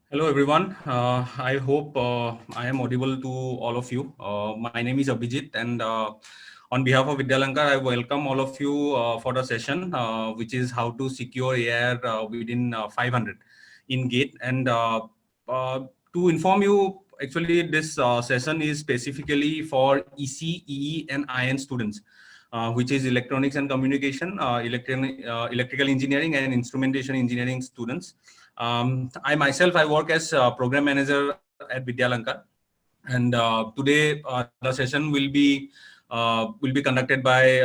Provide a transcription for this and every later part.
Hello everyone. I hope I am audible to all of you. My name is Abhijit, and on behalf of Vidyalankar, I welcome all of you for the session, which is how to secure AIR within 500 in Gate. And to inform you, actually, this session is specifically for EC, EE, and IN students. Which is electronics and communication, electrical engineering and instrumentation engineering students. I myself, I work as program manager at Vidyalankar, and today the session will be conducted by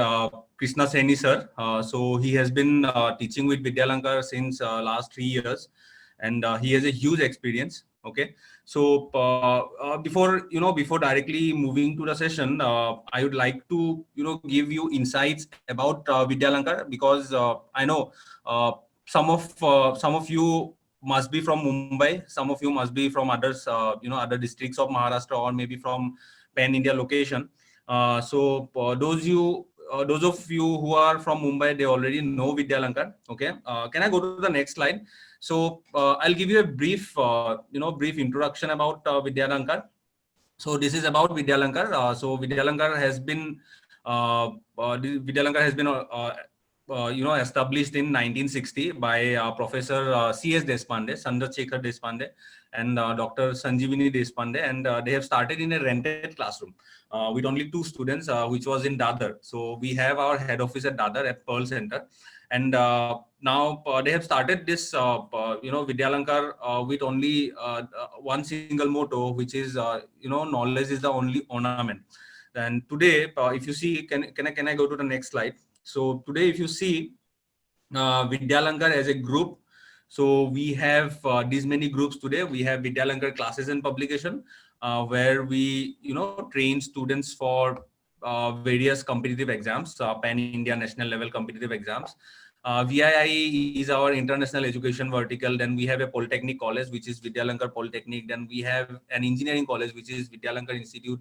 Krishna Saini sir. So he has been teaching with Vidyalankar since last 3 years, and he has a huge experience. Okay, so before directly moving to the session, I would like to give you insights about Vidyalankar, because I know some of you must be from Mumbai. Some of you must be from others, other districts of Maharashtra, or maybe from Pan India location. Those of you who are from Mumbai, they already know Vidyalankar. Okay, can I go to the next slide? So I'll give you a brief introduction about Vidyalankar. So this is about Vidyalankar. So Vidyalankar has been established in 1960 by Professor C.S. Deshpande, Chandrasekhar Deshpande, and Dr. Sanjeevani Deshpande, and they have started in a rented classroom with only 2 students, which was in Dadar. So we have our head office at Dadar at Pearl Center, and now they have started this Vidyalankar with only one single motto, which is knowledge is the only ornament. And today, if you see, can I go to the next slide? So today, if you see Vidyalankar as a group, so we have these many groups today. We have Vidyalankar classes and publication, where we train students for various competitive exams, pan India national level competitive exams. VII is our international education vertical. Then we have a polytechnic college, which is Vidyalankar Polytechnic. Then we have an engineering college, which is Vidyalankar Institute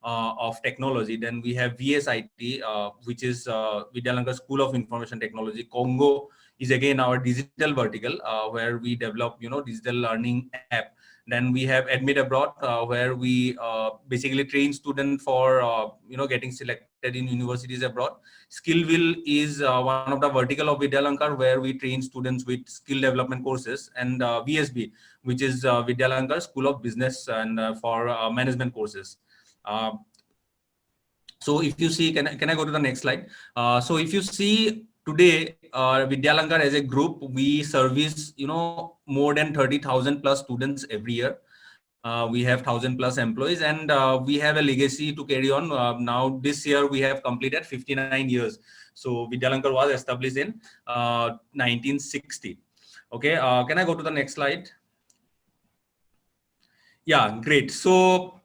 of Technology. Then we have VSIT, which is Vidyalankar School of Information Technology. Congo is again our digital vertical, where we develop digital learning app. Then we have Admit Abroad, where we basically train students for getting selected in universities abroad. Skillville is one of the vertical of Vidyalankar, where we train students with skill development courses. And VSB, which is Vidyalankar School of Business and for management courses. So if you see, can I go to the next slide? So if you see today, Vidyalankar as a group, we service more than 30,000 plus students every year. We have 1,000 plus employees, and we have a legacy to carry on. Now this year we have completed 59 years. So Vidyalankar was established in 1960. Okay, can I go to the next slide? Yeah, great. So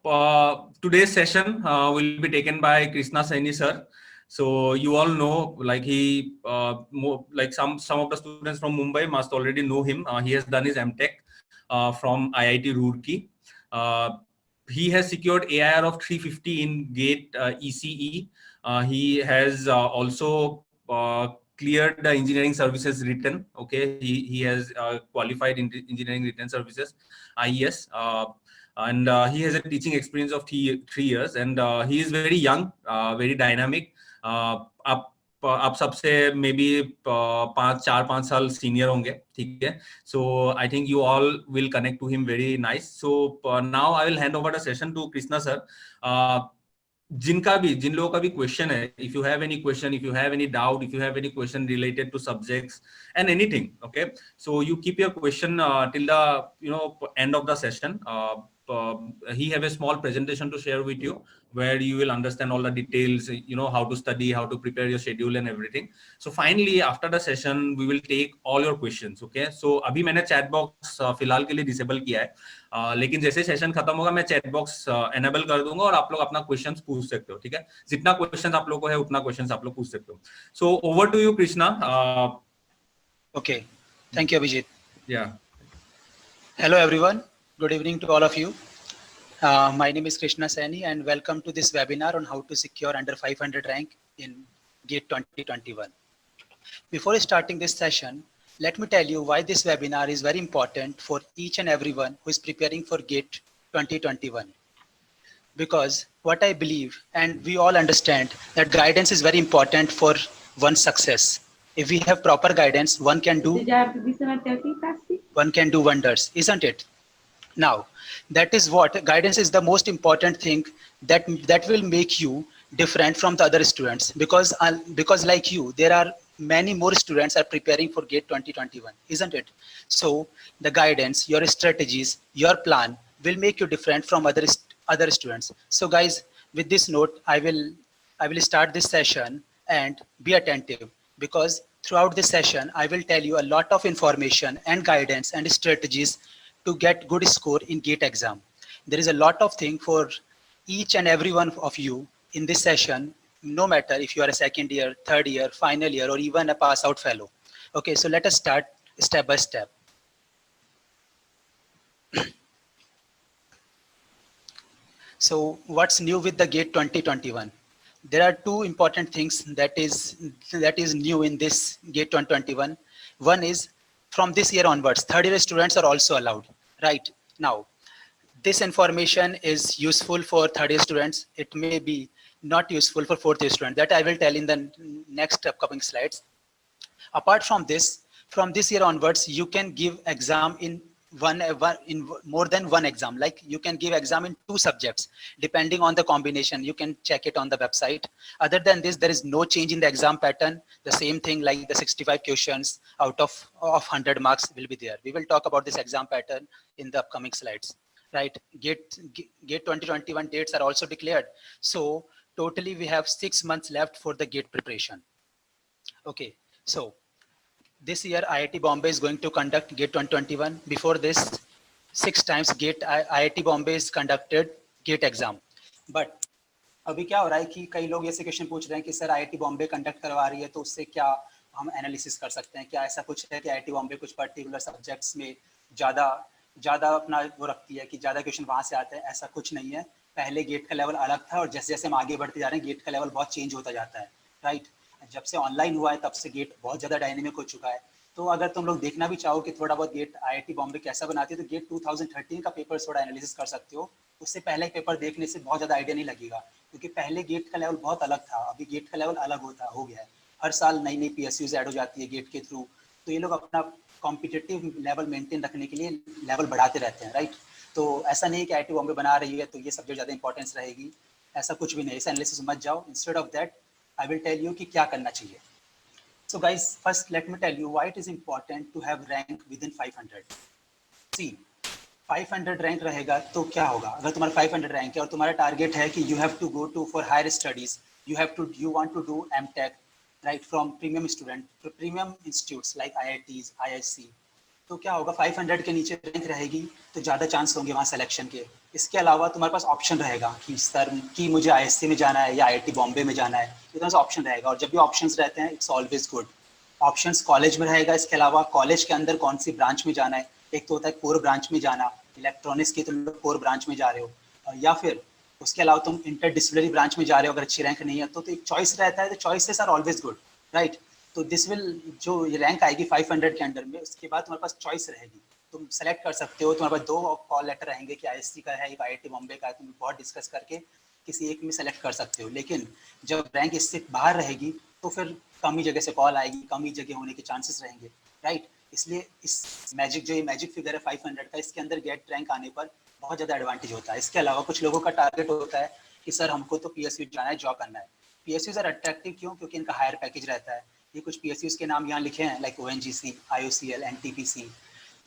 today's session will be taken by Krishna Saini sir. So you all know, like some of the students from Mumbai must already know him. He has done his MTech from IIT Roorkee. Uh, he has secured AIR of 350 in GATE ECE. He has also cleared the engineering services written. Okay, he has qualified in engineering written services, IES. And he has a teaching experience of 3 years, and he is very young, very dynamic. आप सबसे may be 4-5 साल senior होंगे, ठीक है. So I think you all will connect to him very nice. So now I will hand over the session to Krishna sir. जिन लोगों का भी क्वेश्चन है, if you have any question, if you have any doubt, if you have any question related to subjects and anything, okay, so you keep your question till the end of the session. He have a small presentation to share with you, where you will understand all the details, how to study, how to prepare your schedule and everything. So finally, after the session, we will take all your questions. Okay, so अभी मैंने chat box फिलहाल के लिए disable किया है, लेकिन जैसे session खत्म होगा मैं चैट बॉक्स एनेबल कर दूंगा और आप लोग अपना क्वेश्चंस पूछ सकते हो. ठीक है, जितना क्वेश्चंस आप लोगों को है उतना क्वेश्चंस आप लोग पूछ सकते हो. So over to you Krishna. Okay, thank you, Abhijit. Yeah. Hello, everyone. Good evening to all of you. My name is Krishna Saini, and welcome to this webinar on how to secure under 500 rank in GATE 2021. Before starting this session, let me tell you why this webinar is very important for each and everyone who is preparing for GATE 2021. Because what I believe, and we all understand, that guidance is very important for one's success. If we have proper guidance, one can do wonders, isn't it? Now, that is what guidance is the most important thing that will make you different from the other students, because like you, there are many more students are preparing for GATE 2021, isn't it? So the guidance, your strategies, your plan will make you different from other students. So guys, with this note, I will start this session, and be attentive, because throughout this session I will tell you a lot of information and guidance and strategies to get good score in GATE exam. There is a lot of thing for each and every one of you in this session, no matter if you are a second year, third year, final year, or even a pass out fellow. Okay, so let us start step by step. So what's new with the GATE 2021? There are two important things that is new in this GATE 2021. One is, from this year onwards, third year students are also allowed. Right now, this information is useful for third year students. It may be not useful for fourth year students. That I will tell in the next upcoming slides. Apart from this, from this year onwards, you can give exam in more than one exam. Like you can give exam in 2 subjects, depending on the combination. You can check it on the website. Other than this, there is no change in the exam pattern. The same thing, like the 65 questions out of 100 marks will be there. We will talk about this exam pattern in the upcoming slides. Right, GATE 2021 dates are also declared. So totally we have 6 months left for the GATE preparation. Okay, so this year IIT Bombay is going to conduct GATE 2021. Before this, 6 times IIT Bombay is conducted GATE exam. But अभी क्या हो रहा है कि कई लोग ऐसे question पूछ रहे हैं कि सर IIT बॉम्बे कंडक्ट करवा रही है, तो उससे क्या हम एनालिसिस कर सकते हैं? क्या ऐसा कुछ है कि IIT बॉम्बे कुछ पर्टिकुलर सब्जेक्ट्स में ज़्यादा अपना वो रखती है कि ज़्यादा क्वेश्चन वहाँ से आते हैं? ऐसा कुछ नहीं है। पहले गेट का लेवल अलग था, और जैसे जैसे हम आगे बढ़ते जा रहे हैं गेट का लेवल बहुत चेंज होता जाता है। राइट, जब से ऑनलाइन हुआ है तब से गेट बहुत ज़्यादा डायनेमिक हो चुका है। तो अगर तुम लोग देखना भी चाहो कि थोड़ा बहुत गेट IIT बॉम्बे कैसा बनाती है, तो गेट 2013 का पेपर थोड़ा एनालिसिस कर सकते हो। उससे पहले पेपर देखने से बहुत ज़्यादा आइडिया नहीं लगेगा, क्योंकि पहले गेट का लेवल बहुत अलग था, अभी गेट का लेवल अलग हो गया है। हर साल नई नई PSUs ऐड हो जाती है गेट के थ्रू, तो ये लोग अपना कॉम्पिटिटिव लेवल मेंटेन रखने के लिए लेवल बढ़ाते रहते हैं। राइट, तो ऐसा नहीं कि IIT बॉम्बे बना रही है तो ये सब्जेक्ट ज़्यादा इंपॉर्टेंस रहेगी, ऐसा कुछ भी नहीं। इस एनालिसिस मत जाओ। Instead of that I will tell you कि क्या करना चाहिए। So guys, first let me tell you why it is important to have rank within 500. See, 500 rank रहेगा तो क्या होगा? अगर तुम्हारा 500 रैंक है और तुम्हारा टारगेट है कि you have to go to for higher studies, you want to do MTech, right, from premium institutes like IITs, IISc, तो क्या होगा? 500 के नीचे रैंक रहेगी तो ज़्यादा चांस होंगे वहाँ सिलेक्शन के। इसके अलावा तुम्हारे पास ऑप्शन रहेगा कि सर कि मुझे IISc में जाना है या IIT बॉम्बे में जाना है, तो तुम्हारे पास ऑप्शन रहेगा। और जब भी ऑप्शंस रहते हैं, it's always good. Options college में रहेगा, इसके अलावा कॉलेज के अंदर कौन सी ब्रांच में जाना है। एक तो होता है कोर ब्रांच में जाना, इलेक्ट्रॉनिक्स की तुम कोर ब्रांच में जा रहे हो, या फिर उसके अलावा तुम इंटरडिसिप्लिनरी ब्रांच में जा रहे हो अगर अच्छी रैंक नहीं है तो एक चॉइस रहता है। तो choices are always good, right. तो दिस विल, जो रैंक आएगी 500 के अंडर में, उसके बाद तुम्हारे पास चॉइस रहेगी, तुम सेलेक्ट कर सकते हो। तुम्हारे पास 2 कॉल लेटर रहेंगे कि IISc का है, एक IIT बॉम्बे का है, तुम बहुत डिस्कस करके किसी एक में सेलेक्ट कर सकते हो। लेकिन जब रैंक इससे बाहर रहेगी तो फिर कम ही जगह से कॉल आएगी, कम ही जगह होने के चांसेस रहेंगे, राइट। इसलिए इस मैजिक फिगर है 500 का, इसके अंदर गेट रैंक आने पर बहुत ज़्यादा एडवांटेज होता है। इसके अलावा कुछ लोगों का टारगेट होता है कि सर हमको तो PSU जाना है, जॉब करना है। PSUs आर अट्रैक्टिव क्यों? क्योंकि इनका हायर पैकेज रहता है। ये कुछ PSUs के नाम यहाँ लिखे हैं, लाइक ONGC, IOCL, NTPC,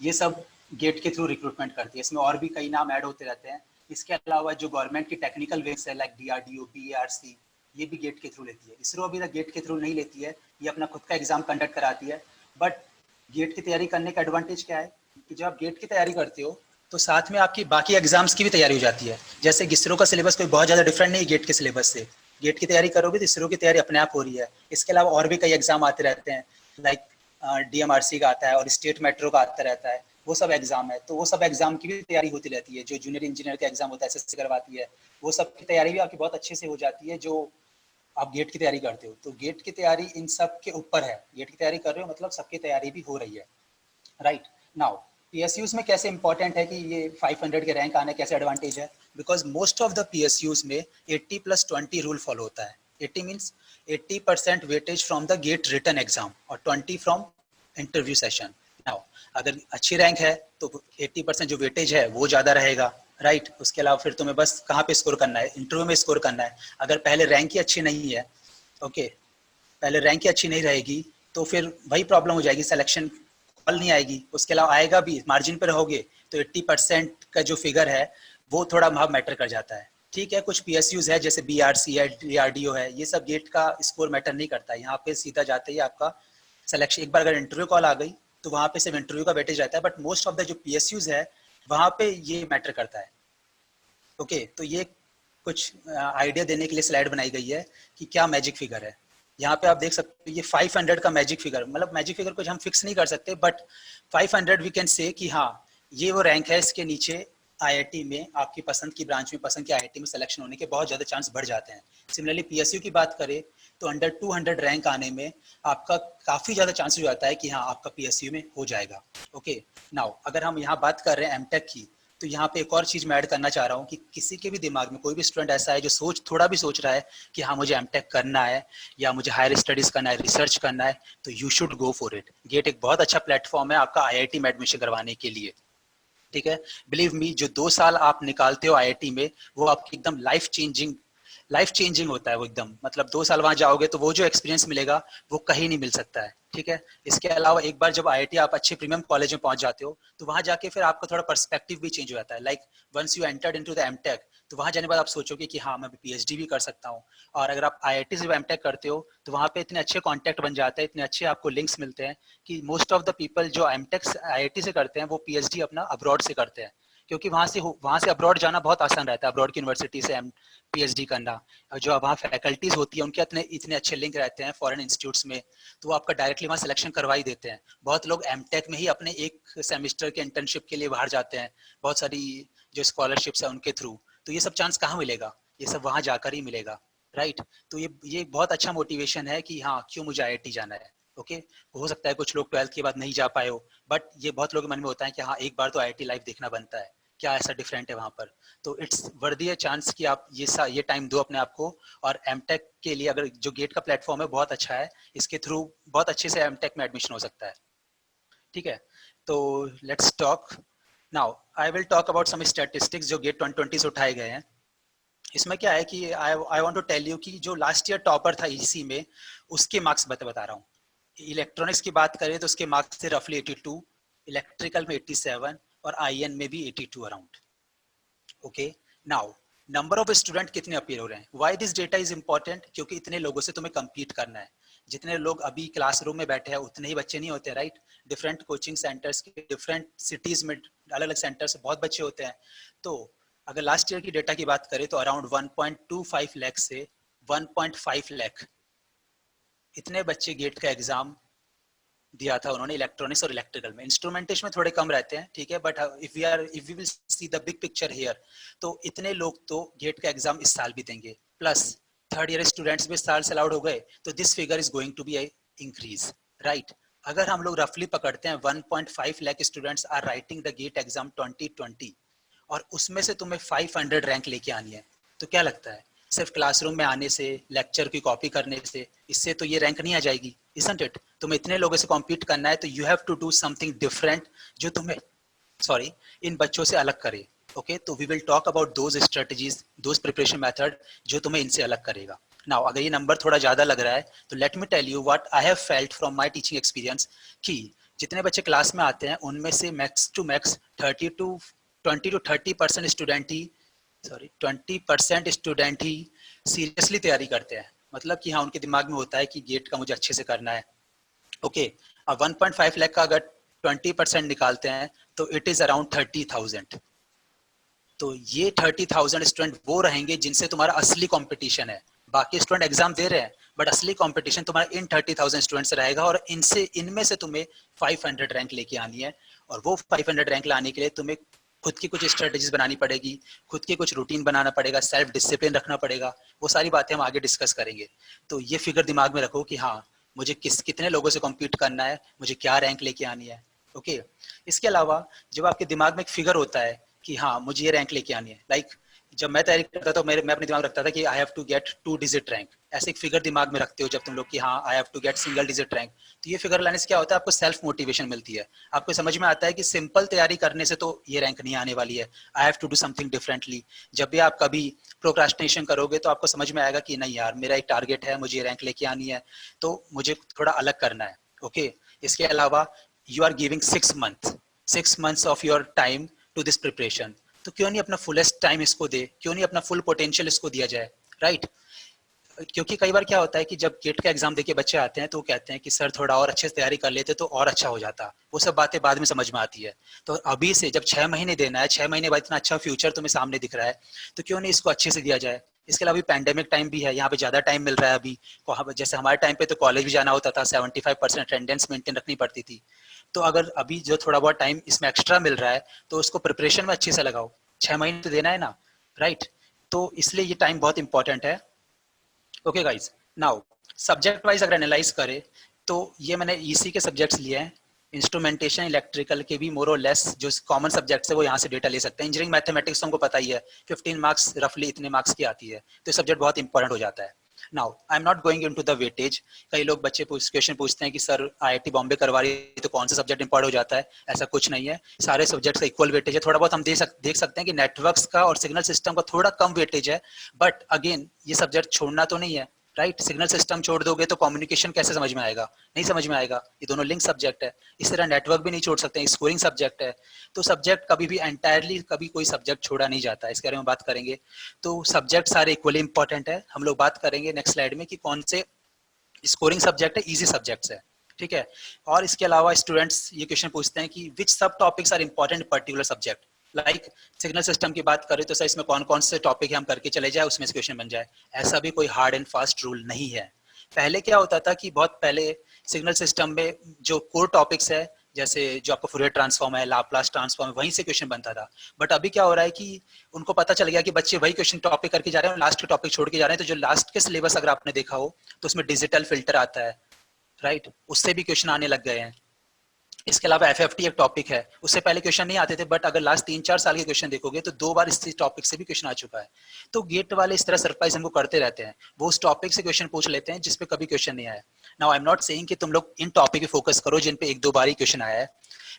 ये सब गेट के थ्रू रिक्रूटमेंट करती है। इसमें और भी कई नाम ऐड होते रहते हैं। इसके अलावा जो गवर्नमेंट की टेक्निकल विंग्स है, लाइक DRDO, BARC, ये भी गेट के थ्रू लेती है। इसरो अभी तक गेट के थ्रू नहीं लेती है, ये अपना खुद का एग्जाम कंडक्ट कराती है। बट गेट की तैयारी करने का एडवांटेज क्या है कि जब आप गेट की तैयारी करते हो तो साथ में आपकी बाकी एग्जाम्स की भी तैयारी हो जाती है। जैसे इसरो का सिलेबस कोई बहुत ज़्यादा डिफरेंट नहीं गेट के सिलेबस से। गेट की तैयारी करोगे तो इसरो की तैयारी अपने आप हो रही है। इसके अलावा और भी कई एग्जाम आते रहते हैं, लाइक DMRC का आता है और स्टेट मेट्रो का आता रहता है, वो सब एग्जाम है। तो वो सब एग्जाम की भी तैयारी होती रहती है। जो जूनियर इंजीनियर का एग्जाम होता है, SSC करवाती है, वो सब की तैयारी भी आपकी बहुत अच्छे से हो जाती है। जो आप गेट की तैयारी करते हो, तो गेट की तैयारी इन सब के ऊपर है। गेट की तैयारी कर रहे हो मतलब सबकी तैयारी भी हो रही है, राइट। नाउ पीएसयूज में कैसे इंपॉर्टेंट है कि ये 500 के रैंक आने कैसे एडवांटेज है, because most of the PSUs में 80+20 रूल फॉलो होता है। 80 means 80% weightage from the GATE written exam और 20 फ्रॉम इंटरव्यू सेशन। नाउ अगर अच्छी रैंक है तो 80% जो वेटेज है वो ज़्यादा रहेगा, राइट। उसके अलावा फिर तुम्हें बस कहाँ पे स्कोर करना है, इंटरव्यू में स्कोर करना है। अगर पहले रैंक ही अच्छी नहीं है, ओके, पहले रैंक ही अच्छी नहीं रहेगी तो फिर वही प्रॉब्लम हो जाएगी, सिलेक्शन कॉल नहीं आएगी। उसके अलावा आएगा भी, मार्जिन पर रहोगे तो 80% का जो फिगर है वो थोड़ा वहाँ मैटर कर जाता है। ठीक है, कुछ पीएसयूज है जैसे बीआरसी है, डीआरडीओ है, ये सब गेट का स्कोर मैटर नहीं करता। यहाँ पे सीधा जाते ही आपका सिलेक्शन, एक बार अगर इंटरव्यू कॉल आ गई तो वहाँ पे सिर्फ इंटरव्यू का वेटेज रहता है, बट मोस्ट ऑफ द जो पीएसयूज है वहाँ पे ये मैटर करता है। ओके, तो ये कुछ आइडिया देने के लिए स्लाइड बनाई गई है कि क्या मैजिक फिगर है। यहाँ पे आप देख सकते हो ये 500 का मैजिक फिगर, मतलब मैजिक फिगर कुछ हम फिक्स नहीं कर सकते, बट 500 वी कैन से कि हाँ ये वो रैंक है। इसके नीचे आईआईटी में आपकी पसंद की ब्रांच में, पसंद की आईआईटी में सिलेक्शन होने के बहुत ज़्यादा चांस बढ़ जाते हैं। सिमिलरली पीएसयू की बात करें तो अंडर 200 रैंक आने में आपका काफ़ी ज़्यादा चांस हो जाता है कि हाँ आपका पीएसयू में हो जाएगा। ओके, नाउ अगर हम यहाँ बात कर रहे हैं एमटेक की, तो यहाँ पे एक और चीज मैं ऐड करना चाह रहा हूँ कि किसी के भी दिमाग में कोई भी स्टूडेंट ऐसा है जो थोड़ा भी सोच रहा है कि हाँ मुझे एमटेक करना है या मुझे हायर स्टडीज करना है, रिसर्च करना है, तो you should go for it. GATE एक बहुत अच्छा प्लेटफॉर्म है आपका आईआईटी में एडमिशन करवाने के लिए। ठीक है, बिलीव मी, जो 2 साल आप निकालते हो आईआईटी में वो आपकी एकदम लाइफ चेंजिंग होता है वो एकदम। मतलब 2 साल वहां जाओगे तो वो जो एक्सपीरियंस मिलेगा वो कहीं नहीं मिल सकता है। ठीक है, इसके अलावा एक बार जब आईआईटी आप अच्छे प्रीमियम कॉलेज में पहुंच जाते हो तो वहां जाके फिर आपका थोड़ा पर्सपेक्टिव भी चेंज हो जाता है। Like once you entered into the MTech, तो वहां जाने के बाद आप सोचोगे कि हाँ मैं पीएचडी भी कर सकता हूँ। और अगर आप आईआईटी से एमटेक करते हो तो वहां पे इतने अच्छे कॉन्टैक्ट बन जाते हैं, इतने अच्छे आपको लिंक्स मिलते हैं कि मोस्ट ऑफ द पीपल जो एमटेक आईआईटी से करते हैं वो पीएचडी अपना अब्रॉड से करते हैं, क्योंकि वहां से अब्रॉड जाना बहुत आसान रहता है, अब्रॉड की यूनिवर्सिटी से पीएचडी करना। और जो वहाँ फैकल्टीज होती है उनके इतने अच्छे लिंक रहते हैं फॉरेन इंस्टीट्यूट्स में, तो वो आपका डायरेक्टली वहाँ सिलेक्शन करवा ही देते हैं। बहुत लोग एमटेक में ही अपने एक सेमेस्टर के इंटर्नशिप के लिए बाहर जाते हैं, बहुत सारी जो स्कॉलरशिप्स है उनके थ्रू। तो ये सब चांस कहाँ मिलेगा, ये सब वहाँ जाकर ही मिलेगा, राइट। तो ये बहुत अच्छा मोटिवेशन है कि हाँ क्यों मुझे आईआईटी जाना है। ओके, हो सकता है कुछ लोग 12th के बाद नहीं जा पाए हो, बट ये बहुत लोगों के मन में होता है कि हाँ एक बार तो आईआईटी लाइफ देखना बनता है, क्या ऐसा डिफरेंट है वहाँ पर। तो इट्स वर्दी है चांस कि आप ये टाइम दो अपने आप को। और एमटेक के लिए अगर जो गेट का प्लेटफॉर्म है बहुत अच्छा है, इसके थ्रू बहुत अच्छे से एमटेक में एडमिशन हो सकता है। ठीक है, तो let's talk now, I will talk about some statistics जो गेट 2020 से उठाए गए हैं। इसमें क्या है कि I want to tell you कि जो लास्ट ईयर टॉपर था इसी में उसके मार्क्स बता रहा हूँ। इलेक्ट्रॉनिक्स की बात करें तो उसके मार्क्स थे रफली 82, इलेक्ट्रिकल में 87 और आईएन में भी 82 around. Okay, now number of student कितने अपीयर हो रहे हैं, why this data is important, क्योंकि इतने लोगों से तुम्हें compete करना है। जितने लोग अभी क्लासरूम में बैठे हैं उतने ही बच्चे नहीं होते, राइट। डिफरेंट कोचिंग सेंटर्स के डिफरेंट सिटीज में अलग अलग सेंटर्स बहुत बच्चे होते हैं। तो अगर लास्ट ईयर की डेटा की बात करें तो अराउंड 1.25 लाख से 1.5 लाख इतने बच्चे गेट का एग्जाम दिया था उन्होंने इलेक्ट्रॉनिक्स और इलेक्ट्रिकल में। इंस्ट्रूमेंटेशन में थोड़े कम रहते हैं, ठीक है, but if we will see the big picture here, तो इतने लोग तो गेट का एग्जाम इस साल भी देंगे, प्लस थर्ड ईयर स्टूडेंट्स भी इस साल से अलाउड हो गए, तो this figure is going to be increase, right. अगर हम लोग रफली पकड़ते हैं 1.5 lakh students are writing the GATE exam 2020 और उसमें से तुम्हें 500 रैंक लेके आनी है, तो क्या लगता है सिर्फ क्लासरूम में आने से, लेक्चर की कॉपी करने से, इससे तो ये रैंक नहीं आ जाएगी, isn't it? तुम्हें इतने लोगों से कॉम्पीट करना है तो you have to do something different जो तुम्हें इन बच्चों से अलग करे। ओके, तो we will talk about those strategies, those preparation method जो तुम्हें इनसे अलग करेगा। नाउ अगर ये नंबर थोड़ा ज्यादा लग रहा है तो let me tell you what I have felt from my teaching experience कि जितने बच्चे क्लास में आते हैं उनमें से max to max 20 to 30% student ही 20% स्टूडेंट ही सीरियसली तैयारी करते हैं। मतलब कि हाँ उनके दिमाग में होता है कि गेट का मुझे अच्छे से करना है। ओके, अब 1.5 लाख का अगर 20% निकालते हैं तो इट इज अराउंड 30,000। तो ये 30,000 स्टूडेंट वो रहेंगे जिनसे तुम्हारा असली कंपटीशन है। बाकी स्टूडेंट एग्जाम दे रहे हैं बट असली कंपटीशन तुम्हारा इन 30,000 स्टूडेंट से रहेगा और इनमें से तुम्हें 500 रैंक लेके आनी है। और वो 500 रैंक लाने के लिए तुम्हें खुद की कुछ स्ट्रेटेजीज बनानी पड़ेगी, खुद की कुछ रूटीन बनाना पड़ेगा, सेल्फ डिसिप्लिन रखना पड़ेगा, वो सारी बातें हम आगे डिस्कस करेंगे। तो ये फिगर दिमाग में रखो कि हाँ मुझे कितने लोगों से कॉम्पीट करना है, मुझे क्या रैंक लेके आनी है। ओके, इसके अलावा जब आपके दिमाग में एक फिगर होता है कि हाँ मुझे ये रैंक लेके आनी है, लाइक जब मैं तैयारी करता था मैं अपने दिमाग रखता था कि I have to get 2 digit rank, ऐसे एक फिगर दिमाग में रखते हो जब तुम लोग कि हाँ I have to get single digit rank. तो ये फिगर लाने से क्या होता है, आपको सेल्फ मोटिवेशन मिलती है, आपको समझ में आता है कि सिंपल तैयारी करने से तो ये रैंक नहीं आने वाली है, I have to do something differently. जब भी आप कभी प्रोक्रास्टिनेशन करोगे तो आपको समझ में आएगा कि नहीं यार मेरा एक टारगेट है, मुझे रैंक लेके आनी है, तो मुझे थोड़ा अलग करना है। ओके, इसके अलावा you are giving 6 months of your time to this preparation, तो क्यों नहीं अपना फुलेस्ट टाइम इसको दे, क्यों नहीं अपना फुल पोटेंशियल इसको दिया जाए, राइट? क्योंकि कई बार क्या होता है कि जब गेट का एग्जाम देके बच्चे आते हैं तो वो कहते हैं कि सर थोड़ा और अच्छे से तैयारी कर लेते तो और अच्छा हो जाता, वो सब बातें बाद में समझ में आती है। तो अभी से जब 6 महीने देना है, 6 महीने बाद इतना अच्छा फ्यूचर तुम्हें सामने दिख रहा है, तो क्यों नहीं इसको अच्छे से दिया जाए। इसके अलावा पैंडेमिक टाइम भी है, यहाँ पे ज्यादा टाइम मिल रहा है अभी, जैसे हमारे टाइम पे तो कॉलेज भी जाना होता था, 75% अटेंडेंस मेंटेन रखनी पड़ती थी। तो अगर अभी जो थोड़ा बहुत टाइम इसमें एक्स्ट्रा मिल रहा है तो उसको प्रिपरेशन में अच्छे से लगाओ, 6 महीने तो देना है ना, राइट? तो इसलिए ये टाइम बहुत इंपॉर्टेंट है। Okay guys, now subject wise अगर एनालाइज करें तो ये मैंने ईसी के सब्जेक्ट्स लिए हैं, इंस्ट्रूमेंटेशन इलेक्ट्रिकल के भी मोर और लेस जो कॉमन सब्जेक्ट्स है वो यहाँ से डेटा ले सकते हैं। इंजीनियरिंग मैथमेटिक्स हमको पता ही है 15 मार्क्स रफली इतने मार्क्स की आती है, तो ये सब्जेक्ट बहुत इंपॉर्टेंट हो जाता है। Now I am not going into the weightage. कई लोग बच्चे क्वेश्चन पूछते हैं कि सर आईआईटी बॉम्बे करवा रही है तो कौन सा सब्जेक्ट इंपॉर्टेंट हो जाता है, ऐसा कुछ नहीं है, सारे सब्जेक्ट्स का इक्वल वेटेज है। थोड़ा बहुत हम देख सकते हैं कि नेटवर्क्स का और सिग्नल सिस्टम का थोड़ा कम वेटेज है, बट अगेन ये सब्जेक्ट छोड़ना तो नहीं है, राइट? सिग्नल सिस्टम छोड़ दोगे तो कम्युनिकेशन कैसे समझ में आएगा, नहीं समझ में आएगा, ये दोनों लिंक सब्जेक्ट है। इस तरह नेटवर्क भी नहीं छोड़ सकते, स्कोरिंग सब्जेक्ट है। तो सब्जेक्ट कभी भी एंटायरली कभी कोई सब्जेक्ट छोड़ा नहीं जाता, इसके बारे में बात करेंगे। तो सब्जेक्ट सारे इक्वली इंपॉर्टेंट है। हम लोग बात करेंगे नेक्स्ट स्लाइड में कि कौन से स्कोरिंग सब्जेक्ट है, इजी सब्जेक्ट्स है, ठीक है? और इसके अलावा स्टूडेंट्स ये क्वेश्चन पूछते हैं कि विच सब topics are important particular subject, like signal system की बात करें तो सर इसमें कौन कौन से टॉपिक है हम करके चले जाए उसमें से क्वेश्चन बन जाए। ऐसा भी कोई हार्ड एंड फास्ट रूल नहीं है। पहले क्या होता था कि बहुत पहले सिग्नल सिस्टम में जो कोर टॉपिक्स है, जैसे जो आपका फूरियर ट्रांसफॉर्म है, लाप्लास ट्रांसफॉर्म है, वहीं से क्वेश्चन बनता था। बट अभी क्या हो रहा है कि उनको पता चल गया कि बच्चे वही क्वेश्चन टॉपिक करके जा रहे हैं, लास्ट के टॉपिक छोड़ के जा रहे हैं। तो जो लास्ट के सिलेबस अगर आपने देखा हो तो उसमें डिजिटल फिल्टर आता है, राइट? उससे भी क्वेश्चन आने लग गए हैं। इसके अलावा एफएफटी एक टॉपिक है, उससे पहले क्वेश्चन नहीं आते थे, बट अगर लास्ट 3-4 साल के क्वेश्चन देखोगे तो 2 बार इस टॉपिक से भी क्वेश्चन आ चुका है। तो गेट वाले इस तरह सरप्राइज हमको करते रहते हैं, वो उस टॉपिक से क्वेश्चन पूछ लेते हैं जिसपे कभी क्वेश्चन नहीं आया। Now I am not saying कि तुम लोग इन टॉपिक पे फोकस करो जिन पे 1-2 बार ही क्वेश्चन आया है।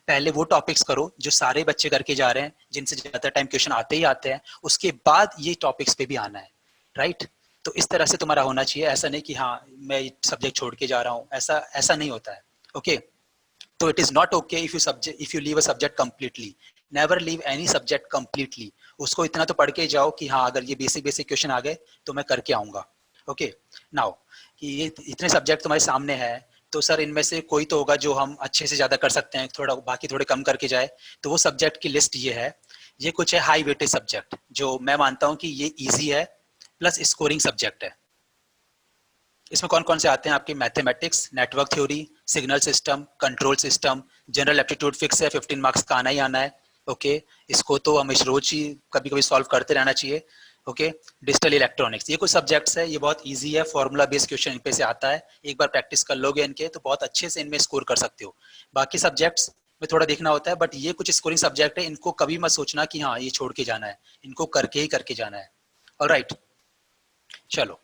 पहले वो टॉपिक्स करो जो सारे बच्चे करके जा रहे हैं, जिनसे ज्यादा टाइम क्वेश्चन आते ही आते हैं, उसके बाद ये टॉपिक्स पे भी आना है, राइट? तो इस तरह से तुम्हारा होना चाहिए, ऐसा नहीं कि हाँ मैं सब्जेक्ट छोड़ के जा रहा हूँ, ऐसा नहीं होता है। ओके, तो it is not okay if you leave a subject completely. Never leave any subject completely. उसको इतना तो पढ़ के जाओ कि हाँ अगर ये बेसिक क्वेश्चन आ गए तो मैं करके आऊंगा। ओके, नाउ कि ये इतने सब्जेक्ट तुम्हारे सामने है, तो सर इनमें से कोई तो होगा जो हम अच्छे से ज्यादा कर सकते हैं, थोड़ा बाकी थोड़े कम करके जाए। तो वो सब्जेक्ट की लिस्ट ये है, ये कुछ है हाई वेटेज सब्जेक्ट जो मैं मानता हूँ कि ये ईजी है प्लस स्कोरिंग सब्जेक्ट है। इसमें कौन कौन से आते हैं आपके? Mathematics, network theory, signal system, control system, general aptitude fix है, 15 मार्क्स का आना ही आना है। ओके, इसको तो हमेशा रोज ही कभी कभी सॉल्व करते रहना चाहिए। ओके, डिजिटल इलेक्ट्रॉनिक्स, ये कुछ सब्जेक्ट्स है, ये बहुत इजी है, फॉर्मूला बेस्ड क्वेश्चन इन पे से आता है, एक बार प्रैक्टिस कर लोगे इनके तो बहुत अच्छे से इनमें स्कोर कर सकते हो। बाकी सब्जेक्ट्स में थोड़ा देखना होता है, बट ये कुछ स्कोरिंग सब्जेक्ट है, इनको कभी मत सोचना कि हाँ ये छोड़ के जाना है, इनको करके जाना है। ऑलराइट, चलो,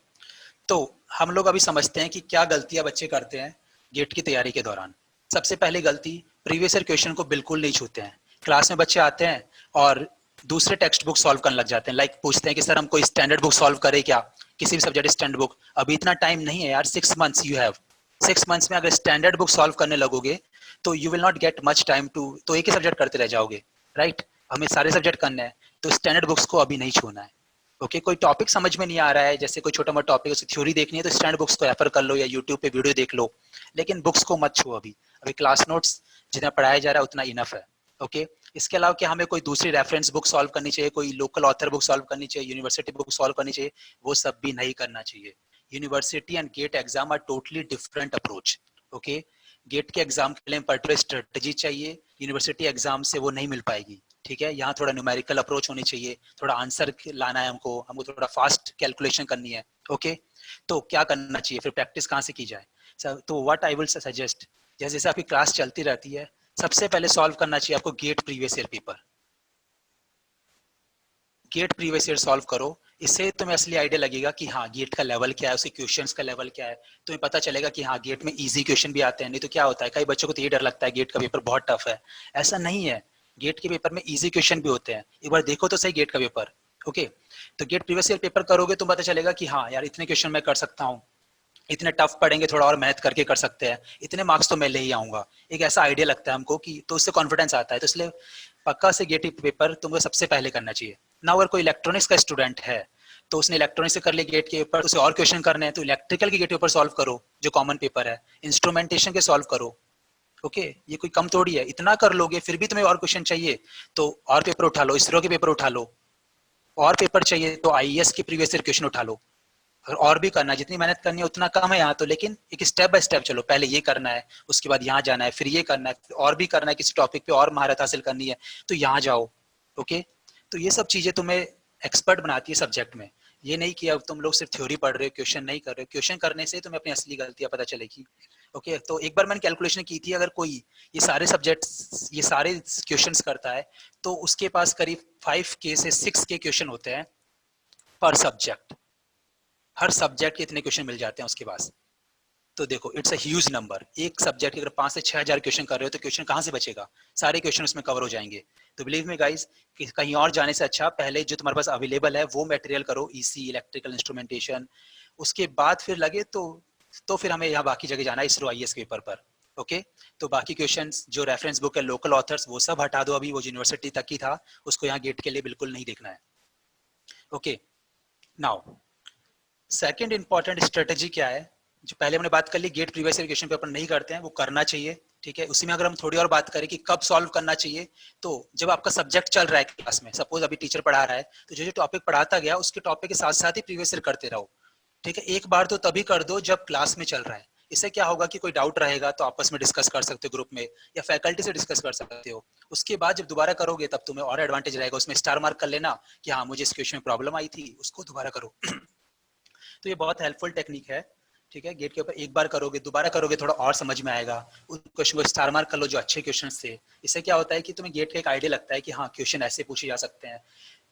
तो हम लोग अभी समझते हैं कि क्या गलतियां बच्चे करते हैं गेट की तैयारी के दौरान। सबसे पहली गलती, प्रीवियस ईयर क्वेश्चन को बिल्कुल नहीं छूते हैं। क्लास में बच्चे आते हैं और दूसरे टेक्स्ट बुक सॉल्व करने लग जाते हैं, लाइक पूछते हैं कि सर हम कोई स्टैंडर्ड बुक सॉल्व करें क्या, किसी भी सब्जेक्ट स्टैंडर्ड बुक। अभी इतना टाइम नहीं है यार, 6 मंथ्स यू हैव। 6 मंथ्स में अगर स्टैंडर्ड बुक सॉल्व करने लगोगे तो you will not get much time to, तो एक ही सब्जेक्ट करते रह जाओगे, राइट? हमें सारे सब्जेक्ट करने हैं, तो स्टैंडर्ड बुक्स को अभी नहीं छूना है। ओके, कोई टॉपिक समझ में नहीं आ रहा है, जैसे कोई छोटा मोटा टॉपिक उसकी थ्योरी देखनी है तो स्टैंडर्ड बुक्स को रेफर कर लो या यूट्यूब पे वीडियो देख लो, लेकिन बुक्स को मत छो। अभी क्लास नोट्स जितना पढ़ाया जा रहा है उतना इनफ है। ओके, इसके अलावा क्या हमें कोई दूसरी रेफरेंस बुक सॉल्व करनी चाहिए, कोई लोकल ऑथर बुक सॉल्व करनी चाहिए, यूनिवर्सिटी बुक सॉल्व करनी चाहिए? वो सब भी नहीं करना चाहिए। University and GATE exam are totally different approach. Okay, GATE के एग्जाम के लिए पर्टिकुलर स्ट्रेटेजी चाहिए, यूनिवर्सिटी एग्जाम से वो नहीं मिल पाएगी। ठीक है, यहाँ थोड़ा न्यूमेरिकल अप्रोच होनी चाहिए, थोड़ा आंसर लाना है हमको थोड़ा फास्ट कैलकुलेशन करनी है। ओके, तो क्या करना चाहिए, फिर प्रैक्टिस कहाँ से की जाए? तो व्हाट आई विल सजेस्ट, जैसे जैसे आपकी क्लास चलती रहती है, सबसे पहले सॉल्व करना चाहिए आपको GATE previous year paper. GATE previous year solve करो, इससे तुम्हें असली आइडिया लगेगा कि हाँ गेट का लेवल क्या है, उसके क्वेश्चंस का लेवल क्या है। तुम्हें पता चलेगा कि हाँ गेट में इजी क्वेश्चन भी आते हैं। नहीं तो क्या होता है, कई बच्चों को तो ये डर लगता है गेट का पेपर बहुत टफ है। ऐसा नहीं है, गेट के पेपर में इजी क्वेश्चन भी होते हैं, एक बार देखो तो सही गेट का पेपर। ओके, तो गेट प्रीवियस ईयर पेपर करोगे तो पता चलेगा कि हाँ यार इतने क्वेश्चन मैं कर सकता हूँ, इतने टफ पढ़ेंगे थोड़ा और मेहनत करके कर सकते हैं, इतने मार्क्स तो मैं ले ही आऊंगा। एक ऐसा आइडिया लगता है हमको कि, तो उससे कॉन्फिडेंस आता है। तो इसलिए पक्का से गेट पेपर तुमको सबसे पहले करना चाहिए ना। अगर कोई इलेक्ट्रॉनिक्स का स्टूडेंट है तो उसने इलेक्ट्रॉनिक्स से कर लिया गेट के पेपर, उसे और क्वेश्चन करने हैं तो इलेक्ट्रिकल के गेट पेपर सॉल्व करो जो कॉमन पेपर है, इंस्ट्रूमेंटेशन के सॉल्व करो। ओके, ये कोई कम थोड़ी है, इतना कर लोगे फिर भी तुम्हें और क्वेश्चन चाहिए तो और पेपर उठा लो, इसरो के पेपर उठा लो। और पेपर चाहिए तो आईएएस के प्रीवियस ईयर क्वेश्चन उठा लो। अगर और भी करना है, जितनी मेहनत करनी है उतना कम है यहाँ तो, लेकिन एक स्टेप बाय स्टेप चलो, पहले ये करना है, उसके बाद यहाँ जाना है, फिर ये करना है, फिर और भी करना है, किसी टॉपिक पे और महारत हासिल करनी है तो यहाँ जाओ। ओके, तो ये सब चीजें तुम्हें एक्सपर्ट बनाती है सब्जेक्ट में। ये नहीं कि अब तुम लोग सिर्फ थ्योरी पढ़ रहे हो, क्वेश्चन नहीं कर रहे हो। क्वेश्चन करने से तुम्हें अपनी असली गलतियां पता चलेगी। ओके, तो एक बार मैंने कैलकुलेशन की थी, अगर कोई ये सारे सब्जेक्ट्स ये सारे क्वेश्चंस करता है तो उसके पास करीब 5K से 6K क्वेश्चन होते हैं पर सब्जेक्ट। हर सब्जेक्ट के इतने क्वेश्चन मिल जाते हैं उसके पास। तो देखो इट्स अ ह्यूज नंबर। एक सब्जेक्ट के अगर 5 से 6 हजार क्वेश्चन कर रहे हो तो क्वेश्चन कहाँ से बचेगा, सारे क्वेश्चन उसमें कवर हो जाएंगे। तो बिलीव मी गाइस कि कहीं और जाने से अच्छा पहले जो तुम्हारे पास अवेलेबल है वो मटेरियल करो, ईसी इलेक्ट्रिकल इंस्ट्रूमेंटेशन। उसके बाद फिर लगे तो फिर हमें यहाँ बाकी जगह जाना है, इसरो आईएएस के पेपर पर। ओके, तो बाकी क्वेश्चंस जो रेफरेंस बुक है, लोकल ऑथर्स, वो सब हटा दो, अभी वो यूनिवर्सिटी तक ही था, उसको यहाँ गेट के लिए बिल्कुल नहीं देखना है। Okay, now second important strategy क्या है, जो पहले हमने बात कर ली get previous year question paper नहीं करते हैं, वो करना चाहिए। ठीक है, उसी में अगर हम थोड़ी और बात करें कि कब सॉल्व करना चाहिए, तो जब आपका सब्जेक्ट चल रहा है क्लास में, सपोज अभी टीचर पढ़ा रहा है तो जो जो टॉपिक पढ़ाता गया उसके टॉपिक के साथ साथ ही प्रीवियस ईयर करते रहो। ठीक है, एक बार तो तभी कर दो जब क्लास में चल रहा है। इससे क्या होगा कि कोई डाउट रहेगा तो आपस में डिस्कस कर सकते हो ग्रुप में, या फैकल्टी से डिस्कस कर सकते हो। उसके बाद जब दोबारा करोगे तब तुम्हें और एडवांटेज रहेगा, उसमें स्टार मार्क कर लेना कि हाँ मुझे इस क्वेश्चन में प्रॉब्लम आई थी, उसको दोबारा करो। तो ये बहुत हेल्पफुल टेक्निक है। ठीक है, गेट के ऊपर एक बार करोगे, दोबारा करोगे, थोड़ा और समझ में आएगा। उस क्वेश्चन को स्टार मार्क कर लो जो अच्छे क्वेश्चन थे। इससे क्या होता है कि तुम्हें गेट का एक आइडिया लगता है कि हाँ क्वेश्चन ऐसे पूछे जा सकते हैं,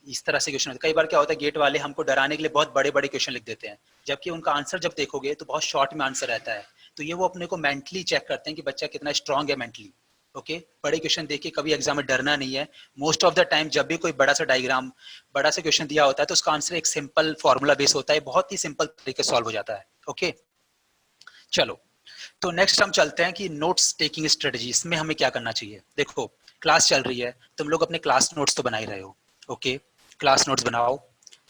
इस तरह से क्वेश्चन। कई बार क्या होता है गेट वाले हमको डराने के लिए बहुत बड़े बड़े क्वेश्चन लिख देते हैं, जबकि उनका आंसर जब देखोगे तो बहुत शॉर्ट में आंसर रहता है। तो ये वो अपने को मेंटली चेक करते हैं कि बच्चा कितना स्ट्रांग है मेंटली। ओके, बड़े क्वेश्चन देख के कभी एग्जाम में डरना नहीं है। मोस्ट ऑफ द टाइम जब भी कोई बड़ा सा डायग्राम, बड़ा सा क्वेश्चन दिया होता है तो उसका आंसर एक सिंपल फॉर्मूला बेस होता है, बहुत ही सिंपल तरीके से सॉल्व हो जाता है। ओके, चलो तो नेक्स्ट हम चलते हैं कि नोट्स टेकिंग स्ट्रेटजी, इसमें हमें क्या करना चाहिए। देखो क्लास चल रही है, तुम लोग अपने क्लास नोट्स तो बना ही रहे हो। ओके, क्लास नोट्स बनाओ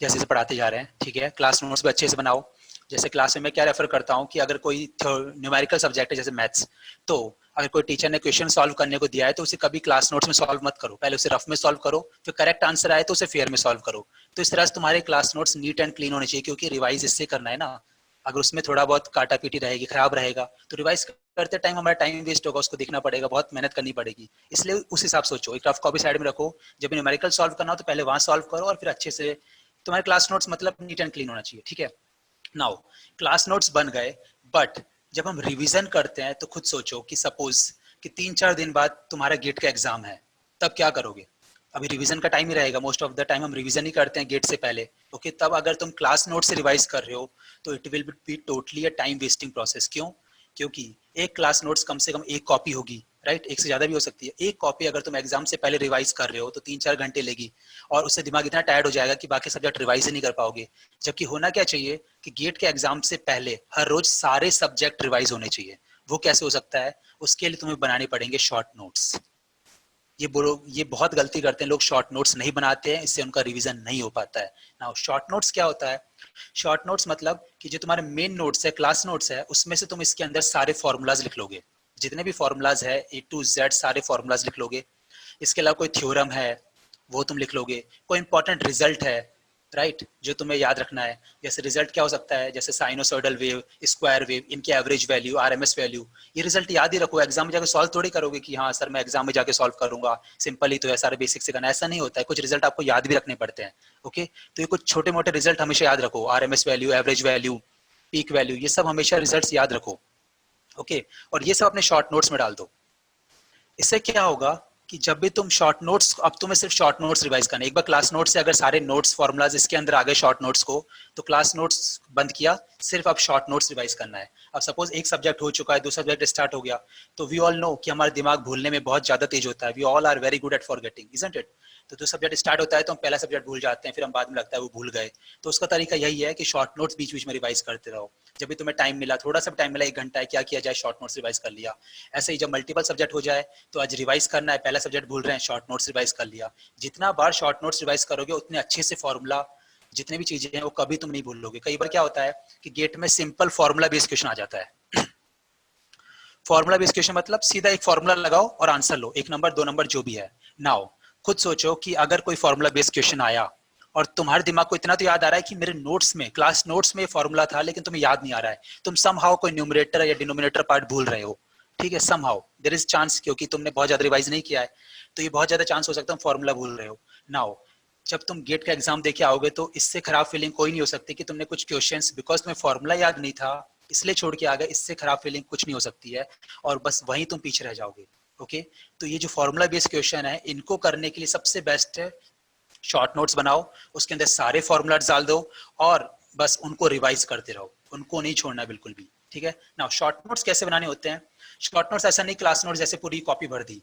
जैसे से पढ़ाते जा रहे हैं। ठीक है, क्लास नोट्स भी अच्छे से बनाओ। जैसे क्लास में मैं क्या रेफर करता हूँ कि अगर कोई न्यूमेरिकल सब्जेक्ट है जैसे मैथ्स, तो अगर कोई टीचर ने क्वेश्चन सॉल्व करने को दिया है तो उसे कभी क्लास नोट्स में सॉल्व मत करो, पहले उसे रफ में सॉल्व करो, फिर करेक्ट आंसर आए तो उसे फेयर में सॉल्व करो। तो इस तरह से तुम्हारे class notes neat and clean होने चाहिए, क्योंकि रिवाइज इससे करना है ना। अगर उसमें थोड़ा बहुत काटा पीटी रहेगी, खराब रहेगा, तो रिवाइज करते टाइम हमारा टाइम वेस्ट होगा, उसको देखना पड़ेगा, बहुत मेहनत करनी पड़ेगी। इसलिए उस हिसाब से सोचो, एक रफ कॉपी साइड में रखो, जब न्यूमेरिकल सॉल्व करना हो तो पहले वहां सॉल्व करो और फिर अच्छे से। तुम्हारे क्लास नोट्स मतलब नीट एंड क्लीन होना चाहिए। ठीक है, नाउ क्लास नोट्स बन गए, बट जब हम रिवीजन करते हैं तो खुद सोचो कि सपोज कि 3-4 दिन बाद तुम्हारा गेट का एग्जाम है, तब क्या करोगे। अभी रिवीजन का टाइम ही रहेगा, मोस्ट ऑफ द टाइम हम रिवीजन ही करते हैं गेट से पहले। ओके, तब अगर तुम क्लास नोट से रिवाइज कर रहे हो तो it will be totally a time wasting process. क्यों? क्योंकि एक क्लास नोट्स कम से कम एक कॉपी होगी, राइट, एक से ज्यादा भी हो सकती है। एक कॉपी अगर तुम एग्जाम से पहले रिवाइज कर रहे हो तो 3-4 घंटे लेगी, और उससे दिमाग इतना टायर्ड हो जाएगा कि बाकी सब्जेक्ट रिवाइज ही नहीं कर पाओगे। जबकि होना क्या चाहिए कि गेट के एग्जाम से पहले हर रोज सारे सब्जेक्ट रिवाइज होने चाहिए। वो कैसे हो सकता है? उसके लिए तुम्हें बनाने पड़ेंगे शॉर्ट नोट्स। ये बहुत गलती करते हैं लोग, शॉर्ट नोट्स नहीं बनाते हैं, इससे उनका रिवीजन नहीं हो पाता है। नाउ शॉर्ट नोट्स क्या होता है? शॉर्ट नोट्स मतलब कि जो तुम्हारे मेन नोट्स है, क्लास नोट्स है, उसमें से तुम इसके अंदर सारे फॉर्मूलाज लिख लोगे, जितने भी फॉर्मूलाज है A to Z सारे फॉर्मूलाज लिख लोगे। इसके अलावा कोई थ्योरम है वो तुम लिख लोगे, कोई इंपॉर्टेंट रिजल्ट है राइट, जो तुम्हें याद रखना है। जैसे रिजल्ट क्या हो सकता है, जैसे साइनोसॉइडल वेव, स्क्वायर वेव, इनके एवरेज वैल्यू, आरएमएस वैल्यू, ये रिजल्ट याद ही रखो। एग्जाम में जाके सॉल्व थोड़ी करोगे कि हाँ सर मैं एग्जाम में जाके सॉल्व करूंगा, सिंपल ही तो है, सारे बेसिक से करना, ऐसा नहीं होता है। कुछ रिजल्ट आपको याद भी रखने पड़ते हैं। ओके, तो ये कुछ छोटे मोटे रिजल्ट हमेशा याद रखो, RMS value, average value, peak value, ये सब हमेशा रिजल्ट याद रखो। ओके, और ये सब अपने शॉर्ट नोट्स में डाल दो। इससे क्या होगा कि जब भी तुम शॉर्ट नोट्स, अब तुम्हें सिर्फ शॉर्ट नोट्स रिवाइज करना है। एक बार क्लास नोट्स से अगर सारे नोट्स फॉर्मूलाज इसके अंदर आ गए शॉर्ट नोट्स को, तो क्लास नोट्स बंद किया, सिर्फ अब शॉर्ट नोट्स रिवाइज करना है। अब सपोज एक सब्जेक्ट हो चुका है, दूसरा सब्जेक्ट स्टार्ट हो गया, तो वी ऑल नो कि हमारा दिमाग भूलने में बहुत ज्यादा तेज होता है। We all are very good at forgetting, isn't it? तो जो सब्जेक्ट स्टार्ट होता है तो हम पहला सब्जेक्ट भूल जाते हैं, फिर हम बाद में लगता है वो भूल गए। तो उसका तरीका यही है कि शॉर्ट नोट्स बीच बीच में रिवाइज करते रहो। जब भी तुम्हें टाइम मिला, थोड़ा सा टाइम मिला, 1 घंटा है, क्या किया जाए, शॉर्ट नोट्स रिवाइज कर लिया। ऐसे ही जब मल्टीपल सब्जेक्ट हो जाए तो आज रिवाइज करना है, पहला सब्जेक्ट भूल रहे हैं, शॉर्ट नोट्स रिवाइज कर लिया। जितना बार शॉर्ट नोट्स रिवाइज करोगे उतने अच्छे से फॉर्मूला, जितने भी चीजें हैं वो कभी तुम नहीं भूलोगे। कई बार क्या होता है कि गेट में सिंपल फॉर्मूला बेस्ड क्वेश्चन आ जाता है। फॉर्मूला बेस्ड क्वेश्चन मतलब सीधा एक फॉर्मूला लगाओ और आंसर लो, 1 नंबर 2 नंबर जो भी है। नाउ खुद सोचो कि अगर कोई फॉर्मूला बेस्ड क्वेश्चन आया और तुम्हारे दिमाग को इतना तो याद आ रहा है कि मेरे नोट्स में, क्लास नोट्स में फॉर्मूला था, लेकिन तुम्हें याद नहीं आ रहा है, तुम समहाउ कोई न्यूमरेटर या डिनोमिनेटर पार्ट भूल रहे हो, ठीक है, समहाउ देयर इज चांस, क्योंकि तुमने बहुत ज्यादा रिवाइज नहीं किया है, तो ये बहुत ज्यादा चांस हो सकता है फॉर्मूला भूल रहे हो। नाउ जब तुम गेट का एग्जाम देके आओगे तो इससे खराब फीलिंग कोई नहीं हो सकती कि तुमने कुछ क्वेश्चंस बिकॉज तुम्हें फॉर्मूला याद नहीं था इसलिए छोड़ के आ गए। इससे खराब फीलिंग कुछ नहीं हो सकती है, और बस वहीं तुम पीछे रह जाओगे। ओके, तो ये जो फॉर्मूला बेस्ड क्वेश्चन है, इनको करने के लिए सबसे बेस्ट है शॉर्ट नोट्स बनाओ, उसके अंदर सारे फॉर्मूलाज डाल दो और बस उनको रिवाइज करते रहो, उनको नहीं छोड़ना बिल्कुल भी, ठीक है ना। शॉर्ट नोट्स कैसे बनाने होते हैं? शॉर्ट नोट्स ऐसा नहीं क्लास नोट्स जैसे पूरी कॉपी भर दी।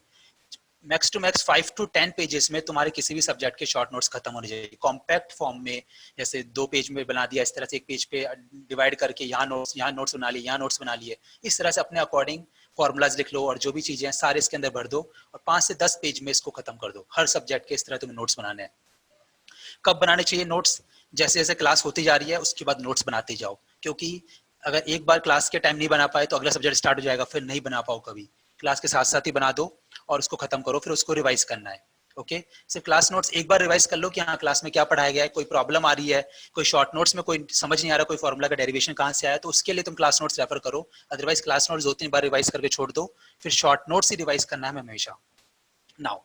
Max to max 5 to 10 pages में तुम्हारे किसी भी सब्जेक्ट के शॉर्ट नोट्स खत्म होने चाहिए, कॉम्पैक्ट फॉर्म में। जैसे 2 पेज में बना दिया, इस तरह से एक पेज पे डिवाइड करके यहाँ नोट्स बना लिए, यहाँ नोट्स बना लिए, इस तरह से अपने अकॉर्डिंग फॉर्मूलाज लिख लो और जो भी चीजें हैं सारे इसके अंदर भर दो और 5 से 10 पेज में इसको खत्म कर दो। हर सब्जेक्ट के इस तरह तुम्हें नोट्स बनाने हैं। कब बनाने चाहिए नोट्स? जैसे जैसे क्लास होती जा रही है उसके बाद नोट्स बनाते जाओ, क्योंकि अगर एक बार क्लास के टाइम नहीं बना पाए तो अगला सब्जेक्ट स्टार्ट हो जाएगा, फिर नहीं बना पाओ कभी। क्लास के साथ साथ ही बना दो और उसको खत्म करो, फिर उसको रिवाइज करना है। ओके, सिर्फ क्लास नोट्स एक बार रिवाइज कर लो कि हाँ क्लास में क्या पढ़ाया गया है, कोई प्रॉब्लम आ रही है, कोई शॉर्ट नोट्स में कोई समझ नहीं आ रहा, कोई फॉर्मूला का डेरिवेशन कहाँ से आया, तो उसके लिए तुम क्लास नोट्स रेफर करो। अदरवाइज क्लास नोट्स 2-3 बार रिवाइज करके छोड़ दो, फिर शॉर्ट नोट्स ही रिवाइज करना है हमेशा। नाउ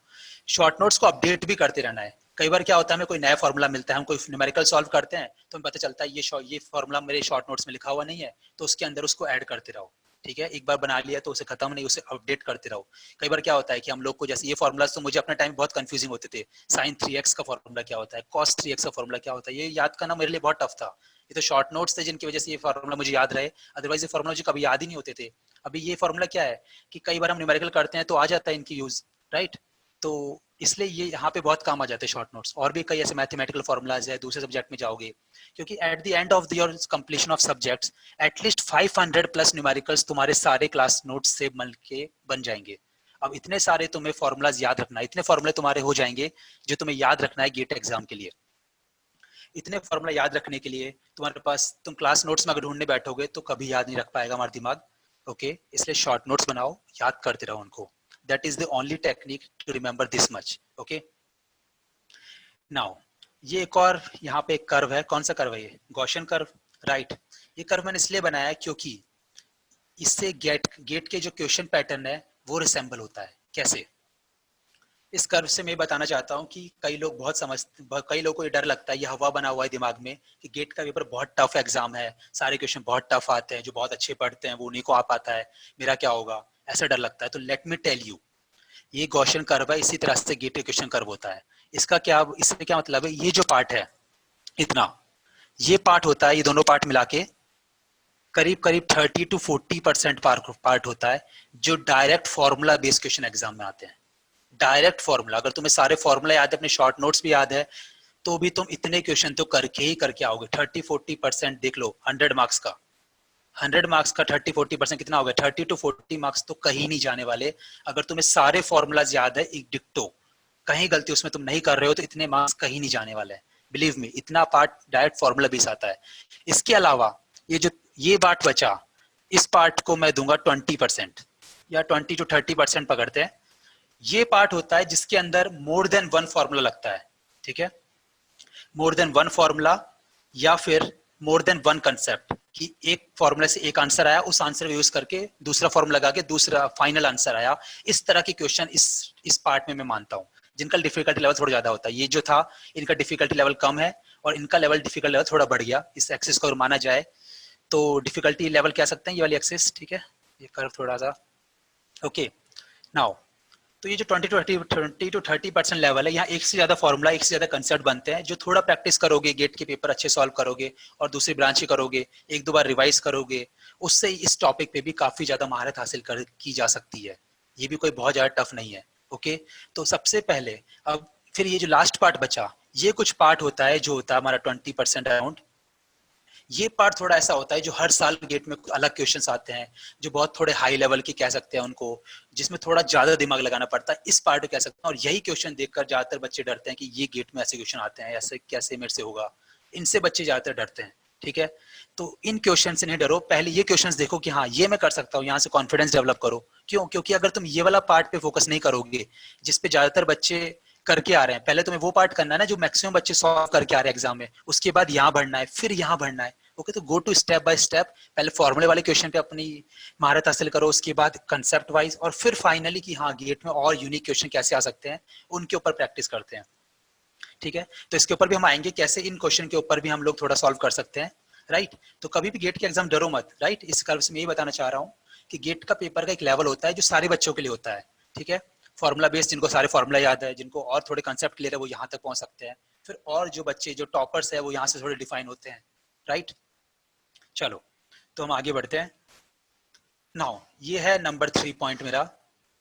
शॉर्ट नोट्स को अपडेट भी करते रहना है। कई बार क्या होता है, हमें कोई नया फॉर्मूला मिलता है, हम कोई न्यूमेरिकल सॉल्व करते हैं तो हमें पता चलता है ये फॉर्मूला मेरे शॉर्ट नोट्स में लिखा हुआ नहीं है, तो उसके अंदर उसको ऐड करते रहो। ठीक है, एक बार बना लिया तो उसे खत्म नहीं, उसे अपडेट करते रहो। कई बार क्या होता है कि हम लोग को, जैसे ये फॉर्मूलाज तो मुझे अपने टाइम बहुत कंफ्यूजिंग होते थे, साइन 3x का फॉर्मूला क्या होता है, कॉस 3x का फॉर्मूला क्या होता है, ये याद करना मेरे लिए बहुत टफ था। ये तो शॉर्ट नोट्स थे जिनकी वजह से ये फॉर्मूला मुझे याद रहे, अदरवाइज ये फॉर्मूला मुझे कभी याद ही नहीं होते थे। अभी ये फॉर्मूला क्या है कि कई बार हम न्यूमेरिकल करते हैं तो आ जाता है इनकी यूज, राइट? तो इसलिए ये यहाँ पे बहुत काम आ जाते हैं शॉर्ट नोट्स। और भी कई ऐसे मैथमेटिकल फॉर्मूलाज है, दूसरे सब्जेक्ट में जाओगे, क्योंकि at the end of your completion of subjects at least 500 plus numericals तुम्हारे सारे क्लास नोट्स से मिल के बन जाएंगे। अब इतने सारे तुम्हें फॉर्मूलाज याद रखना है, इतने फॉर्मूले तुम्हारे हो जाएंगे जो तुम्हें याद रखना है गेट एग्जाम के लिए। इतने फॉर्मूला याद रखने के लिए तुम्हारे पास, तुम क्लास नोट्स में अगर ढूंढने बैठोगे तो कभी याद नहीं रख पाएगा हमारा दिमाग। ओके, इसलिए शॉर्ट नोट्स बनाओ, याद करते रहो उनको। That is the only technique to remember this much. Okay. Now, ये एक और यहाँ पे एक कर्व है, कौन सा कर्व है ये? Gaussian curve, right? ये कर्व मैंने इसलिए बनाया है क्योंकि इससे गेट के जो क्वेश्चन पैटर्न है वो रिसेंबल होता है। कैसे? इस कर्व से मैं बताना चाहता हूँ कि कई लोग कई लोगों को ये डर लगता है, ये हवा बना हुआ है दिमाग में कि गेट का पेपर बहुत टफ एग्जाम है, सारे क्वेश्चन बहुत टफ आते हैं, जो बहुत अच्छे पढ़ते हैं वो उन्हीं को आ पाता है, मेरा क्या होगा, ऐसा डर लगता है। तो लेट मी टेल यू, ये गॉसियन कर्व है, इसी तरह से गेट का क्वेश्चन कर्व होता है। इससे क्या मतलब है, ये जो पार्ट है इतना, ये पार्ट होता है, ये दोनों पार्ट मिला के करीब करीब 30 to 40% पार्ट होता है जो direct formula based question exam में आते हैं। डायरेक्ट फॉर्मूला, अगर तुम्हें सारे फॉर्मूला याद है, अपने शॉर्ट नोट्स भी याद है, तो भी तुम इतने क्वेश्चन तो करके ही करके आओगे। 30-40% देख लो, 100 मार्क्स का, 100 मार्क्स का 30-40% कितना हो गया? 30 to 40 मार्क्स तो कहीं नहीं जाने वाले। अगर तुम्हें सारे फॉर्मूलाज याद है एक डिक्टो, कहीं गलती उसमें तुम नहीं कर रहे हो तो इतने मार्क्स कहीं नहीं जाने वाले हैं। बिलीव मी, इतना पार्ट डायरेक्ट फॉर्मूला बेस आता है। इसके अलावा ये पार्ट बचा, इस पार्ट को मैं दूंगा 20% या 20 to 30% पकड़ते हैं। ये पार्ट होता है जिसके अंदर मोर देन वन फॉर्मूला लगता है, ठीक है? मोर देन वन फॉर्मूला या फिर मोर देन वन कंसेप्ट, कि एक फॉर्मूला से एक आंसर आया, उस आंसर को यूज करके दूसरा फॉर्मूला लगा के दूसरा फाइनल आंसर आया। इस तरह के क्वेश्चन इस पार्ट में मैं मानता हूँ, जिनका डिफिकल्टी लेवल थोड़ा ज्यादा होता है। ये जो था इनका डिफिकल्टी लेवल कम है और इनका लेवल डिफिकल्टी लेवल थोड़ा बढ़ गया। इस एक्सिस को माना जाए तो डिफिकल्टी लेवल कह सकते हैं ये वाली एक्सिस, ठीक है, ये कर्व थोड़ा सा। ओके नाउ तो ये जो 20 to 30% लेवल है, यहाँ एक से ज्यादा फॉर्मूला, एक से ज्यादा कंसेप्ट बनते हैं। जो थोड़ा प्रैक्टिस करोगे, गेट के पेपर अच्छे सॉल्व करोगे और दूसरी ब्रांच करोगे, एक दो बार रिवाइज करोगे, उससे इस टॉपिक पे भी काफी ज्यादा महारत हासिल की जा सकती है। ये भी कोई बहुत ज्यादा टफ नहीं है। ओके तो सबसे पहले अब फिर ये जो लास्ट पार्ट बचा, ये कुछ पार्ट होता है जो होता है हमारा 20% अराउंड। ये पार्ट थोड़ा ऐसा होता है जो हर साल गेट में अलग क्वेश्चंस आते हैं, जो बहुत थोड़े हाई लेवल के कह सकते हैं उनको, जिसमें थोड़ा ज्यादा दिमाग लगाना पड़ता है, इस पार्ट को कह सकते हैं। और यही क्वेश्चन देखकर ज्यादातर बच्चे डरते हैं कि ये गेट में ऐसे क्वेश्चन आते हैं, ऐसे कैसे मेरे से होगा, इनसे बच्चे ज्यादातर डरते हैं। ठीक है, तो इन क्वेश्चन से नहीं डरो, पहले ये क्वेश्चंस देखो कि हाँ ये मैं कर सकता हूँ, यहाँ से कॉन्फिडेंस डेवलप करो। क्यों? क्योंकि अगर तुम ये वाला पार्ट पे फोकस नहीं करोगे जिसपे ज्यादातर बच्चे करके आ रहे हैं, पहले तुम्हें वो पार्ट करना है ना जो मैक्सिमम बच्चे सॉल्व करके आ रहे हैं एग्जाम में, उसके बाद यहाँ बढ़ना है, फिर यहाँ बढ़ना है। ओके तो go to step by step, पहले फॉर्मूले वाले क्वेश्चन पे अपनी महारत हासिल करो, उसके बाद कंसेप्ट वाइज, और फिर फाइनली कि हाँ गेट में और यूनिक क्वेश्चन कैसे आ सकते हैं उनके ऊपर प्रैक्टिस करते हैं। ठीक है, तो इसके ऊपर भी हम आएंगे कैसे इन क्वेश्चन के ऊपर भी हम लोग थोड़ा सॉल्व कर सकते हैं। राइट, तो कभी भी गेट के एग्जाम डरो मत। राइट, इस कर्व से मैं यही बताना चाह रहा हूँ कि गेट का पेपर का एक लेवल होता है जो सारे बच्चों के लिए होता है। ठीक है, फॉर्मूला बेस्ड, जिनको सारे फॉर्मूला याद है, जिनको और थोड़े कंसेप्ट क्लियर है, वो यहाँ तक पहुंच सकते हैं। फिर और जो बच्चे जो टॉपर्स है वो यहाँ से थोड़े डिफाइन होते हैं। राइट, चलो तो हम आगे बढ़ते हैं। नाउ ये है नंबर 3 पॉइंट मेरा,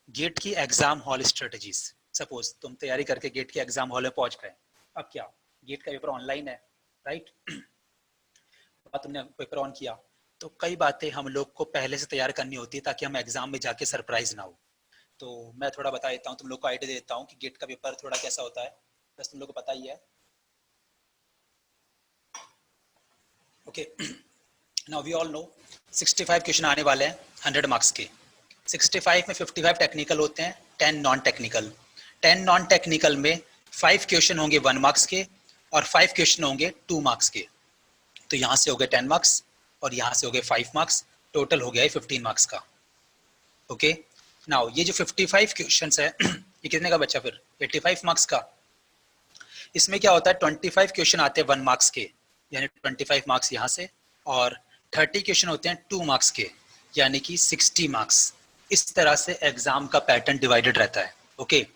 गेट की एग्जाम हॉल स्ट्रेटजीज। सपोज तुम तैयारी करके गेट के एग्जाम हॉल में पहुंच गए, अब क्या, गेट का पेपर ऑनलाइन है। राइट, तुमने पेपर ऑन किया तो कई बातें हम लोग को पहले से तैयार करनी होती है ताकि हम एग्जाम में जाके सरप्राइज ना हो। तो मैं थोड़ा बता देता हूँ, तुम लोग को आइडिया देता हूँ कि गेट का पेपर थोड़ा कैसा होता है, बस तुम लोग को पता ही है। Okay now we all know 65 question आने वाले हैं 100 मार्क्स के। 65 में 55 टेक्निकल होते हैं, 10 नॉन टेक्निकल। 10 नॉन टेक्निकल में 5 क्वेश्चन होंगे 1 मार्क्स के और 5 क्वेश्चन होंगे 2 मार्क्स के। तो यहाँ से हो गए 10 मार्क्स और यहाँ से हो गए 5 मार्क्स, टोटल हो गया है 15 मार्क्स का। ओके नाउ ये जो 55 क्वेश्चंस है ये कितने का बचा फिर 85 मार्क्स का। इसमें क्या होता है 25 क्वेश्चन आते हैं 1 मार्क्स के, यानी 25 मार्क्स यहाँ से, और 30 क्वेश्चन होते हैं 2 मार्क्स के, यानी कि 60 मार्क्स। इस तरह से एग्जाम का पैटर्न डिवाइडेड रहता है। ओके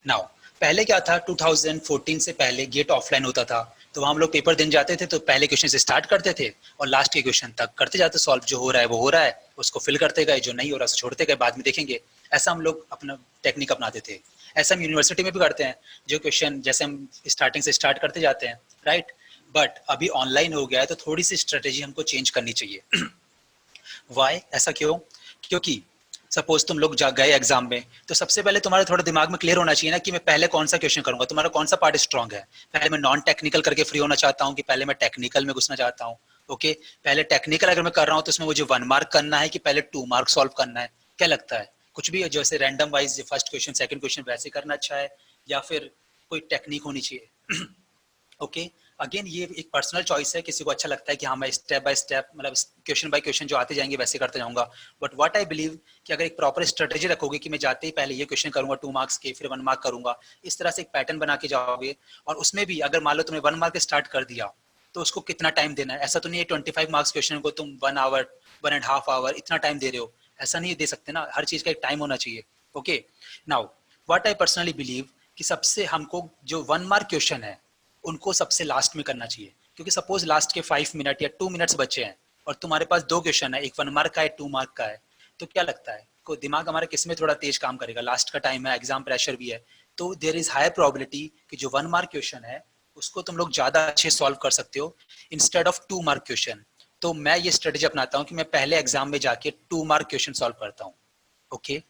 नाउ पहले क्या था, 2014 से पहले गेट ऑफलाइन होता था, तो वहाँ हम लोग पेपर देने जाते थे तो पहले क्वेश्चन से स्टार्ट करते थे और लास्ट के क्वेश्चन तक करते जाते सॉल्व। जो हो रहा है वो हो रहा है, उसको फिल करते गए, जो नहीं हो रहा उसको छोड़ते गए, बाद में देखेंगे। ऐसा हम लोग अपना टेक्निक अपनाते थे। ऐसा हम यूनिवर्सिटी में भी करते हैं, जो क्वेश्चन जैसे हम स्टार्टिंग से स्टार्ट करते जाते हैं। राइट, बट अभी ऑनलाइन हो गया है तो थोड़ी सी स्ट्रेटेजी हमको चेंज करनी चाहिए। वाई, ऐसा क्यों? क्योंकि सपोज तुम लोग जा गए एग्जाम में तो सबसे पहले तुम्हारे थोड़ा दिमाग में क्लियर होना चाहिए ना कि मैं पहले कौन सा क्वेश्चन करूंगा, तुम्हारा कौन सा पार्ट स्ट्रांग है। पहले मैं नॉन टेक्निकल करके फ्री होना चाहता हूँ कि पहले मैं टेक्निकल में घुसना चाहता हूँ। ओके पहले टेक्निकल अगर मैं कर रहा हूँ तो उसमें मुझे 1 मार्क करना है कि पहले 2 मार्क सॉल्व करना है, क्या लगता है? कुछ भी जैसे random wise first question second question वैसे करना अच्छा है, या फिर कोई टेक्निक होनी चाहिए? ओके अगेन ये एक पर्सनल चॉइस है, किसी को अच्छा लगता है कि हाँ मैं स्टेप बाय स्टेप मतलब क्वेश्चन बाय क्वेश्चन जो आते जाएंगे वैसे करते जाऊंगा। बट व्हाट आई बिलीव कि अगर एक प्रॉपर स्ट्रेटेजी रखोगे कि मैं जाते ही पहले ये क्वेश्चन करूंगा 2 मार्क्स के, फिर 1 मार्क करूंगा, इस तरह से एक पैटर्न बना के जाओगे। और उसमें भी अगर मान लो तुमने 1 मार्क स्टार्ट कर दिया तो उसको कितना टाइम देना है, ऐसा तो नहीं है 25 मार्क्स क्वेश्चन को तुम 1 आवर 1.5 आवर इतना टाइम दे रहे हो, ऐसा नहीं दे सकते ना, हर चीज का एक टाइम होना चाहिए। Okay now what I personally believe कि सबसे हमको जो 1 मार्क क्वेश्चन है उनको सबसे लास्ट में करना चाहिए, क्योंकि सपोज लास्ट के 5 मिनट या 2 मिनट्स बचे हैं और तुम्हारे पास 2 क्वेश्चन है, एक 1 मार्क का है 2 मार्क का है, तो क्या लगता है को दिमाग हमारा किसमें थोड़ा तेज काम करेगा? लास्ट का टाइम है, एग्जाम प्रेशर भी है, तो देयर इज हाई प्रोबेबिलिटी कि जो 1 मार्क क्वेश्चन है उसको तुम लोग ज्यादा अच्छे सॉल्व कर सकते हो इंस्टेड ऑफ 2 मार्क क्वेश्चन। तो मैं ये स्ट्रेटेजी अपनाता हूँ कि मैं पहले एग्जाम में जाके 2 मार्क क्वेश्चन सॉल्व करता हूँ। ओके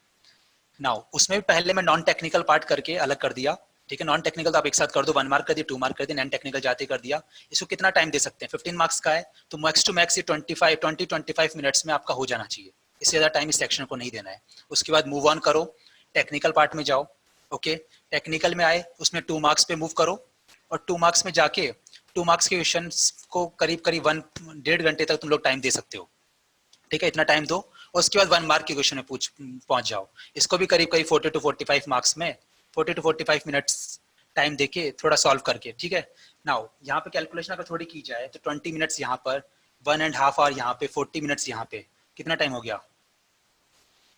नाउ उसमें भी पहले मैं नॉन टेक्निकल पार्ट करके अलग कर दिया। ठीक है, नॉन टेक्निकल तो आप एक साथ कर दो, 1 मार्क कर दिया 2 मार्क कर दिया, नॉन टेक्निकल जाते कर दिया। इसको कितना टाइम दे सकते हैं? 15 मार्क्स का है तो मैक्स टू मैक्स ये 20-25 मिनट्स में आपका हो जाना चाहिए, इससे ज्यादा टाइम इस सेक्शन को नहीं देना है। उसके बाद मूव ऑन करो, टेक्निकल पार्ट में जाओ। ओके टेक्निकल में आए उसमें 2 मार्क्स पे मूव करो और 2 मार्क्स में जाके 2 मार्क्स के क्वेश्चन को करीब करीब 1.5 घंटे तक तुम लोग टाइम दे सकते हो, ठीक है, इतना टाइम दो, उसके बाद 1 मार्क के क्वेश्चन में पहुंच जाओ। इसको भी करीब करीब 40 to 45 मार्क्स में 40 to 45 मिनट्स टाइम देके थोड़ा सॉल्व करके, ठीक है। नाउ यहाँ पे कैलकुलेशन अगर थोड़ी की जाए तो 20 मिनट्स यहाँ पर, 1.5 आवर यहाँ पे, 40 मिनट्स यहाँ पे, कितना टाइम हो गया,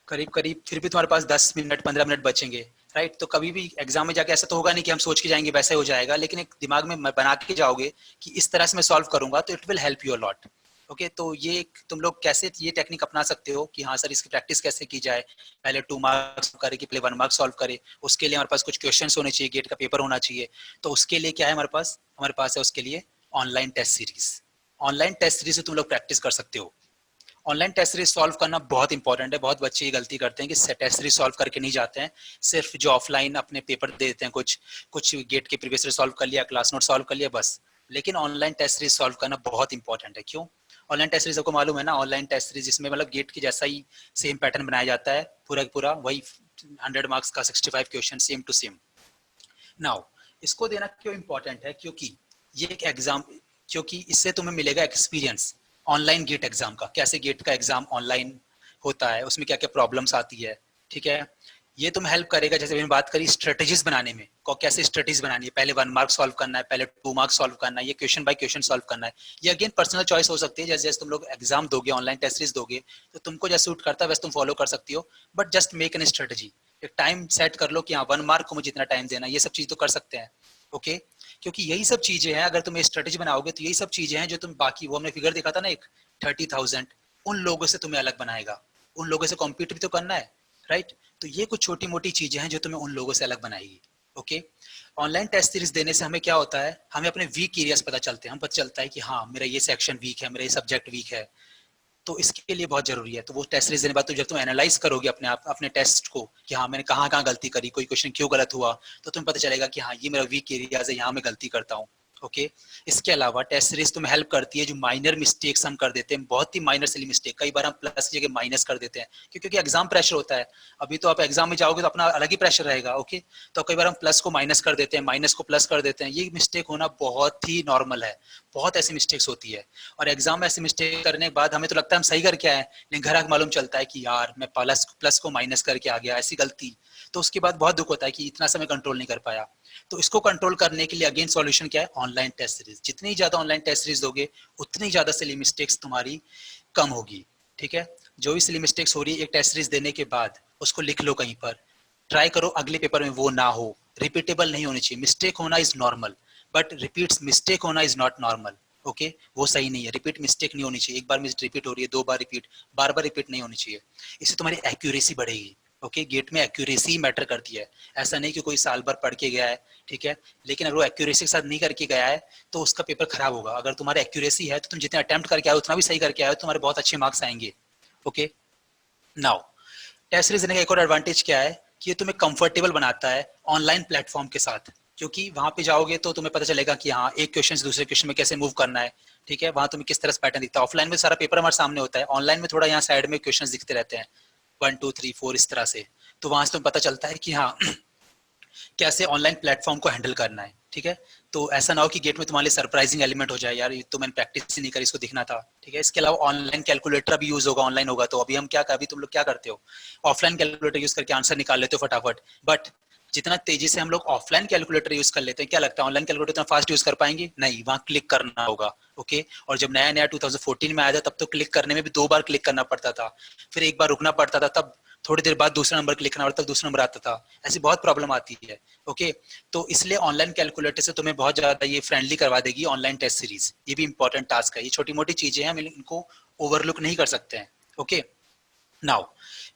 करीब करीब, फिर भी तुम्हारे पास 10 मिनट 15 मिनट बचेंगे, राइट। तो कभी भी एग्जाम में जाके ऐसा तो होगा नहीं कि हम सोच के जाएंगे वैसे हो जाएगा, लेकिन एक दिमाग में बना के जाओगे कि इस तरह से मैं सॉल्व करूंगा तो it will help you a lot. Okay, तो ये तुम लोग कैसे ये टेक्निक अपना सकते हो कि हाँ सर इसकी प्रैक्टिस कैसे की जाए, पहले 2 मार्क्स करे कि पहले 1 मार्क सॉल्व करे, उसके लिए हमारे पास कुछ क्वेश्चन होने चाहिए, गेट का पेपर होना चाहिए। तो उसके लिए क्या है हमारे पास है उसके लिए online test series. Online test series से तुम लोग प्रैक्टिस कर सकते हो। ऑनलाइन टेस्ट सीरीज सॉल्व करना बहुत इंपॉर्टेंट है। बहुत बच्चे ये गलती करते हैं कि टेस्ट सीरीज सॉल्व करके नहीं जाते हैं, सिर्फ जो ऑफलाइन अपने पेपर दे देते हैं, कुछ गेट के प्रीवियस सॉल्व कर लिया, क्लास नोट सॉल्व कर लिया बस। लेकिन ऑनलाइन टेस्ट सीरीज सॉल्व करना बहुत इंपॉर्टेंट है। क्यों? ऑनलाइन टेस्ट सीरीज आपको मालूम है ना, ऑनलाइन टेस्ट सीरीज जिसमें मतलब गेट के जैसा ही सेम पैटर्न बनाया जाता है, पूरा वही 100 मार्क्स का 65 question same to same. Now इसको देना क्यों इंपॉर्टेंट है, क्योंकि ये एक एग्जाम, क्योंकि इससे तुम्हें मिलेगा एक्सपीरियंस ऑनलाइन गेट एग्जाम का, कैसे गेट का एग्जाम ऑनलाइन होता है, उसमें क्या क्या प्रॉब्लम्स आती है, ठीक है। ये तुम्हें हेल्प करेगा, जैसे मैंने बात करी स्ट्रेटेजीज बनाने में, कैसे स्ट्रेटेजीज बनानी है, पहले 1 मार्क सॉल्व करना है, पहले 2 मार्क सॉल्व करना है, ये क्वेश्चन बाय क्वेश्चन सॉल्व करना है। ये अगेन पर्सनल चॉइस हो सकती है, जैसे जैसे तुम लोग एग्जाम दोगे, ऑनलाइन टेस्ट सीरीज दोगे, तो तुमको जैसे सूट करता है वैसे तुम फॉलो कर सकती हो, but just make an strategy. एक टाइम सेट कर लो कि हाँ 1 मार्क को मुझे इतना टाइम देना, ये सब चीज तो कर सकते हैं। ओके, क्योंकि यही सब चीजें हैं, अगर तुम स्ट्रेटेजी बनाओगे तो यही सब चीजें हैं जो तुम बाकी, वो हमने फिगर देखा था ना एक 30,000, उन लोगों से तुम्हें अलग बनाएगा। उन लोगों से कॉम्पीट भी तो करना है, राइट। तो ये कुछ छोटी मोटी चीजें हैं जो तुम्हें उन लोगों से अलग बनाएगी। ओके, ऑनलाइन टेस्ट सीरीज देने से हमें क्या होता है, हमें अपने वीक एरियाज पता चलते हैं, हम पता चलता है कि हाँ मेरा ये सेक्शन वीक है, मेरा ये सब्जेक्ट वीक है, तो इसके लिए बहुत जरूरी है। तो वो टेस्ट सीरीज देने के बाद तो जब तुम एनालाइज करोगे अपने आप अपने टेस्ट को कि हाँ मैंने कहाँ कहाँ गलती करी, कोई क्वेश्चन क्यों गलत हुआ, तो तुम्हें पता चलेगा कि हाँ ये मेरा वीक एरियाज है, यहाँ मैं गलती करता हूँ। ओके, इसके अलावा टेस्ट सीरीज तुम्हें हेल्प करती है, जो माइनर मिस्टेक्स हम कर देते हैं, बहुत ही माइनर सिली मिस्टेक, कई बार हम प्लस की जगह माइनस कर देते हैं, क्योंकि एग्जाम प्रेशर होता है। अभी तो आप एग्जाम में जाओगे तो अपना अलग ही प्रेशर रहेगा। ओके, तो कई बार हम प्लस को माइनस कर देते हैं, माइनस को प्लस कर देते हैं, ये मिस्टेक होना बहुत ही नॉर्मल है, बहुत ऐसी मिस्टेक्स होती है। और एग्जाम में ऐसी मिस्टेक करने के बाद हमें तो लगता है हम सही करके आए, लेकिन घर आके मालूम चलता है कि यार मैं प्लस को माइनस करके आ गया, ऐसी गलती। तो उसके बाद बहुत दुख होता है कि इतना समय कंट्रोल नहीं कर पाया। तो इसको कंट्रोल करने के लिए अगेन सॉल्यूशन क्या है, ऑनलाइन टेस्ट सीरीज। जितनी ज्यादा ऑनलाइन टेस्ट सीरीज दोगे उतनी ज्यादा सिली मिस्टेक्स तुम्हारी कम होगी, ठीक है। जो भी सिली मिस्टेक्स हो रही है एक टेस्ट सीरीज देने के बाद उसको लिख लो कहीं पर, ट्राई करो अगले पेपर में वो ना हो, रिपीटेबल नहीं होनी चाहिए। मिस्टेक होना is normal, but repeat mistake होना इज नॉट नॉर्मल। ओके, वो सही नहीं है, रिपीट मिस्टेक नहीं होनी चाहिए। एक बार मिस रिपीट हो रही है, 2 बार रिपीट, बार बार रिपीट नहीं होनी चाहिए। इससे तुम्हारी एक्यूरेसी बढ़ेगी। ओके, गेट में एक्यूरेसी मैटर करती है। ऐसा नहीं कि कोई साल भर पढ़ के गया है, ठीक है, लेकिन अगर वो एक्यूरेसी के साथ नहीं करके गया है तो उसका पेपर खराब होगा। अगर तुम्हारा एक्यूरेसी है तो तुम जितने अटेम्प्ट करके आए उतना भी सही करके आए, तुम्हारे बहुत अच्छे मार्क्स आएंगे। ओके, नाउ टेस्ट सीरीज देने का एक और एडवांटेज क्या है कि ये तुम्हें कंफर्टेबल बनाता है ऑनलाइन प्लेटफॉर्म के साथ, क्योंकि वहां पे जाओगे तो तुम्हें पता चलेगा कि हाँ एक क्वेश्चन से दूसरे क्वेश्चन में कैसे मूव करना है, ठीक है। वहां तुम्हें किस तरह से पैटर्न दिखता है, ऑफलाइन में सारा पेपर हमारे सामने होता है, ऑनलाइन में थोड़ा यहाँ साइड में क्वेश्चन दिखते रहते हैं 1 2 3 4 इस तरह से। तो वहां से तुम्हें पता चलता है कि हाँ कैसे ऑनलाइन प्लेटफॉर्म को हैंडल करना है, ठीक है। तो ऐसा ना हो कि गेट में तुम्हारे लिए सरप्राइजिंग एलिमेंट हो जाए, यार ये तो मैंने प्रैक्टिस ही नहीं करी, इसको दिखना था, ठीक है। इसके अलावा ऑनलाइन कैलकुलेटर भी यूज होगा, ऑनलाइन होगा। तो अभी हम क्या, अभी तुम लोग क्या करते हो, ऑफलाइन कैलकुलेटर यूज करके आंसर निकाल लेते हो फटाफट, बट जितना तेजी से हम लोग ऑफलाइन कैलकुलेटर यूज कर लेते हैं, क्या लगता है ऑनलाइन कैलकुलेटर इतना फास्ट यूज कर पाएंगे? नहीं, वहां क्लिक करना होगा। ओके, और जब नया नया 2014 में आया था तब तो क्लिक करने में भी 2 बार क्लिक करना पड़ता था, फिर एक बार रुकना पड़ता था, तब थोड़ी देर बाद दूसरा नंबर क्लिक करना पड़ता था, दूसरा नंबर आता था, ऐसी बहुत प्रॉब्लम आती है। ओके, तो इसलिए ऑनलाइन कैलकुलेटर से तुम्हें बहुत ज्यादा ये फ्रेंडली करवा देगी ऑनलाइन टेस्ट सीरीज। ये भी इंपॉर्टेंट टास्क है, ये छोटी मोटी चीजें हैं, हम इनको ओवरलुक नहीं कर सकते हैं। ओके, नाउ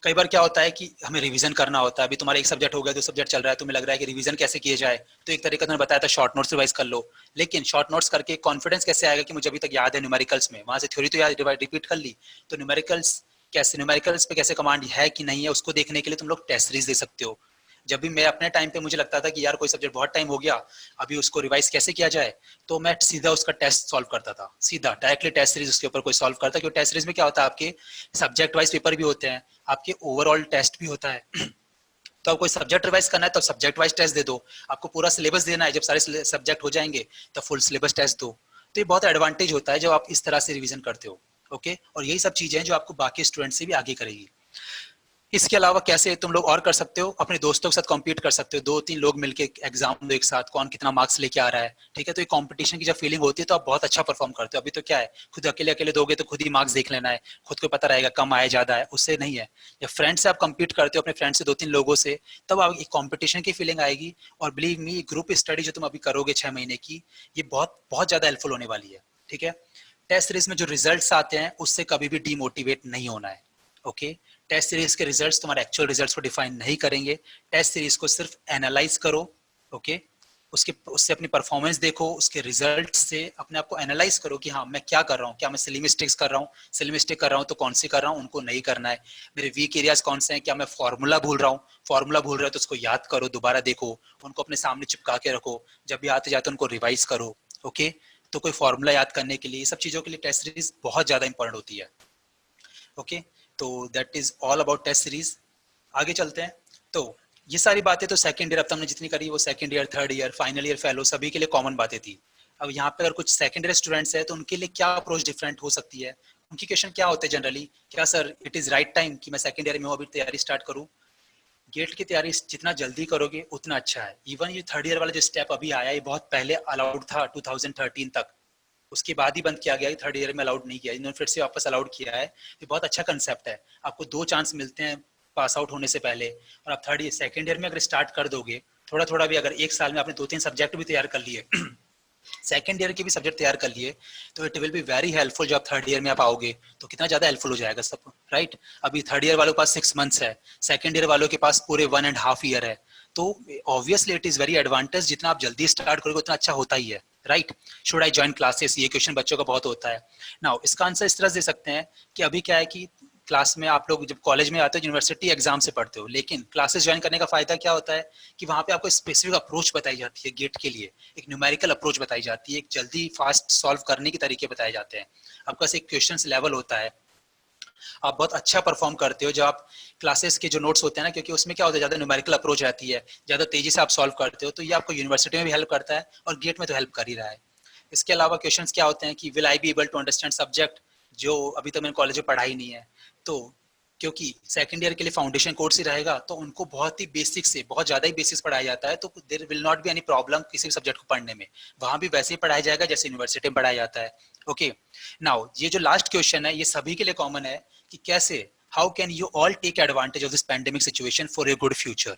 कई बार क्या होता है कि हमें रिवीजन करना होता है। अभी तुम्हारा एक सब्जेक्ट हो गया, 2 सब्जेक्ट चल रहा है, तुम्हें लग रहा है कि रिवीजन कैसे किया जाए, तो एक तरीका मैंने बताया था शॉर्ट नोट्स रिवाइज कर लो। लेकिन शॉर्ट नोट्स करके कॉन्फिडेंस कैसे आएगा कि मुझे अभी तक याद है न्यूमेरिकल्स में, वहां से थ्योरी तो याद रिपीट कर ली, तो न्यूमेरिकल्स कैसे, न्यूमेरिकल्स पे कैसे कमांड है कि नहीं है, उसको देखने के लिए तुम लोग टेस्ट सीरीज दे सकते हो। जब भी मैं अपने टाइम पे मुझे लगता था कि यार कोई सब्जेक्ट बहुत टाइम हो गया, अभी उसको रिवाइज कैसे किया जाए, तो मैं सीधा उसका टेस्ट सॉल्व करता था, सीधा डायरेक्टली टेस्ट सीरीज उसके ऊपर कोई सॉल्व करता। क्योंकि टेस्ट सीरीज में क्या होता है, आपके सब्जेक्ट वाइज पेपर भी होते हैं, आपके ओवरऑल टेस्ट भी होता है तो आपको सब्जेक्ट रिवाइज करना है तो सब्जेक्ट वाइज टेस्ट दे दो, आपको पूरा सिलेबस देना है, जब सारे सब्जेक्ट हो जाएंगे तो फुल सिलेबस टेस्ट दो। तो ये बहुत एडवांटेज होता है जब आप इस तरह से रिवीजन करते हो। ओके, और यही सब चीजें हैं जो आपको बाकी स्टूडेंट से भी आगे करेगी। इसके अलावा कैसे तुम लोग और कर सकते हो, अपने दोस्तों के साथ कॉम्पीट कर सकते हो, 2-3 लोग मिलके एग्जाम दो एक साथ, कौन कितना मार्क्स लेके आ रहा है, ठीक है। तो ये कंपटीशन की जब फीलिंग होती है तो आप बहुत अच्छा परफॉर्म करते हो। अभी तो क्या है, खुद अकेले अकेले दोगे तो खुद ही मार्क्स देख लेना है, खुद को पता रहेगा कम आए ज्यादा है, उससे नहीं है। जब फ्रेंड से आप कम्पीट करते हो, अपने फ्रेंड से 2-3 लोगों से, तब आप एक कॉम्पिटिशन की फीलिंग आएगी। और बिलीव मी, ग्रुप स्टडी जो तुम अभी करोगे 6 महीने की, ये बहुत बहुत ज्यादा हेल्पफुल होने वाली है, ठीक है। टेस्ट सीरीज में जो रिजल्ट्स आते हैं उससे कभी भी डीमोटिवेट नहीं होना है। ओके, टेस्ट सीरीज के रिजल्ट्स तुम्हारे एक्चुअल रिजल्ट्स को डिफाइन नहीं करेंगे। टेस्ट सीरीज को सिर्फ एनालाइज करो। ओके, उससे अपनी परफॉर्मेंस देखो, उसके रिजल्ट से अपने आप को एनालाइज करो कि हाँ मैं क्या कर रहा हूँ, क्या मैं सिली मिस्टेक्स कर रहा हूँ, सिली मिस्टेक कर रहा हूँ तो कौन सी कर रहा हूँ, उनको नहीं करना है। मेरे वीक एरियाज कौन से हैं, क्या मैं फॉर्मूला भूल रहा हूँ, फॉर्मूला भूल रहा है तो उसको याद करो, दोबारा देखो, उनको अपने सामने चिपका के रखो, जब भी आते जाते उनको रिवाइज करो। ओके, तो कोई फॉर्मूला याद करने के लिए, सब चीजों के लिए टेस्ट सीरीज बहुत ज्यादा इंपॉर्टेंट होती है। ओके, तो that is all about test series. आगे चलते हैं। तो ये सारी बातें तो सेकंड ईयर अब हमने जितनी करी वो second year, third year, final year, fellow सभी के लिए कॉमन बातें थी। अब यहाँ पे अगर कुछ सेकंड ईयर स्टूडेंट्स हैं तो उनके लिए क्या अप्रोच डिफरेंट हो सकती है, उनकी क्वेश्चन क्या होते हैं जनरली, क्या sir it is right time कि मैं सेकंड ईयर में अभी तैयारी स्टार्ट करूँ? गेट की तैयारी जितना जल्दी करोगे उतना अच्छा है। इवन ये थर्ड ईयर वाला जो स्टेप अभी आया ये बहुत पहले अलाउड था 2013 तक, उसके बाद ही बंद किया गया, थर्ड ईयर में अलाउड नहीं किया, इन्होंने फिर से वापस अलाउड किया है। ये बहुत अच्छा कंसेप्ट है, आपको 2 चांस मिलते हैं पास आउट होने से पहले, और आप थर्ड ईयर सेकेंड ईयर में अगर स्टार्ट कर दोगे थोड़ा थोड़ा भी, अगर एक साल में आपने 2-3 सब्जेक्ट भी तैयार कर लिए सेकेंड ईयर के भी सब्जेक्ट तैयार कर लिए, तो it will be very helpful. जब आप थर्ड ईयर में आप आओगे तो कितना ज्यादा हेल्पफुल हो जाएगा सब, राइट। अभी थर्ड ईयर वालों के पास 6 मंथ्स है, सेकेंड ईयर वालों के पास पूरे 1.5 ईयर है, तो obviously it is very advantage, जितना आप जल्दी स्टार्ट करोगे उतना अच्छा होता ही है, right. Should I join classes, ये क्वेश्चन बच्चों का बहुत होता है। नाउ इसका आंसर इस तरह से दे सकते हैं कि अभी क्या है कि क्लास में आप लोग जब कॉलेज में आते हो यूनिवर्सिटी एग्जाम से पढ़ते हो, लेकिन क्लासेस ज्वाइन करने का फायदा क्या होता है कि वहां पे आपको स्पेसिफिक अप्रोच बताई जाती है गेट के लिए, एक न्यूमेरिकल अप्रोच बताई जाती है, एक जल्दी फास्ट सॉल्व करने के तरीके बताए जाते हैं, आपके पास एक क्वेश्चंस लेवल होता है, आप बहुत अच्छा परफॉर्म करते हो जब आप क्लासेस के जो नोट्स होते हैं ना, क्योंकि उसमें क्या होता है ज्यादा न्यूमेरिकल अप्रोच रहती है, ज्यादा तेजी से आप सॉल्व करते हो, तो ये आपको यूनिवर्सिटी में भी हेल्प करता है और गेट में तो हेल्प कर ही रहा है। इसके अलावा क्वेश्चंस क्या होते हैं कि will I be able to understand subject, जो अभी तक मैंने कॉलेज में पढ़ा ही नहीं है, तो क्योंकि सेकंड ईयर के लिए फाउंडेशन कोर्स ही रहेगा तो उनको बहुत ही बेसिक से बहुत ज्यादा ही बेसिक्स पढ़ाया जाता है, तो there will not be any problem किसी भी सब्जेक्ट को पढ़ने में, वहां भी वैसे ही पढ़ाया जाएगा जैसे यूनिवर्सिटी में पढ़ाया जाता है। ओके, नाउ ये जो लास्ट क्वेश्चन है ये सभी के लिए कॉमन है कि कैसे, how can you all take advantage of this pandemic situation for a good future.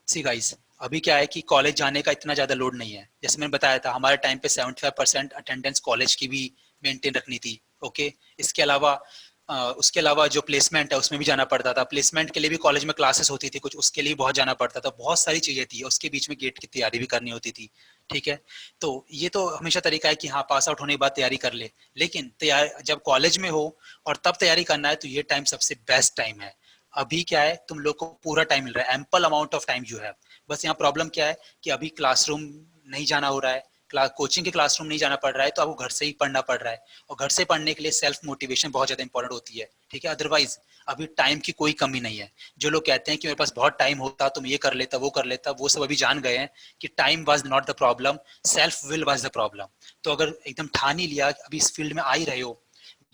See guys, अभी क्या है कि कॉलेज जाने का इतना ज्यादा लोड नहीं है, जैसे मैंने बताया था हमारे टाइम पे 75% अटेंडेंस कॉलेज की भी मेंटेन रखनी थी। ओके, इसके अलावा उसके अलावा जो प्लेसमेंट है उसमें भी जाना पड़ता था, प्लेसमेंट के लिए भी कॉलेज में क्लासेस होती थी कुछ, उसके लिए बहुत जाना पड़ता था, बहुत सारी चीजें थी, उसके बीच में गेट की तैयारी भी करनी होती थी, ठीक है। तो ये तो हमेशा तरीका है कि हाँ पास आउट होने के बाद तैयारी कर ले, लेकिन तैयार जब कॉलेज में हो और तब तैयारी करना है तो ये टाइम सबसे बेस्ट टाइम है। अभी क्या है, तुम लोग को पूरा टाइम मिल रहा है, ample amount of time you have. बस यहाँ प्रॉब्लम क्या है कि अभी क्लासरूम नहीं जाना हो रहा है, कोचिंग के क्लासरूम नहीं जाना पड़ रहा है, तो आपको घर से ही पढ़ना पड़ रहा है, और घर से पढ़ने के लिए सेल्फ मोटिवेशन बहुत ज्यादा इंपॉर्टेंट होती है, ठीक है। अदरवाइज अभी टाइम की कोई कमी नहीं है। जो लोग कहते हैं कि मेरे पास बहुत टाइम होता तो मैं ये कर लेता वो कर लेता, वो सब अभी जान गए हैं कि time was not the problem, self will was the problem. तो अगर एकदम ठान ही लिया अभी इस फील्ड में आ ही रहे हो,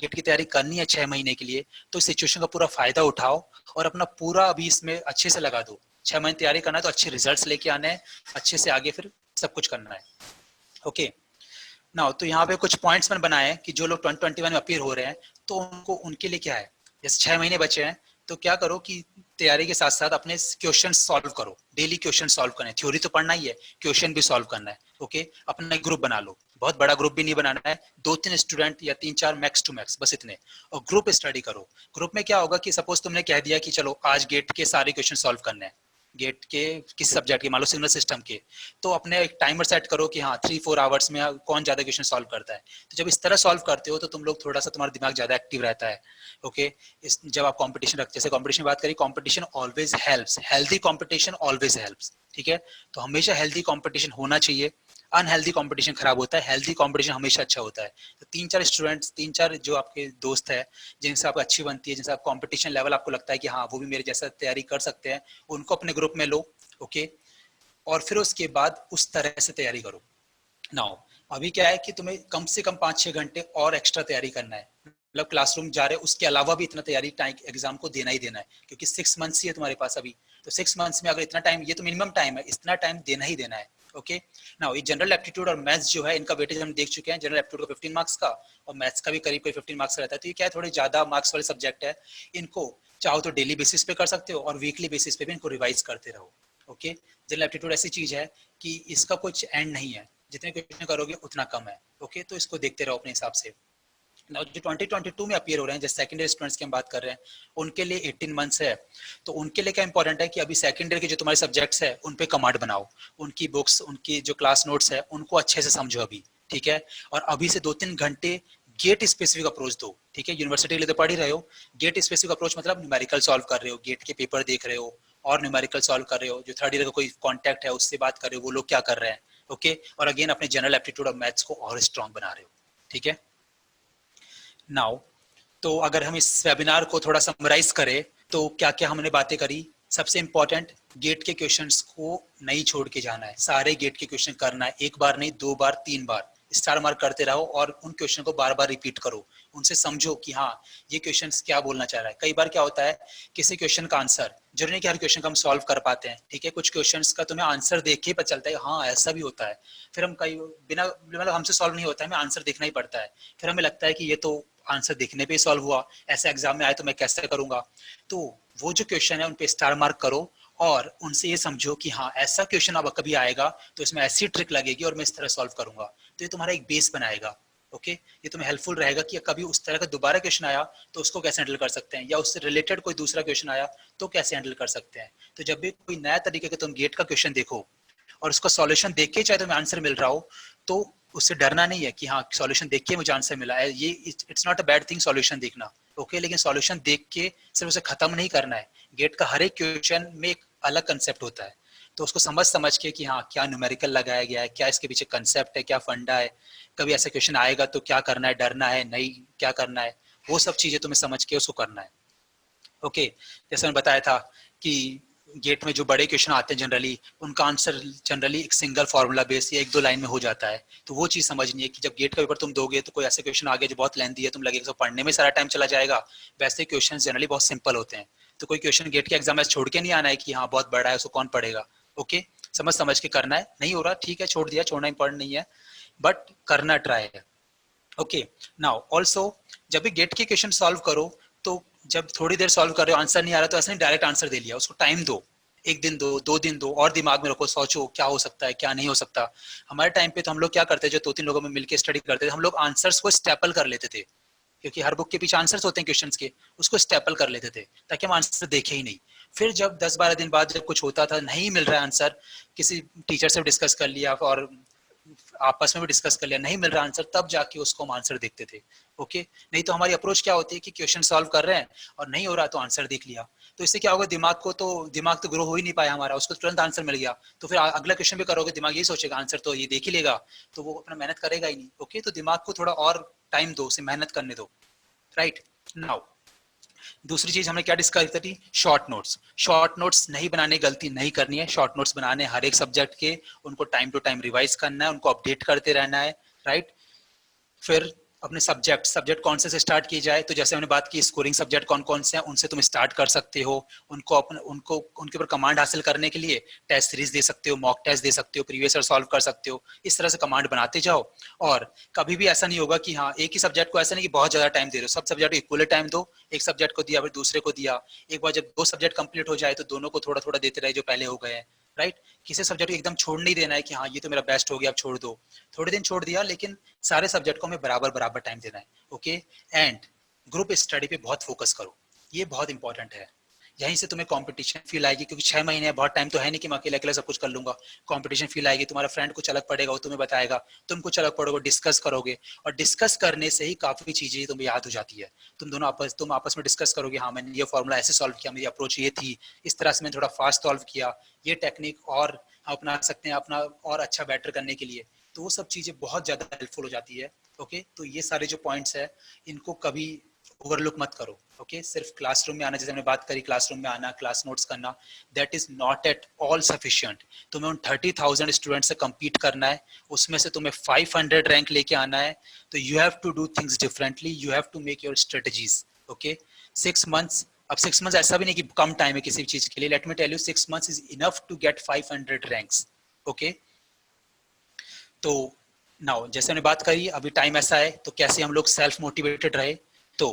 गेट की तैयारी करनी है 6 महीने के लिए, तो सिचुएशन का पूरा फायदा उठाओ और अपना पूरा अभी इसमें अच्छे से लगा दो। 6 महीने तैयारी करना है तो अच्छे रिजल्ट्स लेके आने हैं, अच्छे से आगे फिर सब कुछ करना है। ओके, नाउ तो यहाँ पे कुछ पॉइंट्स मैंने बनाए हैं कि जो लोग 2021 में अपीयर हो रहे हैं तो उनको उनके लिए क्या है, जैसे 6 महीने बचे हैं तो क्या करो कि तैयारी के साथ साथ अपने क्वेश्चन सॉल्व करो, डेली क्वेश्चन सॉल्व करना है, थ्योरी तो पढ़ना ही है, क्वेश्चन भी सॉल्व करना है। ओके, अपना एक ग्रुप बना लो, बहुत बड़ा ग्रुप भी नहीं बनाना है, 2-3 स्टूडेंट या 3-4 मैक्स टू मैक्स, बस इतने, और ग्रुप स्टडी करो। ग्रुप में क्या होगा कि सपोज तुमने कह दिया कि चलो आज गेट के सारे क्वेश्चन सॉल्व करने हैं, गेट के किस सब्जेक्ट के, मान लो सिग्नल सिस्टम के, तो अपने एक टाइमर सेट करो कि हाँ 3-4 आवर्स में कौन ज्यादा क्वेश्चन सॉल्व करता है। तो जब इस तरह सॉल्व करते हो तो तुम लोग थोड़ा सा, तुम्हारा दिमाग ज्यादा एक्टिव रहता है। ओके, जब आप कंपटीशन रखते, जैसे कंपटीशन बात करें, competition always helps, healthy competition always helps, ठीक है। तो हमेशा हेल्दी कंपटीशन होना चाहिए। अनहेल्दी कंपटीशन खराब होता है, हेल्दी कंपटीशन हमेशा अच्छा होता है। तो 3-4 स्टूडेंट्स, 3-4 जो आपके दोस्त है जिनसे आपको अच्छी बनती है, जिनसे आप कंपटीशन लेवल आपको लगता है कि हाँ वो भी मेरे जैसा तैयारी कर सकते हैं, उनको अपने ग्रुप में लो। ओके, और फिर उसके बाद उस तरह से तैयारी करो। नाउ अभी क्या है कि तुम्हें कम से कम 5-6 घंटे और एक्स्ट्रा तैयारी करना है, मतलब क्लासरूम जा रहे हो उसके अलावा भी इतना तैयारी टाइम एग्जाम को देना ही देना है, क्योंकि 6 मंथ्स ही है तुम्हारे पास अभी। तो 6 मंथ्स में अगर इतना टाइम, ये तो मिनिमम टाइम है, इतना टाइम देना ही देना है। ओके, नाउ ये जनरल एप्टीट्यूड और मैथ्स जो है इनका वेटेज हम देख चुके हैं। जनरल एप्टीट्यूड का 15 मार्क्स का और मैथ्स का भी करीब करीब 15 मार्क्स रहता है। तो ये क्या है, थोड़े ज्यादा मार्क्स वाले सब्जेक्ट है। इनको चाहो तो डेली बेसिस पे कर सकते हो और वीकली बेसिस पे भी इनको रिवाइज करते रहो। ओके, जनरल एप्टीट्यूड ऐसी चीज है कि इसका कुछ एंड नहीं है, जितने क्वेश्चन करोगे उतना कम है। ओके, तो इसको देखते रहो अपने हिसाब से। जो 2022 में अपीयर हो रहे हैं, जैसे सेकेंडरी स्टूडेंट्स की हम बात कर रहे हैं, उनके लिए 18 मंथ्स है। तो उनके लिए क्या इंपॉर्टेंट है कि अभी सेकेंडरी के जो तुम्हारे सब्जेक्ट्स है उन पे कमांड बनाओ, उनकी बुक्स, उनकी जो क्लास नोट्स है उनको अच्छे से समझो अभी, ठीक है। और अभी से 2-3 घंटे गेट स्पेसिफिक अप्रोच दो, ठीक है। यूनिवर्सिटी के लिए तो पढ़ ही रहे हो, गेट स्पेसिफिक अप्रोच मतलब न्यूमेरिकल सॉल्व कर रहे हो, गेट के पेपर देख रहे हो और न्यूमेरिकल सॉल्व कर रहे हो, जो थर्ड ईयर का कोई कॉन्टैक्ट है उससे बात कर रहे हो, वो लोग क्या कर रहे हैं। ओके, और अगेन अपने जनरल एप्टीट्यूड और मैथ्स को और स्ट्रॉन्ग बना रहे हो, ठीक है। नाउ तो अगर हम इस वेबिनार को थोड़ा समराइज करें तो क्या क्या हमने बातें करी। सबसे इंपॉर्टेंट, गेट के क्वेश्चंस को नहीं छोड़ के जाना है, सारे गेट के क्वेश्चन करना है, एक बार नहीं, 2 बार 3 बार स्टार मार्क करते रहो और उन क्वेश्चन को बार बार रिपीट करो, उनसे समझो कि हाँ ये क्वेश्चन क्या बोलना चाह रहा है। कई बार क्या होता है, किसी क्वेश्चन का आंसर, जरूरी नहीं कि हर क्वेश्चन का हम सॉल्व कर पाते हैं, ठीक है। कुछ क्वेश्चंस का तुम्हें आंसर देख के पता चलता है हाँ ऐसा भी होता है, फिर हम कई बिना मतलब हमसे सॉल्व नहीं होता है, हमें आंसर देखना ही पड़ता है, फिर हमें लगता है कि ये तो आंसर देखने पे सॉल्व हुआ, ऐसे एग्जाम में आए तो मैं कैसे करूंगा। तो वो जो क्वेश्चन है उन पे स्टार मार्क करो और उनसे ये समझो कि हाँ ऐसा क्वेश्चन अब कभी आएगा तो इसमें ऐसी ट्रिक लगेगी और मैं इस तरह सॉल्व करूंगा। तो ये तुम्हारा एक बेस बनाएगा। ओके, ये तुम्हें हेल्पफुल रहेगा कि कभी उस तरह का दोबारा क्वेश्चन आया तो उसको कैसे हैंडल कर सकते हैं, या उससे रिलेटेड कोई दूसरा क्वेश्चन आया तो कैसे हैंडल कर सकते हैं। तो जब भी कोई नया तरीके का तुम गेट का क्वेश्चन देखो और उसका सॉल्यूशन देख के चाहे तुम्हें आंसर मिल रहा हो, तो उससे डरना नहीं है कि हाँ सॉल्यूशन देख के मुझे आंसर मिला है, ये it's not a bad thing solution देखना। ओके, लेकिन सॉल्यूशन देख के सिर्फ उसे खत्म नहीं करना है। गेट का हर एक क्वेश्चन में एक अलग कंसेप्ट होता है, तो उसको समझ समझ के कि हाँ क्या न्यूमेरिकल लगाया गया है, क्या इसके पीछे कंसेप्ट है, क्या फंडा है, कभी ऐसा क्वेश्चन आएगा तो क्या करना है, डरना है नहीं, क्या करना है, वो सब चीजें तुम्हें समझ के उसको करना है। ओके, जैसे मैंने बताया था कि गेट में जो बड़े क्वेश्चन आते हैं जनरली उनका आंसर जनरली एक सिंगल फार्मूला बेस या 1-2 लाइन में हो जाता है। तो वो चीज समझनी है कि जब गेट का पेपर तुम दोगे तो कोई ऐसे क्वेश्चन आ गया जो बहुत लेंथी है, तुम लगेगा तो पढ़ने में सारा टाइम चला जाएगा, वैसे क्वेश्चन जनरली बहुत सिंपल होते हैं। तो कोई क्वेश्चन गेट के एग्जाम में छोड़ के नहीं आना है कि हाँ बहुत बड़ा है उसको कौन पढ़ेगा। ओके, समझ समझ के करना है, नहीं हो रहा ठीक है छोड़ दिया, छोड़ना इंपॉर्टेंट नहीं है, बट करना ट्राई है। ओके, नाउ ऑल्सो जब भी गेट के क्वेश्चन सॉल्व करो तो जब थोड़ी देर सॉल्व कर रहे हो आंसर नहीं आ रहा तो ऐसा नहीं डायरेक्ट आंसर दे लिया, उसको टाइम दो, 1 दिन दो, 2 दिन दो और दिमाग में रखो, सोचो क्या हो सकता है क्या नहीं हो सकता। हमारे टाइम पे तो हम लोग क्या करते थे, जो 2-3 लोगों में मिलकर स्टडी करते थे, हम लोग आंसर्स को स्टेपल कर लेते थे, क्योंकि हर बुक के पीछे आंसर्स होते हैं क्वेश्चंस के, उसको स्टेपल कर लेते थे ताकि हम आंसर देखे ही नहीं। फिर जब 10-12 दिन बाद जब कुछ होता था, नहीं मिल रहा है आंसर, किसी टीचर से डिस्कस कर लिया और आपस में भी डिस्कस कर लिया, नहीं मिल रहा आंसर, तब जाके उसको हम आंसर देखते थे। ओके, नहीं तो हमारी अप्रोच क्या होती है कि क्वेश्चन सॉल्व कर रहे हैं और नहीं हो रहा तो आंसर देख लिया। तो इससे क्या होगा, दिमाग तो ग्रो हो ही नहीं पाया हमारा, उसको तुरंत आंसर मिल गया, तो फिर अगला क्वेश्चन भी करोगे दिमाग यही सोचेगा आंसर तो ये देख ही लेगा, तो वो अपना मेहनत करेगा ही नहीं। ओके, तो दिमाग को थोड़ा और टाइम दो, उसे मेहनत करने दो। राइट, नाउ दूसरी चीज हमने क्या डिस्कस करी, शॉर्ट नोट्स। शॉर्ट नोट्स नहीं बनाने, गलती नहीं करनी है, शॉर्ट नोट्स बनाने हर एक सब्जेक्ट के, उनको टाइम टू टाइम रिवाइज करना है, उनको अपडेट करते रहना है। राइट, फिर अपने सब्जेक्ट कौन से स्टार्ट की जाए, तो जैसे हमने बात की स्कोरिंग सब्जेक्ट कौन कौन से हैं उनसे तुम स्टार्ट कर सकते हो, उनको उनके ऊपर कमांड हासिल करने के लिए टेस्ट सीरीज दे सकते हो, मॉक टेस्ट दे सकते हो, प्रीवियस ईयर सॉल्व कर सकते हो, इस तरह से कमांड बनाते जाओ। और कभी भी ऐसा नहीं होगा कि हाँ एक ही सब्जेक्ट को, ऐसा नहीं कि बहुत ज्यादा टाइम दे रहे हो, सब सब्जेक्ट को इक्वली टाइम दो, एक सब्जेक्ट को दिया फिर दूसरे को दिया, एक बार जब 2 सब्जेक्ट कंप्लीट हो जाए तो दोनों को थोड़ा थोड़ा देते रहे जो पहले हो गए हैं। राइट, किसी सब्जेक्ट को एकदम छोड़ नहीं देना है कि हाँ ये तो मेरा बेस्ट हो गया अब छोड़ दो, थोड़े दिन छोड़ दिया, लेकिन सारे सब्जेक्ट को हमें बराबर बराबर टाइम देना है। ओके, एंड ग्रुप स्टडी पे बहुत फोकस करो, ये बहुत इंपॉर्टेंट है। यहीं से तुम्हें कंपटीशन फील आएगी, क्योंकि 6 महीने बहुत टाइम तो है नहीं कि मैं अकेले अकेले सब कुछ कर लूंगा। कंपटीशन फील आएगी, तुम्हारा फ्रेंड कुछ अलग पढ़ेगा वो तुम्हें बताएगा, तुम कुछ अलग पढ़ोगे, डिस्कस करोगे, और डिस्कस करने से ही काफी चीजें तुम्हें याद हो जाती है। तुम आपस में डिस्कस करोगे, हाँ मैंने ये फॉर्मूला ऐसे सॉल्व किया, मेरी अप्रोच ये थी, इस तरह से मैंने थोड़ा फास्ट सॉल्व किया, ये टेक्निक और अपना सकते हैं अपना और अच्छा बेटर करने के लिए। तो वो सब चीजें बहुत ज्यादा हेल्पफुल हो जाती है। ओके, तो ये सारे जो पॉइंट्स है इनको कभी ओवरलुक मत करो। ओके, सिर्फ क्लासरूम में आना, जैसे हमने बात करी क्लासरूम में आना, क्लास नोट्स करना, that is not at all sufficient. तुम्हें उन 30,000 स्टूडेंट से compete करना है, उसमें से तुम्हें 500 रैंक लेके आना है, तो you have to do things differently, you have to make your strategies. Okay, 6 months, अब 6 मंथ्स ऐसा भी नहीं कि कम टाइम है किसी भी चीज के लिए। Let me tell you, 6 months is enough to get 500 ranks. Okay, तो नाउ जैसे हमने बात करी, अभी टाइम ऐसा है, तो कैसे हम लोग सेल्फ मोटिवेटेड रहे, तो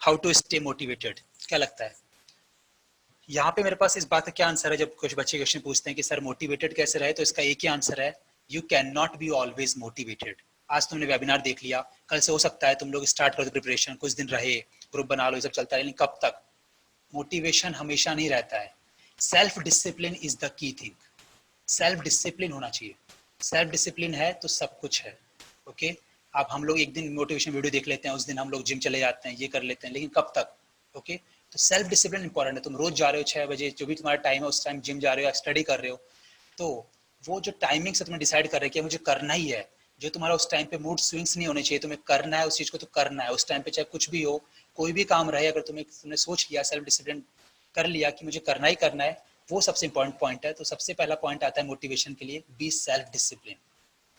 हाउ टू स्टे मोटिवेटेड, क्या लगता है? यहाँ पे मेरे पास इस बात का क्या आंसर है? जब कुछ बच्चे क्वेश्चन पूछते हैं कि सर मोटिवेटेड कैसे रहे, तो इसका एक ही आंसर है, you can not be always motivated. आज तुमने वेबिनार देख लिया, कल से हो सकता है तुम लोग स्टार्ट करो प्रिपरेशन, कुछ दिन रहे, ग्रुप बना लो, ये सब चलता है, लेकिन कब तक? मोटिवेशन हमेशा नहीं रहता है। Self discipline is the key thing. Self discipline होना चाहिए। सेल्फ डिसिप्लिन है तो सब कुछ है। ओके, आप हम लोग एक दिन मोटिवेशन वीडियो देख लेते हैं, उस दिन हम लोग जिम चले जाते हैं, ये कर लेते हैं, लेकिन कब तक? ओके, तो सेल्फ डिसिप्लिन इंपॉर्टेंट है। तुम रोज जा रहे हो 6 बजे, जो भी तुम्हारा टाइम है उस टाइम जिम जा रहे हो या स्टडी कर रहे हो, तो वो जो टाइमिंग से तुमने डिसाइड कर रहे हो कि मुझे करना ही है, जो तुम्हारा उस टाइम पे मूड स्विंग्स नहीं होने चाहिए, तुम्हें करना है उस चीज को, तो करना है उस टाइम पे, चाहे कुछ भी हो, कोई भी काम रहे, अगर तुमने सोच लिया, सेल्फ डिसिप्लिन कर लिया कि मुझे करना ही करना है, वो सबसे इंपॉर्टेंट पॉइंट है। तो सबसे पहला पॉइंट आता है मोटिवेशन के लिए, बी सेल्फ डिसिप्लिन।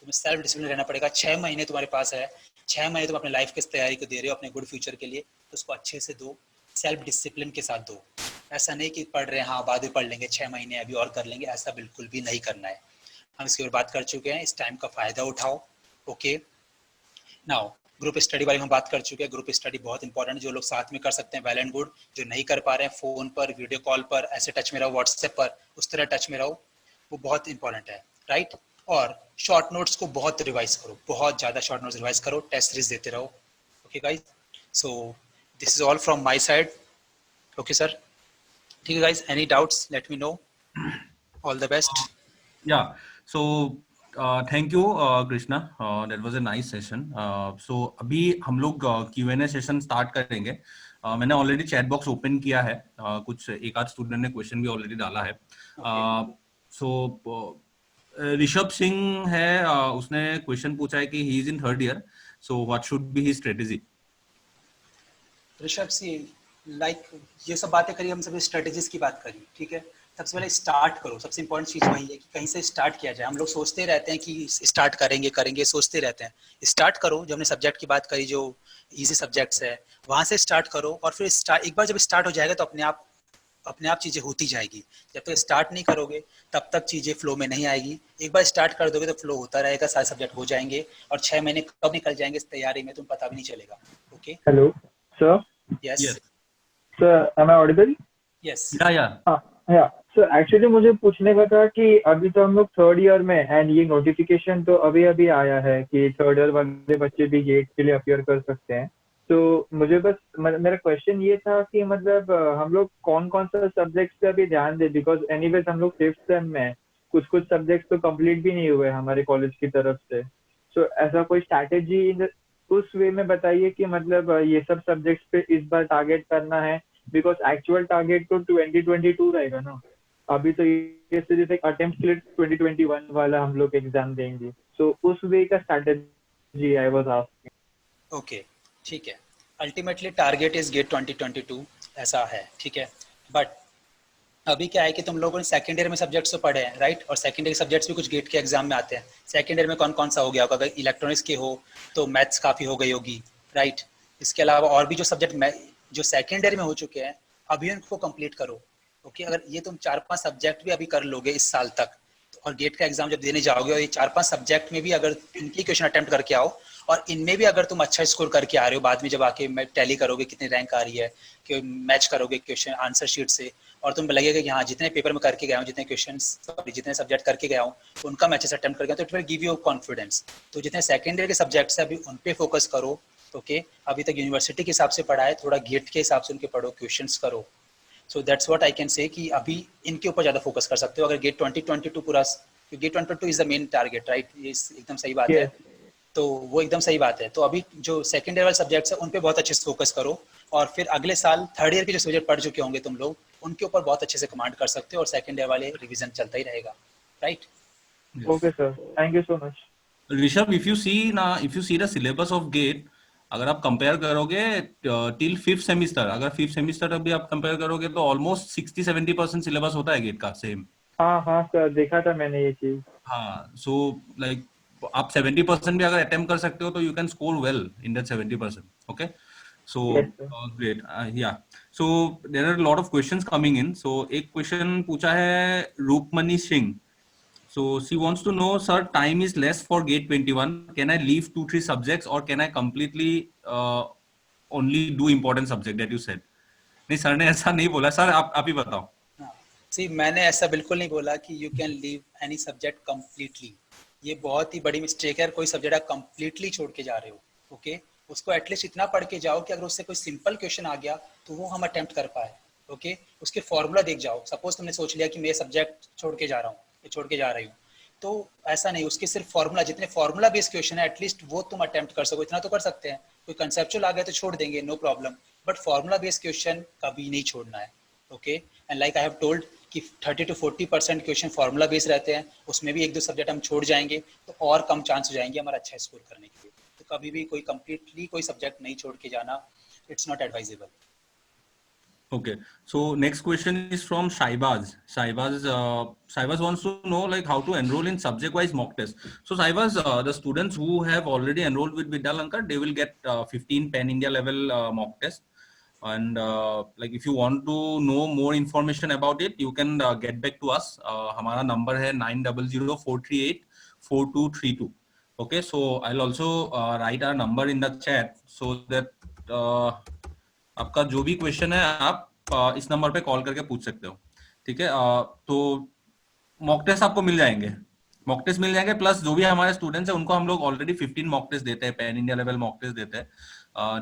तुम्हें सेल्फ डिसिप्लिन रहना पड़ेगा। 6 महीने तुम्हारे पास है, 6 महीने तुम अपने लाइफ की तैयारी को दे रहे हो अपने गुड फ्यूचर के लिए, तो उसको अच्छे से दो, सेल्फ डिसिप्लिन के साथ दो। ऐसा नहीं कि पढ़ रहे हैं, हाँ बाद में पढ़ लेंगे, 6 महीने अभी और कर लेंगे, ऐसा बिल्कुल भी नहीं करना है। हम इसकी ओर बात कर चुके हैं, इस टाइम का फायदा उठाओ। ओके, नाउ ग्रुप स्टडी बारे में हम बात कर चुके हैं। ग्रुप स्टडी बहुत इंपॉर्टेंट है, जो लोग साथ में कर सकते हैं वेल एंड गुड, जो नहीं कर पा रहे हैं फोन पर, वीडियो कॉल पर, ऐसे टच में रहो, व्हाट्सएप पर, उस तरह टच में रहो, वो बहुत इंपॉर्टेंट है, राइट। और शॉर्ट नोट्स को बहुत रिवाइज करो, बहुत ज्यादा शॉर्ट नोट्स रिवाइज करो, टेस्ट सीरीज देते रहो। Okay guys, so this is all from my side. Okay sir, ठीक है guys, any doubts let me know, all the best. Yeah. So thank you, Krishna. That was a nice session. So अभी हम लोग Q&A session start करेंगे। मैंने already chat box open किया है, कुछ एक आध स्टूडेंट ने क्वेश्चन भी ऑलरेडी डाला है। सो ऋषभ सिंह है, उसने क्वेश्चन पूछा है कि he is in 3rd year, so what should be his strategy? Rishabh Singh, like ये सब बातें करी, हम सब स्ट्रेटेजीज की बात करी, ठीक है। सबसे पहले स्टार्ट करो, सबसे इंपॉर्टेंट चीज वही है कि कहीं से स्टार्ट किया जाए। हम लोग सोचते रहते हैं कि स्टार्ट करेंगे करेंगे, सोचते रहते हैं, स्टार्ट करो। जब हमने सब्जेक्ट की बात करी, जो इजी सब्जेक्ट्स है वहां से स्टार्ट करो, और फिर एक बार जब स्टार्ट हो जाएगा तो अपने आप चीजें होती जाएगी। जब तक स्टार्ट नहीं करोगे तब तक चीजें फ्लो में नहीं आएगी। एक बार स्टार्ट कर दोगे तो फ्लो होता रहेगा, सारे सब्जेक्ट हो जाएंगे, और 6 महीने कब निकल जाएंगे इस तैयारी में तुम पता भी नहीं चलेगा। Okay, Hello, sir. Yes Sir, am I audible? Yes या हाँ, सर एक्चुअली मुझे पूछने का था कि अभी तो हम लोग 3rd ईयर में, एंड ये नोटिफिकेशन तो अभी अभी आया है कि 3rd ईयर वाले बच्चे भी गेट के लिए अपियर कर सकते हैं। तो मुझे बस मेरा क्वेश्चन ये था कि मतलब हम लोग कौन कौन सा सब्जेक्ट्स पे अभी ध्यान दें, बिकॉज एनीवेज हम लोग 5th सेम में हैं, कुछ सब्जेक्ट्स तो कंप्लीट भी नहीं हुए हमारे कॉलेज की तरफ से। सो ऐसा कोई स्ट्रैटेजी उस वे में बताइए कि मतलब ये सब सब्जेक्ट्स पे इस बार टारगेट करना है, बिकॉज एक्चुअल टारगेट तो 2022 रहेगा ना। अभी तो ये सिर्फ एक अटेम्प्ट के लिए 2021 वाला हम लोग एग्जाम देंगे। सो उस वे का strategy I was asking. Okay, ठीक है। अल्टीमेटली टारगेट इज गेट 2022, ऐसा है, ठीक है। बट अभी क्या है कि तुम लोगों ने सेकेंड ईयर में सब्जेक्ट्स तो पढ़े हैं, राइट, और सेकेंड ईयर सब्जेक्ट्स भी कुछ गेट के एग्जाम में आते हैं। सेकेंड ईयर में कौन कौन सा हो गया होगा? अगर इलेक्ट्रॉनिक्स के हो तो मैथ्स काफ़ी हो गई होगी, राइट। इसके अलावा और भी जो सब्जेक्ट जो सेकेंड ईयर में हो चुके हैं, अभी उनको कंप्लीट करो। ओके, अगर ये तुम 4-5 सब्जेक्ट भी अभी कर लोगे इस साल तक, और गेट का एग्जाम जब देने जाओगे और ये 4-5 सब्जेक्ट में भी अगर इनकी क्वेश्चन अटेम्प्ट करके आओ, और इनमें भी अगर तुम अच्छा स्कोर करके आ रहे हो, बाद में जब आके टैली करोगे कितनी रैंक आ रही है, कि मैच करोगे क्वेश्चन आंसर शीट से, और तुम लगेगा कि हाँ जितने पेपर में करके गया हूँ, जितने क्वेश्चन जितने सब्जेक्ट करके गया हूँ उनका मैं अच्छे से अटेम्प्ट कर गया, तो it will give you confidence. तो जितने सेकेंड ईयर के सब्जेक्ट्स है अभी उन पे फोकस करो। ओके, अभी तक यूनिवर्सिटी के हिसाब से पढ़ा है, थोड़ा गेट के हिसाब से उनके पढ़ो, क्वेश्चंस करो। So that's what I can say कि अभी इनके ऊपर ज़्यादा फोकस कर सकते हो। अगर गेट 2022 पूरा, GATE 2022 is the main target, right, ये एकदम सही बात है। तो वो एकदम सही बात है। तो अभी जो सेकेंड ईयर वाले सब्जेक्ट्स है उन पे बहुत अच्छे से फोकस करो, और फिर अगले साल थर्ड ईयर के जो सब्जेक्ट पढ़ चुके होंगे तुम लोग, उनके ऊपर बहुत अच्छे से कमांड कर सकते हो, और सेकेंड ईयर वाले रिवीजन चलता ही रहेगा, right. Okay sir, thank you so much. Rishabh, if you see the syllabus of GATE, अगर आप कंपेयर करोगे टिल 5th सेमिस्टर, अगर 5th सेमिस्टर अभी आप कंपेयर करोगे तो ऑलमोस्ट 60-70% सिलेबस होता है गेट का सेम। हाँ हाँ सर, देखा था मैंने ये चीज। हाँ, सो लाइक आप 70% भी अगर अटेम्प्ट कर सकते हो तो you can score well in that 70%। Okay, so yes sir. Great. Yeah, so there are lot of questions coming in. So एक क्वेश्चन पूछा है Rupmani Singh. So she wants to know, sir, time is less for GATE 21. Can I leave 2-3 subjects or can I completely only do important subject that you said? नहीं, sir ने ऐसा नहीं बोला। Sir आप ही बताओ। सी मैंने ऐसा बिल्कुल नहीं बोला कि you can leave any subject completely. ये बहुत ही बड़ी मिस्टेक है, कोई सब्जेक्ट आप कंप्लीटली छोड़ के जा रहे हो। ओके, उसको एटलीस्ट इतना पढ़ के जाओ कि अगर उससे कोई सिंपल क्वेश्चन आ गया तो वो हम अटेम्प्ट कर पाए। ओके, उसके फॉर्मूला देख जाओ। सपोज तुमने सोच लिया कि मैं सब्जेक्ट छोड़ के जा रहा हूँ, छोड़ के जा रही हूँ, तो ऐसा नहीं, उसके सिर्फ फॉर्मूला, जितने फॉर्मूला बेस्ड क्वेश्चन है एटलीस्ट वो तुम अटेम्प्ट कर सको, इतना तो कर सकते हैं। कोई कंसेप्चुअल आ गया तो छोड़ देंगे, no problem, but formula based question कभी नहीं छोड़ना है। Okay, and like I have told कि 30 to 40% क्वेश्चन फॉर्मूला बेस्ड रहते हैं, उसमें भी 1-2 सब्जेक्ट हम छोड़ जाएंगे तो और कम चांस हो जाएंगे हमारा अच्छा स्कोर करने के लिए। तो कभी भी कोई कंप्लीटली कोई सब्जेक्ट नहीं छोड़ के जाना, it's not advisable. Okay, so next question is from Shaibaz. Shaibaz wants to know like how to enroll in subject-wise mock test. So Shaibaz, the students who have already enrolled with Vidyalankar, they will get 15 Pan India level mock test. And like if you want to know more information about it, you can get back to us. हमारा number है 9004384232. Okay, so I'll also write our number in the chat so that आपका जो भी question है आप इस number पे call करके पूछ सकते हो। ठीक है, तो मॉक टेस्ट आपको मिल जाएंगे, मॉक टेस्ट मिल जाएंगे, प्लस जो भी हमारे स्टूडेंट्स हैं उनको हम लोग ऑलरेडी 15 मॉक टेस्ट देते हैं, pan India level mock test देते हैं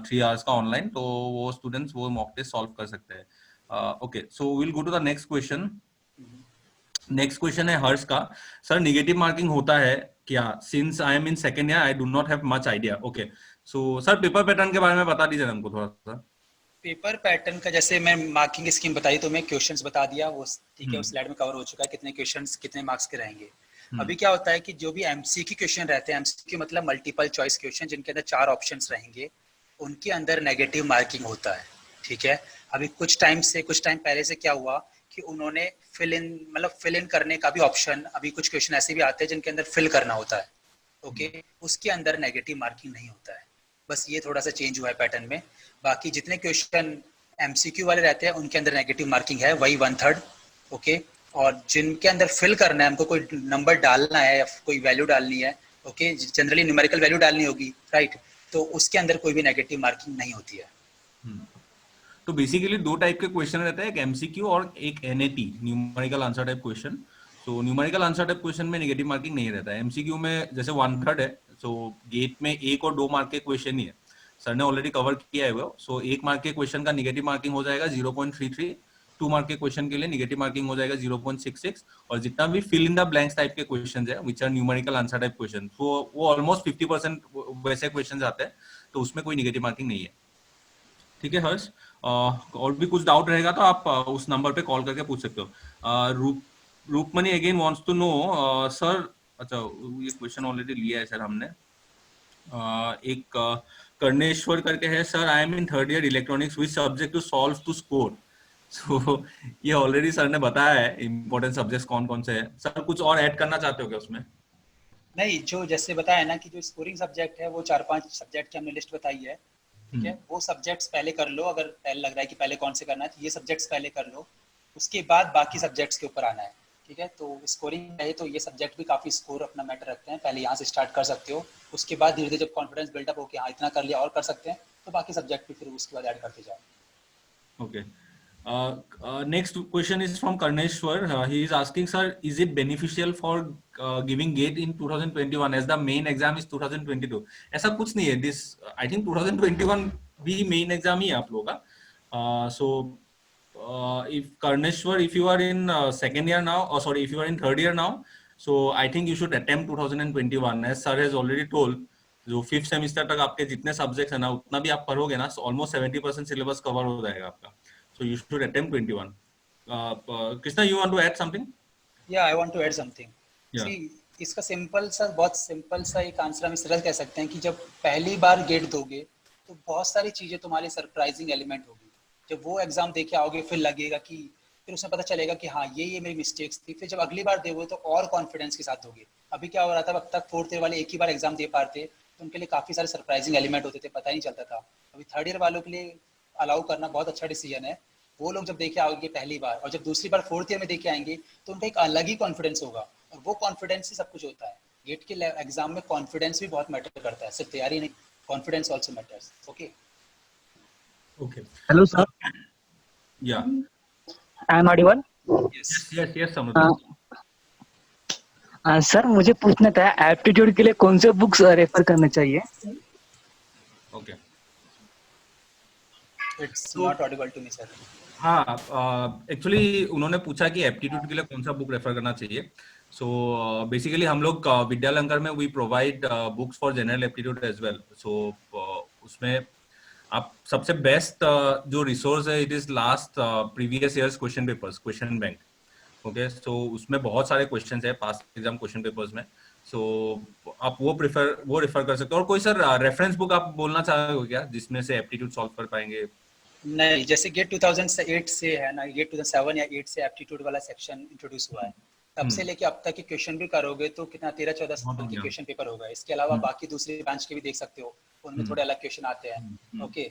3 आवर्स का ऑनलाइन, तो वो स्टूडेंट्स वो मॉक टेस्ट सॉल्व कर सकते हैं। Okay, so will go to the next question. Next question है हर्ष का। सर, निगेटिव मार्किंग होता है क्या? Since I am in second year I do not have much idea. Okay, so sir paper pattern के बारे में बता दीजिए हमको थोड़ा सा। पेपर पैटर्न का जैसे मैं मार्किंग स्कीम बताई तो मैं क्वेश्चंस बता दिया, वो ठीक है, उस स्लाइड में कवर हो चुका है कितने क्वेश्चंस कितने मार्क्स के रहेंगे। अभी क्या होता है कि जो भी एमसीक्यू क्वेश्चन रहते हैं, एमसीक्यू मतलब मल्टीपल चॉइस क्वेश्चन जिनके अंदर 4 ऑप्शंस रहेंगे, उनके अंदर नेगेटिव मार्किंग होता है। ठीक है, अभी कुछ टाइम पहले से क्या हुआ कि उन्होंने फिल इन करने का भी ऑप्शन, अभी कुछ क्वेश्चन ऐसे भी आते हैं जिनके अंदर फिल करना होता है। ओके, उसके अंदर नेगेटिव मार्किंग नहीं होता है, बस ये थोड़ा सा चेंज हुआ है पैटर्न में। बाकी जितने क्वेश्चन एमसीक्यू वाले रहते हैं उनके अंदर नेगेटिव मार्किंग है वही 1/3। ओके, और जिनके अंदर फिल करना है, हमको कोई नंबर डालना है या कोई वैल्यू डालनी है, ओके, जनरली न्यूमेरिकल वैल्यू डालनी होगी, राइट, तो उसके अंदर कोई भी नेगेटिव मार्किंग नहीं होती है। तो बेसिकली 2 टाइप के क्वेश्चन रहते हैं, एक एमसीक्यू और एक NAT, numerical answer type question. So numerical answer type question में नेगेटिव मार्किंग नहीं रहता है। एमसीक्यू में जैसे 1/3 है, सो गेट में 1 और 2 मार्क के क्वेश्चन ही है, सर ने ऑलरेडी कवर किया है वो। सो 1 मार्क के क्वेश्चन का नेगेटिव मार्किंग हो जाएगा 0.33, 2 मार्क के क्वेश्चन के लिए नेगेटिव मार्किंग हो जाएगा 0.66, और जितना भी fill in the blanks type के क्वेश्चन है which are numerical answer type question, वो ऑलमोस्ट 50% वैसे क्वेश्चन आते हैं, तो उसमें कोई नेगेटिव मार्किंग नहीं है। ठीक है हर्ष, और भी कुछ डाउट रहेगा तो आप उस नंबर पे कॉल करके पूछ सकते हो। Roopmani again wants to know sir, अच्छा ये क्वेश्चन ऑलरेडी लिया है सर हमने। एक कर्णेश्वर करके है, sir I am in 3rd year electronics, which subject to solve to score? So ये ऑलरेडी सर ने बताया है इंपॉर्टेंट सब्जेक्ट्स कौन कौन से हैं। सर कुछ और ऐड करना चाहते हो क्या उसमें? नहीं, जो जैसे बताया ना कि जो स्कोरिंग सब्जेक्ट है वो 4-5 सब्जेक्ट की हमने लिस्ट बताई है। ठीक है, वो सब्जेक्ट्स पहले कर लो, अगर पहले लग रहा है कि पहले कौन से करना है तो ये सब्जेक्ट्स पहले कर लो, उसके बाद बाकी सब्जेक्ट्स के ऊपर आना है। ठीक है, तो स्कोरिंग है तो ये सब्जेक्ट भी काफ़ी स्कोर अपना मैटर रखते हैं, पहले यहाँ से स्टार्ट कर सकते हो, उसके बाद धीरे धीरे जब कॉन्फिडेंस बिल्डअप हो कि हाँ इतना कर लिया और कर सकते हैं, तो बाकी सब्जेक्ट भी फिर उसके बाद ऐड करते जाओ। Okay. Next question is from Karneshwar. He is asking, sir, is it beneficial for giving GATE in 2021 as the main exam is 2022? ऐसा कुछ नहीं है. This I think 2021 भी main exam ही है आप लोगों का. So if Karneshwar, if you are in second year now, or sorry, if you are in 3rd year now, so I think you should attempt 2021. As sir has already told, जो 5th semester तक आपके जितने subjects है ना उतना भी आप पढ़ोगे ना, ऑलमोस्ट 70% सिलेबस कवर हो जाएगा आपका. So you should attempt 21. Krishna, you want to add something? Yeah, I want to add something. Yeah. See, इसका सिंपल सा, बहुत सिंपल सा एक आंसर हम इस तरह कह सकते हैं कि जब पहली बार गेट दोगे तो बहुत सारी चीजें तुम्हारी सरप्राइजिंग एलिमेंट होगी। जब वो एग्जाम देके आओगे फिर लगेगा कि, फिर उसमें पता चलेगा कि हाँ ये मेरी मिस्टेक्स थी। फिर जब अगली बार दोगे तो और कॉन्फिडेंस के साथ दोगे। अभी क्या हो रहा था, अब तक फोर्थ ईयर वाले एक ही बार एग्जाम दे पाते तो उनके लिए काफी सारे सरप्राइजिंग एलिमेंट होते थे, पता ही नहीं चलता था। अभी थर्ड ईयर वालों के लिए अलाउ करना बहुत अच्छा डिसीजन है। वो लोग जब देखे आओगे पहली बार और जब दूसरी बार फोर्थ ईयर में देखे आएंगे तो उनका एक अलग ही कॉन्फिडेंस होगा, और वो कॉन्फिडेंस से सब कुछ होता है। गेट के एग्जाम में कॉन्फिडेंस भी बहुत मैटर करता है, सिर्फ तैयारी नहीं, confidence also matters. Okay Okay. Hello sir, Yeah. I am audible? Yes. Yes, Samruddha. Sir मुझे पूछना था एप्टीट्यूड के लिए कौन से बुक्स रेफर करने चाहिए? Okay. It's not audible to me sir. हाँ, एक्चुअली उन्होंने पूछा कि एप्टीट्यूड के लिए कौन सा बुक रेफर करना चाहिए। सो बेसिकली हम लोग विद्यालंकर में we provide books for general aptitude as well. So उसमें आप सबसे बेस्ट जो रिसोर्स है it is last previous years question papers, question bank. Okay, so उसमें बहुत सारे क्वेश्चंस है पास्ट एग्जाम क्वेश्चन पेपर्स में। सो आप वो रेफर कर सकते हो। और कोई सर रेफरेंस बुक आप बोलना चाहोगे क्या जिसमें से एप्टीट्यूड सॉल्व कर पाएंगे? नहीं, जैसे गेट 2008 से है ना, गेट 2007 या 8 से एप्टीट्यूड वाला सेक्शन इंट्रोड्यूस हुआ है, तब से लेके अब तक के क्वेश्चन भी करोगे तो कितना 13-14 साल के क्वेश्चन पेपर होगा। इसके अलावा बाकी दूसरे ब्रांच के भी देख सकते हो, उनमें थोड़े अलग क्वेश्चन आते हैं। ओके,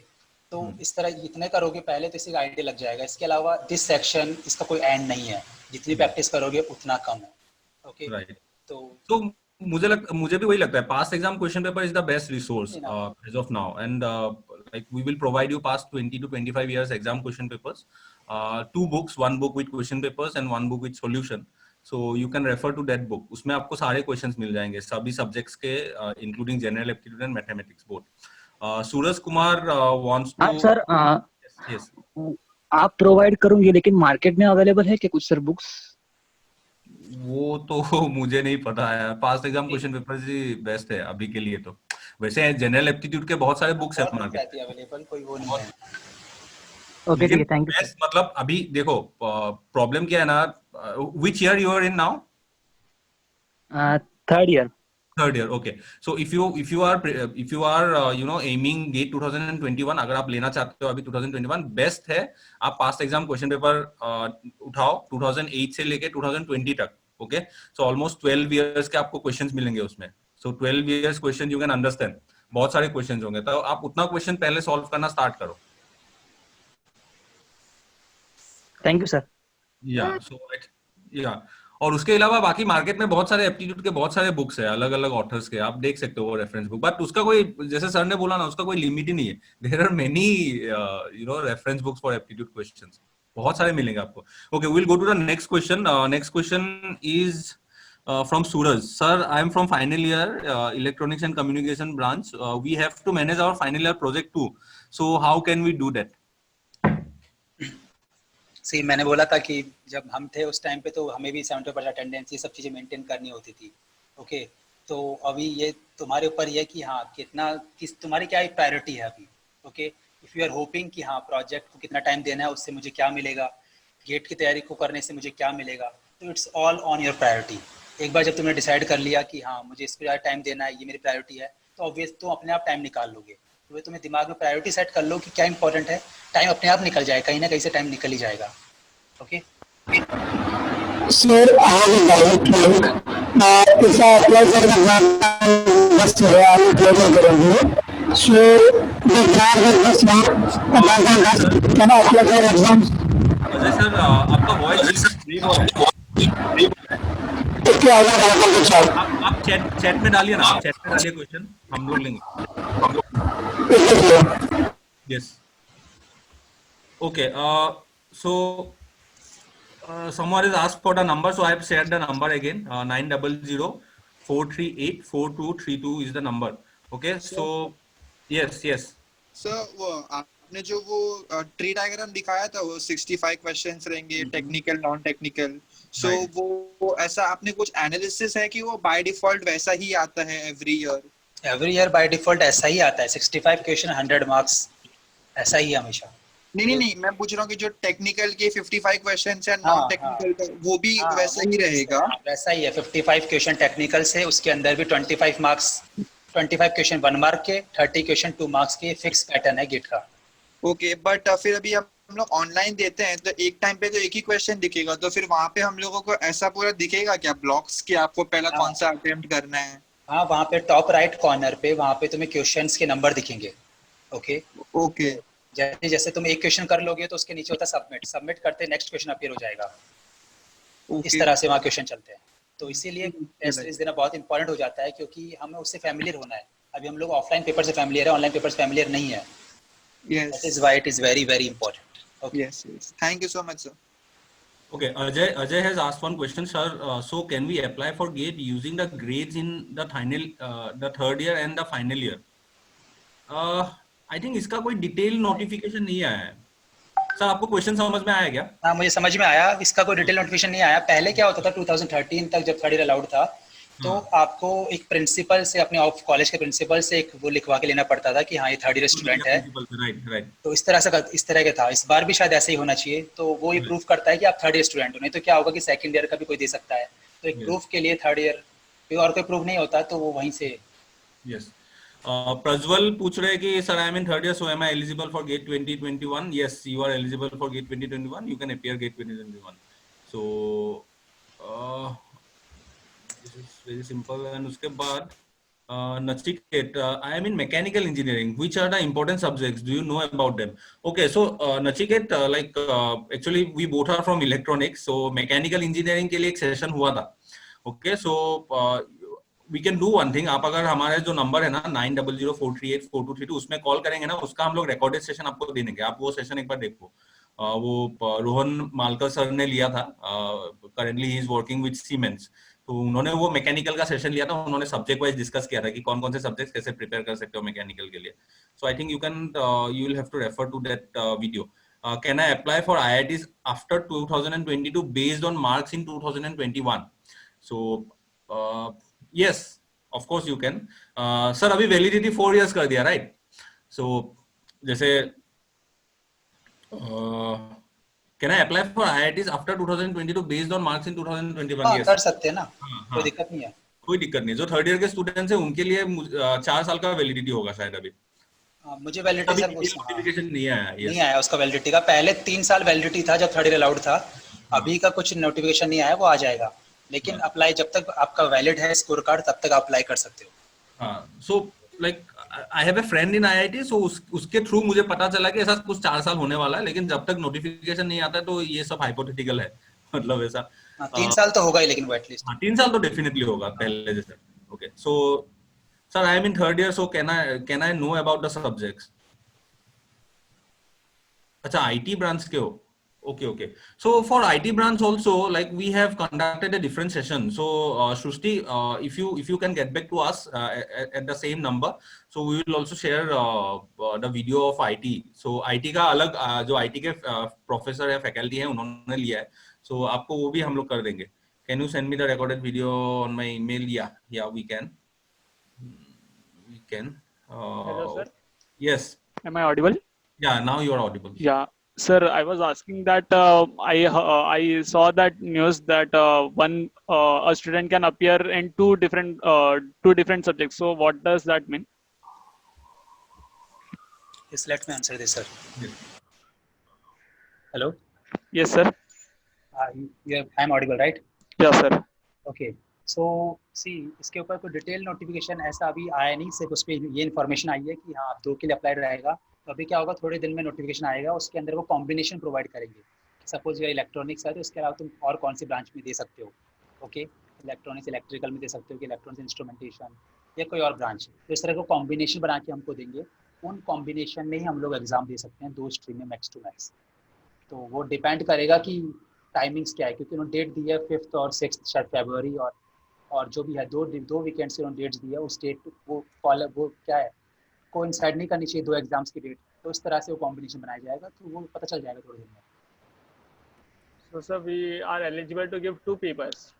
तो इस तरह इतने करोगे पहले तो इससे आइडिया लग जाएगा। इसके अलावा दिस सेक्शन, इसका कोई एंड नहीं है, जितनी प्रैक्टिस करोगे उतना कम है। Okay, right. तो मुझे भी वही लगता है, past exam question paper is the best resource as of now, and like we will provide you past 20 to 25 years exam question papers, 2 books, 1 book with question papers and 1 book with solution, so you can refer to that book. उसमें आपको सारे questions मिल जाएंगे सभी subjects के, including general aptitude and mathematics both. Suraj Kumar wants to... हाँ sir, yes. आप provide करोगे लेकिन मार्केट में अवेलेबल है क्या कुछ सर बुक्स? वो तो मुझे नहीं पता है, पास्ट एग्जाम क्वेश्चन पेपर ही बेस्ट है अभी के लिए तो। वैसे जनरल एप्टीट्यूड के बहुत सारे बुक्स हैं मार्केट में अवेलेबल, कोई वो नहीं है। ओके ठीक है, थैंक यू। मतलब अभी देखो प्रॉब्लम क्या है ना, which year you are in now? Third year. Third year, okay. So if you are you know aiming GATE 2021, अगर आप लेना चाहते हो अभी 2021, बेस्ट है आप पास्ट एग्जाम क्वेश्चन पेपर उठाओ 2008 से लेके 2020 तक। ओके, सो ऑलमोस्ट 12 इयर्स के आपको क्वेश्चंस मिलेंगे उसमें। सो 12 years question you can understand, बहुत सारे क्वेश्चंस होंगे, तो आप उतना क्वेश्चन पहले सॉल्व करना स्टार्ट करो। Thank you sir. या और उसके अलावा बाकी मार्केट में बहुत सारे एप्टीट्यूड के बहुत सारे बुक्स है अलग अलग ऑथर्स के, आप देख सकते हो रेफरेंस बुक, बट उसका कोई, जैसे सर ने बोला ना, उसका कोई लिमिट ही नहीं है। There are many you know reference books for aptitude questions, बहुत सारे मिलेंगे आपको। Okay, we will go to the next question. Next question is from Suraj. Sir, I am from final year electronics and communication branch. We have to manage our final year project too. So how can we do that? सी, मैंने बोला था कि जब हम थे उस time पे तो हमें भी 70% अटेंडेंस, ये सब चीजें मेंटेन करनी होती थी। ओके, तो अभी ये तुम्हारे ऊपर ये कि हाँ कितना, तुम्हारी क्या प्रायोरिटी है अभी। Okay, if you are hoping कि हाँ प्रोजेक्ट को कितना टाइम देना है, उससे मुझे क्या मिलेगा, गेट की तैयारी को करने से मुझे क्या मिलेगा, तो it's all on your priority. एक बार जब तुमने डिसाइड कर लिया कि हाँ मुझे इसको ज़्यादा टाइम देना है, ये मेरी प्रायोरिटी है, तो ऑब्वियस तुम अपने आप टाइम निकाल लोगे। तो वे तुम्हें दिमाग में प्रायोरिटी सेट कर लो कि क्या इंपॉर्टेंट है, टाइम अपने आप निकल जाएगा, कहीं ना कहीं से टाइम निकल ही जाएगा। Okay sir, I have a direct link. If I apply for the exam next year, I will apply for the So the grant is this one. Can I apply for exams? Ajay sir, आपका voice break हो रहा है। Okay, I will apply for the job. आप chat में डालिए ना, chat में डालिए क्वेश्चन, हम लोग लेंगे। Yes, okay. So someone has asked for the number, so I have shared the number again. 900-438-4232 is the number. Okay, so yes. Sir, वो आपने जो वो ट्री डायग्राम दिखाया था, वो 65 क्वेश्चंस रहेंगे, टेक्निकल नॉन टेक्निकल। सो वो ऐसा आपने कुछ एनालिसिस है कि वो बाय डिफॉल्ट वैसा ही आता है every year? Every year by default ऐसा ही आता है, 65 क्वेश्चन 100 मार्क्स, ऐसा ही है हमेशा। नहीं, मैं पूछ रहा हूँ कि जो टेक्निकल के 55 क्वेश्चंस है हाँ, नॉन टेक्निकल का वो भी हाँ, वैसा ही रहेगा। वैसा ही है। 55 क्वेश्चन टेक्निकल से, उसके अंदर भी 25 मार्क्स, 25 क्वेश्चन 1 मार्क के, 30 क्वेश्चन 2 मार्क्स के, फिक्स पैटर्न है गेट का। ओके, बट फिर अभी हम लोग ऑनलाइन देते हैं तो एक टाइम पे तो एक ही क्वेश्चन दिखेगा, तो फिर वहां पे हम लोगों को ऐसा पूरा दिखेगा क्या ब्लॉक्स कि आपको पहला हाँ। कौन सा अटेम्प्ट करना है? हाँ, वहाँ पे टॉप राइट कॉर्नर पे वहाँ पे तुम्हें क्वेश्चंस के नंबर दिखेंगे। ओके, ओके, जैसे जैसे तुम एक क्वेश्चन कर लोगे तो उसके नीचे होता है सबमिट, सबमिट करते नेक्स्ट क्वेश्चन अपीयर हो जाएगा। इस तरह से वहाँ क्वेश्चन चलते हैं। तो इसीलिए टेस्ट सीरीज देना बहुत इंपॉर्टेंट हो जाता है, क्योंकि हमें उससे फैमिलियर होना है। अभी हम लोग ऑफलाइन पेपर से फैमिलियर है, ऑनलाइन पेपर से फैमिलियर नहीं है। That is why it is very very important. Okay, yes, thank you so much sir. Okay, Ajay has asked one question, sir. So can we apply for GATE using the grades in the final, the third year and the final year? I think इसका कोई detail notification नहीं आया है। Sir आपको question समझ में आया क्या? हाँ, मुझे समझ में आया। इसका कोई डिटेल नोटिफिकेशन नहीं आया। पहले क्या होता था 2013 तक जब थर्ड ईयर अलाउड था, तो आपको एक प्रिंसिपल से, अपने ऑफ कॉलेज के प्रिंसिपल से एक वो लिखवा के लेना पड़ता था कि हाँ ये थर्ड ईयर स्टूडेंट है। राइट। तो इस तरह का था। इस बार भी शायद ऐसे ही होना चाहिए। तो वो ये प्रूफ करता है कि आप थर्ड ईयर स्टूडेंट हो। नहीं तो क्या होगा कि सेकंड ईयर का भी कोई दे सकता है। तो एक प्रूफ के लिए थर्ड ईयर, और कोई प्रूफ नहीं होता तो वो वहीं से। यस, प्रज्वल पूछ रहे हैं कि sir I am in third year, so am I eligible for GATE 2021? Yes, you are eligible for GATE 2021, you can appear GATE 2021। So this is very simple. And उसके बाद Nachiket, I am in mechanical engineering. Which are the important subjects? Do you know about them? Okay, so Nachiket, actually we both are from electronics, so mechanical engineering के लिए एक session हुआ था. Okay, so we can do one thing. आप अगर हमारे जो number है ना 9004384232 उसमें कॉल करेंगे ना, उसका हम लोग रिकॉर्डेड सेशन आपको दे देंगे। आप वो सेशन एक बार देखो। वो रोहन मालकर सर ने लिया था। Currently he is working with siemens. तो उन्होंने वो मैकेनिकल का सेशन लिया था। उन्होंने सब्जेक्ट वाइज डिस्कस किया था कि कौन कौन से सब्जेक्ट्स कैसे प्रिपेयर कर सकते हो मैकेनिकल के लिए। So I think you will have to refer to that video. Can I apply for IITs after 2022 based on marks in 2021? So yes, of course you can. Sir अभी validity 4 years कर दिया, right? सो जैसे can I apply for IITs after 2022 based on marks in 2021? हाँ, yes, कर सकते हैं ना। हाँ, कोई दिक्कत नहीं है। कोई दिक्कत नहीं। जो थर्ड ईयर के स्टूडेंट्स हैं उनके लिए 4 साल का वैलिडिटी होगा शायद। अभी मुझे वैलिडिटी अभी सर नोटिफिकेशन नहीं आया। नहीं आया उसका वैलिडिटी का। पहले 3 साल वैलिडिटी था जब थर्ड ईयर अलाउड था। अभी का कुछ नोटिफिकेशन नहीं आया, वो आ जाएगा। लेकिन अप्लाई जब तक आपका वैलिड है स्कोर कार्ड, तब तक आप अप्लाई कर सकते हो। हाँ, so like I have a friend in IIT, सो उसके थ्रू मुझे पता चला कि ऐसा कुछ 4 साल होने वाला है। लेकिन जब तक नोटिफिकेशन नहीं आता तो ये सब हाइपोथेटिकल है। मतलब ऐसा 3 साल तो होगा ही, लेकिन वो एटलीस्ट 3 साल तो डेफिनेटली होगा पहले जैसे। Okay, so sir I am in third year, so can I know about the subjects? अच्छा, IT ब्रांच के हो? Okay. So for IT branch also, like we have conducted a different session. So Srushti, if you can get back to us at the same number, so we will also share the video of IT. So IT का अलग जो IT के professor या faculty हैं उन्होंने लिया है, so आपको वो भी हम लोग कर देंगे. Can you send me the recorded video on my email? Yeah, we can. Hello, sir. Yes. Am I audible? Yeah, now you are audible. Yeah, sir. I was asking that I saw that news that a student can appear in two different subjects. So what does that mean? Yes, let me answer this, sir. Yes. Hello. Yes, sir. I'm audible, right? Yeah, sir. Okay. So see, इसके ऊपर कोई detail notification ऐसा अभी आया नहीं। सिर्फ उस पर ये इन्फॉर्मेशन आई है कि हाँ आप 2 के लिए अप्लाई रहेगा। तो अभी क्या होगा, थोड़े दिन में नोटिफिकेशन आएगा, उसके अंदर वो कॉम्बिनेशन प्रोवाइड करेंगे। सपोज ये इलेक्ट्रॉनिक्स है तो इसके अलावा तुम और कौन सी ब्रांच में दे सकते हो। ओके, इलेक्ट्रॉनिक्स इलेक्ट्रिकल में दे सकते हो कि इलेक्ट्रॉनिक्स इंस्ट्रूमेंटेशन या कोई और ब्रांच। तो इस तरह को कॉम्बिनेशन बना के हमको देंगे। उन कॉम्बिनेशन में ही हम लोग एग्जाम दे सकते हैं 2 स्ट्रीम में मैक्स टू मैक्स। तो वो डिपेंड करेगा कि टाइमिंग्स क्या है, क्योंकि उन्होंने डेट दी है 5th और 6th शायद फरवरी, और जो भी है 2 वीकेंड्स के उन्होंने डेट्स दी है। उस डेट वो क्या है, कोइंसाइड नहीं करनी चाहिए 2 एग्जाम्स की डेट। तो इस तरह से वो कॉम्बिनेशन बनाया जाएगा, तो वो पता चल जाएगा थोड़े दिन में। So, sir, we are eligible to give 2 papers.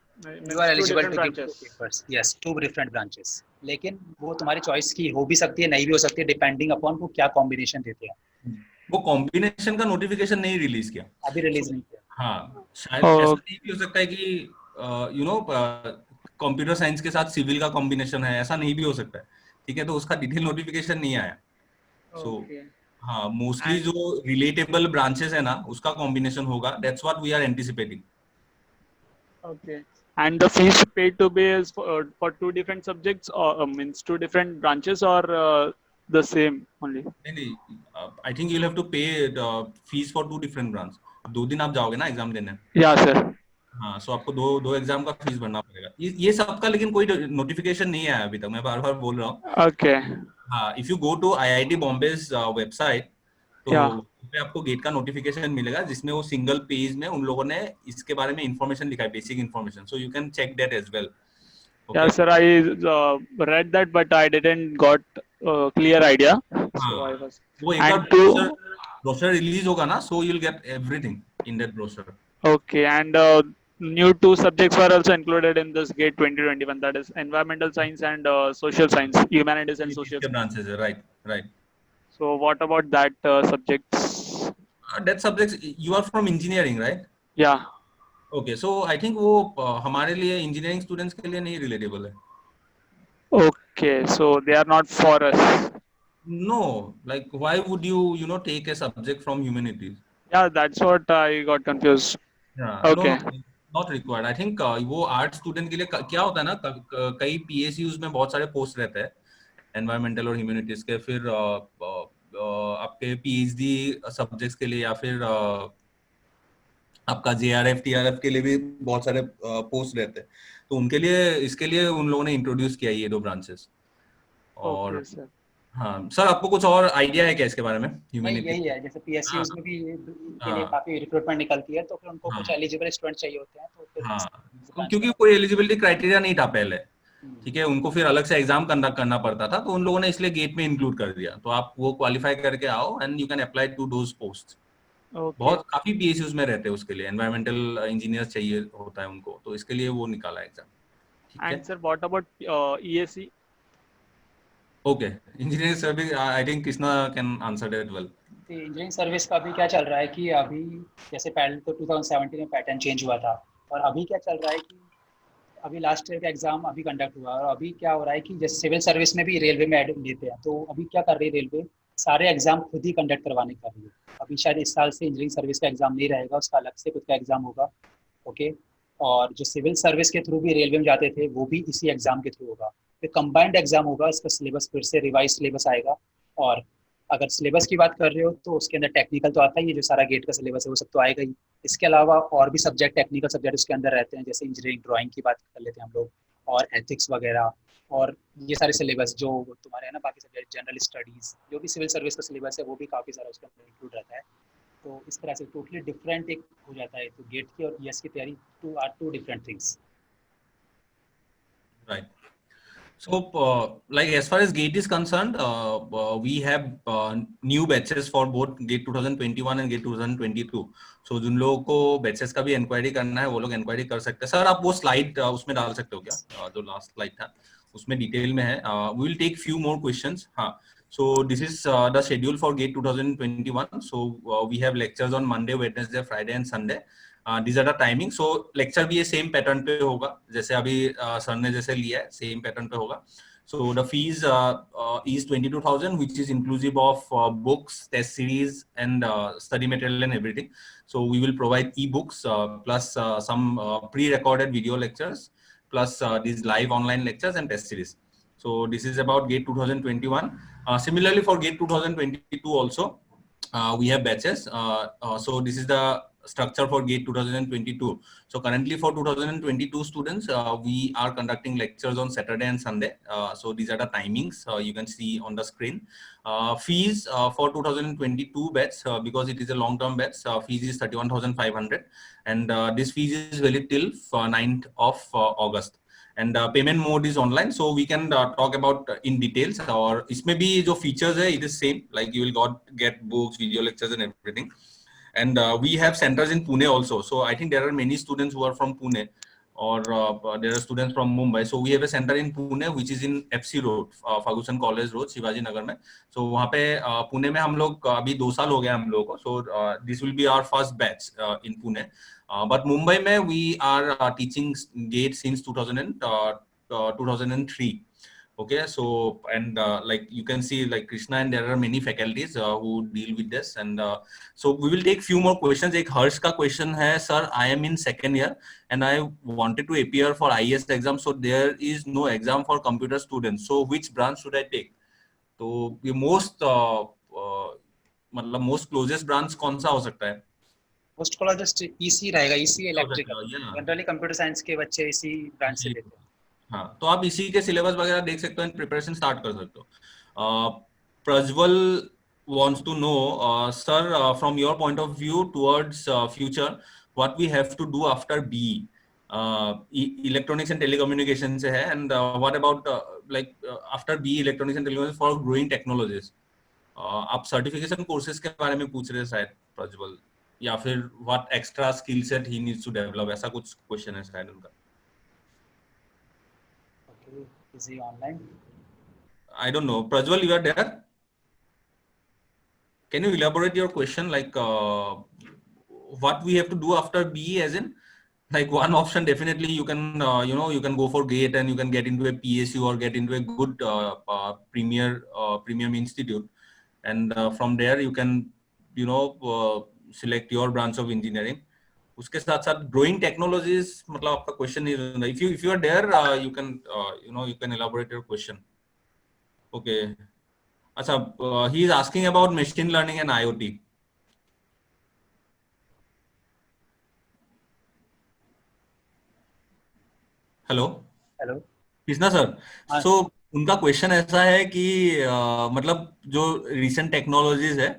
You are eligible to give 2 papers. Yes, 2 different branches. लेकिन वो तुम्हारी चॉइस की हो भी सकती है, नहीं भी हो सकती है, डिपेंडिंग अपॉन वो क्या कॉम्बिनेशन देते हैं। वो कॉम्बिनेशन का नोटिफिकेशन नहीं रिलीज किया। अभी रिलीज नहीं किया। हाँ, शायद Oh. ऐसा नहीं भी हो सकता है कि कंप्यूटर साइंस के साथ सिविल का कॉम्बिनेशन है, ऐसा नहीं भी हो सकता है। ठीक है, तो उसका डिटेल नोटिफिकेशन नहीं आया। So Okay. हाँ, मोस्टली And- जो रिलेटेबल ब्रांचेस है ना, उसका कॉम्बिनेशन होगा। That's what we are anticipating. Okay. And the fees paid to be is for two different subjects, or means two different branches, or the same only? नहीं नहीं, I think you have to pay fees for 2 different branch. 2 दिन आप जाओगे ना exam देने। Yeah, sir. हाँ, सो आपको दो एग्जाम का फीस भरना पड़ेगा। ये सबका लेकिन कोई नोटिफिकेशन नहीं आया अभी तक, मैं बार बार बोल रहा हूँ। Okay. हाँ, if you go to IIT Bombay's website, तो Yeah. पे आपको गेट का नोटिफिकेशन मिलेगा, जिसमें वो सिंगल पेज में उन लोगों ने इसके बारे में इंफॉर्मेशन लिखा है, basic information. So you can check that as well. Yeah, sir. I read that, but I didn't got clear idea. So I was. वो एक बार And two. ब्रोशर रिलीज होगा ना, so you will get everything in that brochure. Okay, and new two subjects were also included in this GATE 2021. That is environmental science and social science, humanities and social के science. Branches है, right. So what about that subjects? That subjects, you are from engineering, right? Yeah. Okay, so I think वो हमारे लिए, engineering students के लिए नहीं relatable है। Okay, so they are not for us. No, like why would you take a subject from humanities? Yeah, that's what I got confused. Yeah, Okay. no, not required. I think वो art student के लिए क्या होता है ना, कई PSUs में बहुत सारे पोस्ट रहते हैं एनवायरमेंटल और ह्यूमैनिटीज के, फिर आपके PhD सब्जेक्ट्स के लिए, या फिर आपका JRF TRF के लिए भी बहुत सारे पोस्ट रहते हैं। तो उनके लिए, इसके लिए उन लोगों ने इंट्रोड्यूस किया ये 2 ब्रांचेस। और Okay, sir. हाँ सर, आपको कुछ और आइडिया है क्या इसके बारे में? नहीं, ह्यूमैनिटीज यही है, जैसे PSUs में भी के लिए काफी रिक्रूटमेंट निकलती है, तो फिर उनको कुछ एलिजिबल स्टूडेंट चाहिए होते हैं, तो फिर हाँ, क्योंकि कोई एलिजिबिलिटी क्राइटेरिया नहीं था पहले। ठीक है, उनको फिर अलग से एग्जाम कंडक्ट करना पड़ता था, तो उन लोगों ने इसलिए गेट में इंक्लूड कर दिया। तो आप वो क्वालिफाई करके आओ and you can apply to those post. Okay. बहुत काफी PSUs में रहते हैं उसके लिए, एनवायरमेंटल इंजीनियर चाहिए होता है उनको, तो इसके लिए वो निकाला एग्जाम। ठीक है, And sir, what about ESE? Okay, engineering service, I think Krishna can answer that well. Engineering service का अभी क्या चल रहा है कि अभी जैसे पहले तो 2017 में पैटर्न चेंज हुआ था, और अभी क्या चल रहा है कि अभी लास्ट ईयर का एग्जाम अभी कंडक्ट हुआ, और अभी क्या हो रहा है कि जैसे सिविल सर्विस में भी रेलवे में एड लेते हैं, तो अभी क्या कर रही है रेलवे, सारे एग्जाम खुद ही कंडक्ट करवाने कर रही है। अभी शायद इस साल से इंजीनियरिंग सर्विस का एग्जाम नहीं रहेगा, उसका अलग से खुद का एग्जाम होगा। ओके, और जो सिविल सर्विस के थ्रू भी रेलवे में जाते थे, वो भी इसी एग्जाम के थ्रू होगा। फिर कंबाइंड एग्जाम होगा, इसका सिलेबस फिर से रिवाइज सिलेबस आएगा। और अगर सिलेबस की बात कर रहे हो तो उसके अंदर टेक्निकल तो आता ही है, जो सारा गेट का सिलेबस है वो सब तो आएगा ही। इसके अलावा और भी सब्जेक्ट, टेक्निकल सब्जेक्ट उसके अंदर रहते हैं, जैसे इंजीनियरिंग ड्राइंग की बात कर लेते हैं हम लोग, और एथिक्स वगैरह, और ये सारे सिलेबस जो तुम्हारे है ना, बाकी सब्जेक्ट, जनरल स्टडीज, जो भी सिविल सर्विस का सिलेबस है वो भी काफ़ी सारा उसके अंदर इंक्लूड रहता है। तो इस तरह से टोटली डिफरेंट एक हो जाता है। तो गेट की और ES की तैयारी two different things. Right. So, like as far as GATE is concerned, we have new batches for both GATE 2021 and GATE 2022. So, जिन लोगों को batches का भी enquiry करना है, वो लोग enquiry कर सकते हैं। सर, आप वो slide उसमें डाल सकते हो क्या? जो last slide था, उसमें detail में है। We will take few more questions. हाँ. So, this is the schedule for GATE 2021. So, we have lectures on Monday, Wednesday, Friday, and Sunday. These are the timing. So lecture भी ये same pattern पे होगा, जैसे अभी sir ने जैसे लिया है, same pattern पे होगा. So the fees is 22,000, which is inclusive of books, test series, and study material and everything. So we will provide e-books plus some pre-recorded video lectures, plus these live online lectures and test series. So this is about GATE 2021. Similarly for GATE 2022 also, we have batches. So this is the structure for GATE 2022. So currently for 2022 students, we are conducting lectures on Saturday and Sunday. So these are the timings you can see on the screen. Fees for 2022 batch, because it is a long-term batch, fees is 31,500, and this fees is valid till 9th of August. And payment mode is online, so we can talk about in details. और इसमें भी जो features है, it is same, like you will get books, video lectures and everything. And we have centers in Pune also. So I think there are many students who are from Pune. or there are students from Mumbai. So we have a center in Pune which is in FC Road, Ferguson College Road, Shivaji Nagar में. So वहाँ पे पुणे में हम लोग अभी 2 साल हो गए हम लोगों को. So this will be our first batch in Pune. But Mumbai में we are teaching GATE since 2003. Okay, so and like you can see, like Krishna, and there are many faculties who deal with this, and so we will take few more questions. एक हर्ष का question है, sir, I am in second year and I wanted to appear for IAS exam, so there is no exam for computer students. So which branch should I take? तो ये most मतलब most closest branch कौन सा हो सकता है? Most closest EC रहेगा, EC electrical. Yeah. Generally computer science के बच्चे इसी ब्रांच से लेते हैं. हाँ, तो आप इसी के सिलेबस वगैरह देख सकते हो, प्रिपरेशन स्टार्ट कर सकते हो. Prajwal wants to know, sir, from your point of view towards future, what we have to do after BE? Electronics and telecommunication से है, and what about like after BE electronics and telecommunications for growing technologies? आप certification courses के बारे में पूछ रहे हैं शायद प्रज्वल, या फिर what extra skill set he needs to develop, ऐसा कुछ क्वेश्चन है शायद उनका. Is he online? I don't know. Prajwal, you are there? Can you elaborate your question? Like, what we have to do after BE, as in, like one option definitely you can, you can go for GATE and you can get into a PSU or get into a good premium institute, and from there you can, select your branch of engineering. उसके साथ साथ growing technologies, मतलब आपका question is, if you are there, you can you can elaborate your question. Okay. अच्छा, he is asking about machine learning and IoT. Hello Krishna sir. So उनका question ऐसा है कि मतलब जो रिसेंट टेक्नोलॉजीज है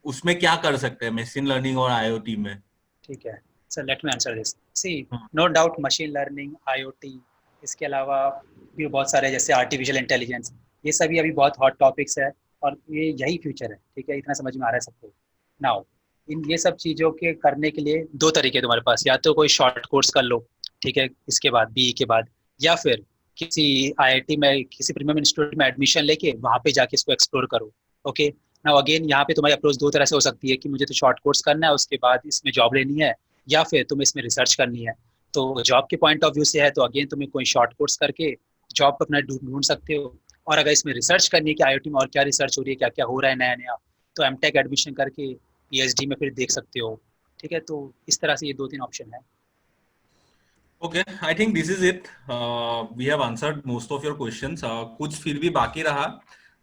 उसमें क्या कर सकते हैं मशीन लर्निंग और आईओटी में? ठीक है sir, let me answer this. See, no doubt machine learning, IoT, इसके अलावा भी बहुत सारे जैसे आर्टिफिशियल इंटेलिजेंस, ये सभी अभी बहुत हॉट टॉपिक्स है और ये यही फ्यूचर है. ठीक है, इतना समझ में आ रहा है सबको. नाउ इन ये सब चीज़ों के करने के लिए दो तरीके तुम्हारे पास, या तो कोई शॉर्ट कोर्स कर लो, ठीक है, इसके बाद BE के बाद, या फिर किसी IIT में किसी प्रीमियम इंस्टीट्यूट में एडमिशन लेके वहाँ पे जाके इसको एक्सप्लोर करो. ओके, नाउ अगेन यहाँ पे तुम्हारी अप्रोच दो तरह से हो सकती है कि मुझे तो शॉर्ट कोर्स करना है, उसके बाद इसमें जॉब लेनी है, या फिर तुम्हें इसमें रिसर्च करनी है. तो जॉब के पॉइंट ऑफ व्यू से है तो अगेन तुम्हें कोई शॉर्ट कोर्स करके जॉब अपना ढूंढ सकते हो. और अगर इसमें रिसर्च करनी है कि IIT में और क्या रिसर्च हो रही है, क्या क्या हो रहा है नया नया, तो MTech एडमिशन करके PhD में फिर देख सकते हो. ठीक है, तो इस तरह से ये 2-3 ऑप्शन है. Okay, I think this is it. We have answered most of your questions. कुछ फिर भी बाकी रहा.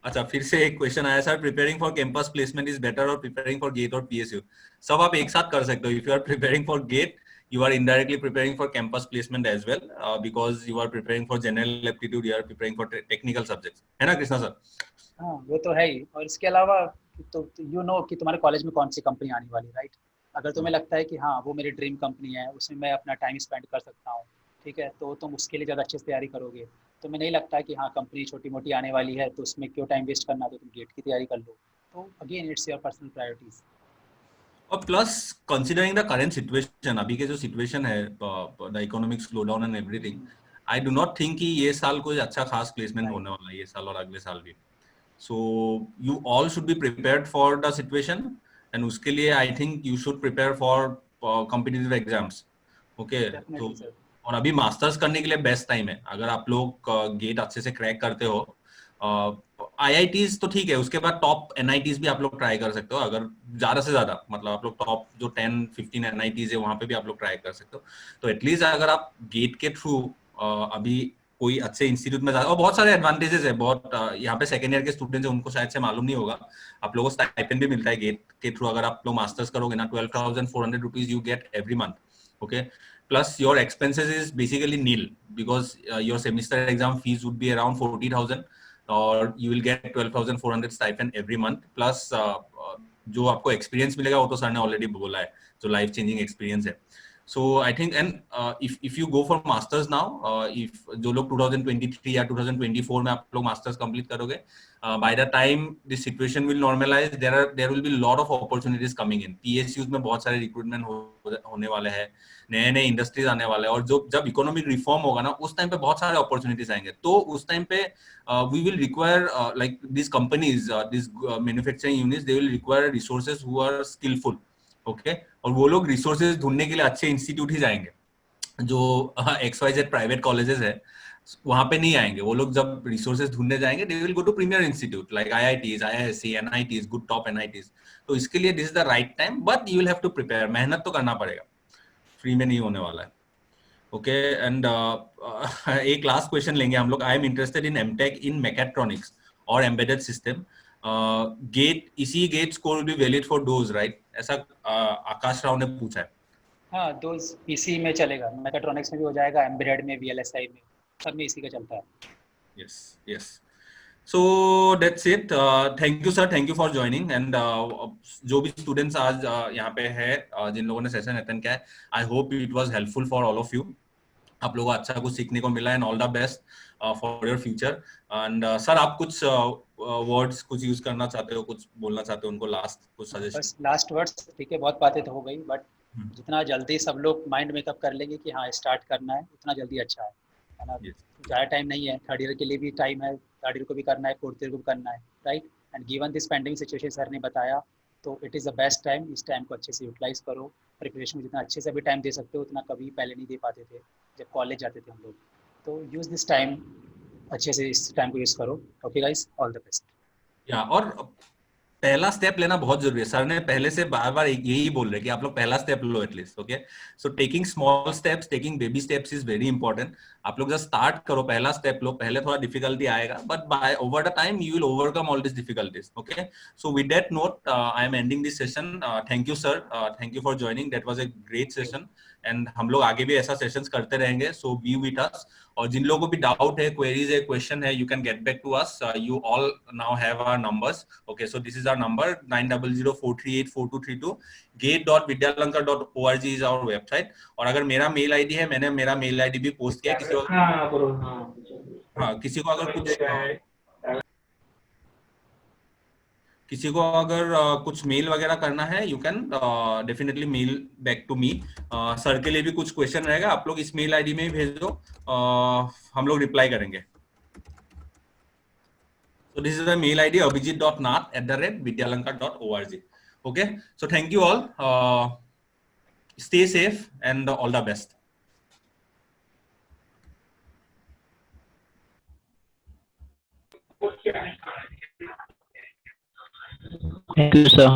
अच्छा, फिर से एक क्वेश्चन आया sir, preparing for campus placement is better और प्रिपेयरिंग फॉर गेट और PSU? सब आप एक साथ कर सकते हो. If you are preparing for GATE, you are indirectly preparing for campus placement as well, because you are preparing for general aptitude, you are preparing for technical subjects, है ना कृष्णा सर? हाँ, वो तो है ही. और इसके अलावा तो यू नो कि तुम्हारे कॉलेज में कौन सी कंपनी आने वाली, राइट? अगर तुम्हें लगता है कि हाँ वो मेरी ड्रीम कंपनी है, उसमें मैं अपना टाइम स्पेंड कर सकता हूँ, ठीक है, तो तुम उसके लिए ज़्यादा अच्छे से तैयारी करोगे. तुम्हें नहीं लगता है कि हाँ कंपनी छोटी मोटी आने वाली है तो उसमें क्यों टाइम वेस्ट करना, तो तुम गेट की तैयारी कर लो. तो again it's your personal priorities. और plus considering the current situation, अभी के जो सिचुएशन है, the economic slow down and everything, I do not think कि ये साल कोई अच्छा खास प्लेसमेंट होने वाला है, ये साल और अगले साल भी. So you all should be prepared for the situation, and उसके लिए आई think you should prepare for competitive exams. Okay, तो और अभी मास्टर्स करने के लिए बेस्ट टाइम है. अगर आप लोग गेट अच्छे से क्रैक करते हो, IITs तो ठीक है, उसके बाद टॉप NITs भी आप लोग ट्राई कर सकते हो. अगर ज्यादा से ज्यादा मतलब आप लोग टॉप जो 10-15 NITs है वहां पे भी आप लोग ट्राई कर सकते हो. तो एटलीस्ट अगर आप गेट के थ्रू अभी कोई अच्छे इंस्टीट्यूट में और बहुत सारे एडवांटेजेस है. बहुत यहाँ पे सेकेंड ईयर के स्टूडेंट्स है, उनको शायद से मालूम नहीं होगा, आप लोगों को स्टाइपेंड भी मिलता है गेट के थ्रू. अगर आप लोग मास्टर्स करोगे ना, 12,400 rupees you get every month. Okay, plus your expenses is basically nil, because your semester exam fees would be around 40,000, or you will get 12,400 stipend every month, plus जो आपको experience मिलेगा वो तो सर ने already बोला है, जो life changing experience है. So I think, and if you go for masters now, if जो लोग 2023 या 2024 में आप लोग masters complete करोगे, by the time the situation will normalize, there will be a lot of opportunities coming in. PSUs में बहुत सारे recruitment होने वाले हैं, नए नए इंडस्ट्रीज आने वाले हैं, और जब इकोनॉमिक रिफॉर्म होगा ना, उस टाइम पे बहुत सारे अपॉर्चुनिटीज आएंगे. तो उस टाइम पे we will require like this companies, this manufacturing units, they will require resources who are skillful. Okay, और वो लोग रिसोर्सेज ढूंढने के लिए अच्छे इंस्टीट्यूट ही जाएंगे. जो XYZ प्राइवेट कॉलेजेस है वहां पे नहीं आएंगे. वो लोग जब रिसोर्सेज ढूंढने जाएंगे, they will go to premier institute like IITs, IISc, NITs, good top NITs. तो इसके लिए this is the right time, but you will have to prepare. मेहनत तो करना पड़ेगा, फ्री में नहीं होने वाला है. ओके, एंड एक लास्ट क्वेश्चन लेंगे हम लोग. I am interested in MTech in mechatronics और एम्बेडेड सिस्टम. गेट, इसी GATE score will be valid for those, right? ऐसा आकाश राव ने पूछा है. हाँ, दोज इसी में चलेगा, मैकेट्रॉनिक्स में भी हो जाएगा, एम्बेडेड में, VLSI में, सब में इसी का चलता है. Yes, yes. So that's it. Thank you sir, thank you for joining. And जो भी students आज यहाँ पे है, जिन लोगों ने सेशन अटेंड किया है, I hope it was helpful for all of you. आप लोगों को अच्छा कुछ सीखने को मिला, and all the best for your future. And sir, आप कुछ words कुछ यूज करना चाहते हो, कुछ बोलना चाहते हो उनको, लास्ट कुछ सजेशन? बस लास्ट वर्ड्स, ठीक है, बहुत बातें तो हो गई, बट जितना जल्दी सब लोग माइंड मेकअप कर लेंगे कि हाँ स्टार्ट करना है, उतना जल्दी अच्छा है ना. ज़्यादा टाइम नहीं है, थर्ड ईयर के लिए भी टाइम है, थर्ड ईयर को भी करना है, फोर्थ ईयर को भी करना है, right. And given this pandemic situation sir ने बताया, तो it is the best time. इस टाइम को अच्छे से यूटिलाइज करो. प्रिपरेशन में जितना अच्छे से भी टाइम दे सकते हो, उतना कभी पहले नहीं दे पाते थे जब कॉलेज जाते थे हम लोग. तो यूज़ दिस टाइम, अच्छे से इस टाइम को यूज़ करो. Okay guys, all the best. या, और पहला स्टेप लेना बहुत जरूरी है. सर ने पहले से बार बार यही बोल रहे कि आप लोग पहला step low at least. Okay, so taking small steps, taking baby steps is very important. आप लोग जस्ट स्टार्ट करो, पहला स्टेप लो. पहले थोड़ा डिफिकल्टी आएगा, but by over the time you will overcome all this difficulties. Okay, so with that note I am ending this session. Thank you sir, thank you for joining. That was a great session, and हम लोग आगे भी ऐसा sessions करते रहेंगे. सो be with us. और जिन लोगों को भी डाउट है, क्वेरीज है, क्वेश्चन है, you can get back to us. You all now have our numbers. Okay, so this is our number 9004384232. gate.vidyalankar.org is our website. और अगर मेरा मेल आईडी है, मैंने मेरा मेल आईडी भी पोस्ट किया. किसी को अगर कुछ मेल वगैरह करना है, you can definitely mail back to me. Sir के लिए भी कुछ क्वेश्चन रहेगा, आप लोग इस मेल आईडी में भेज दो, हम लोग रिप्लाई करेंगे. So this is the mail ID, abhijit.nath@vidyalankar.org. Okay, so thank you all. Stay safe and all the best. Thank you, sir.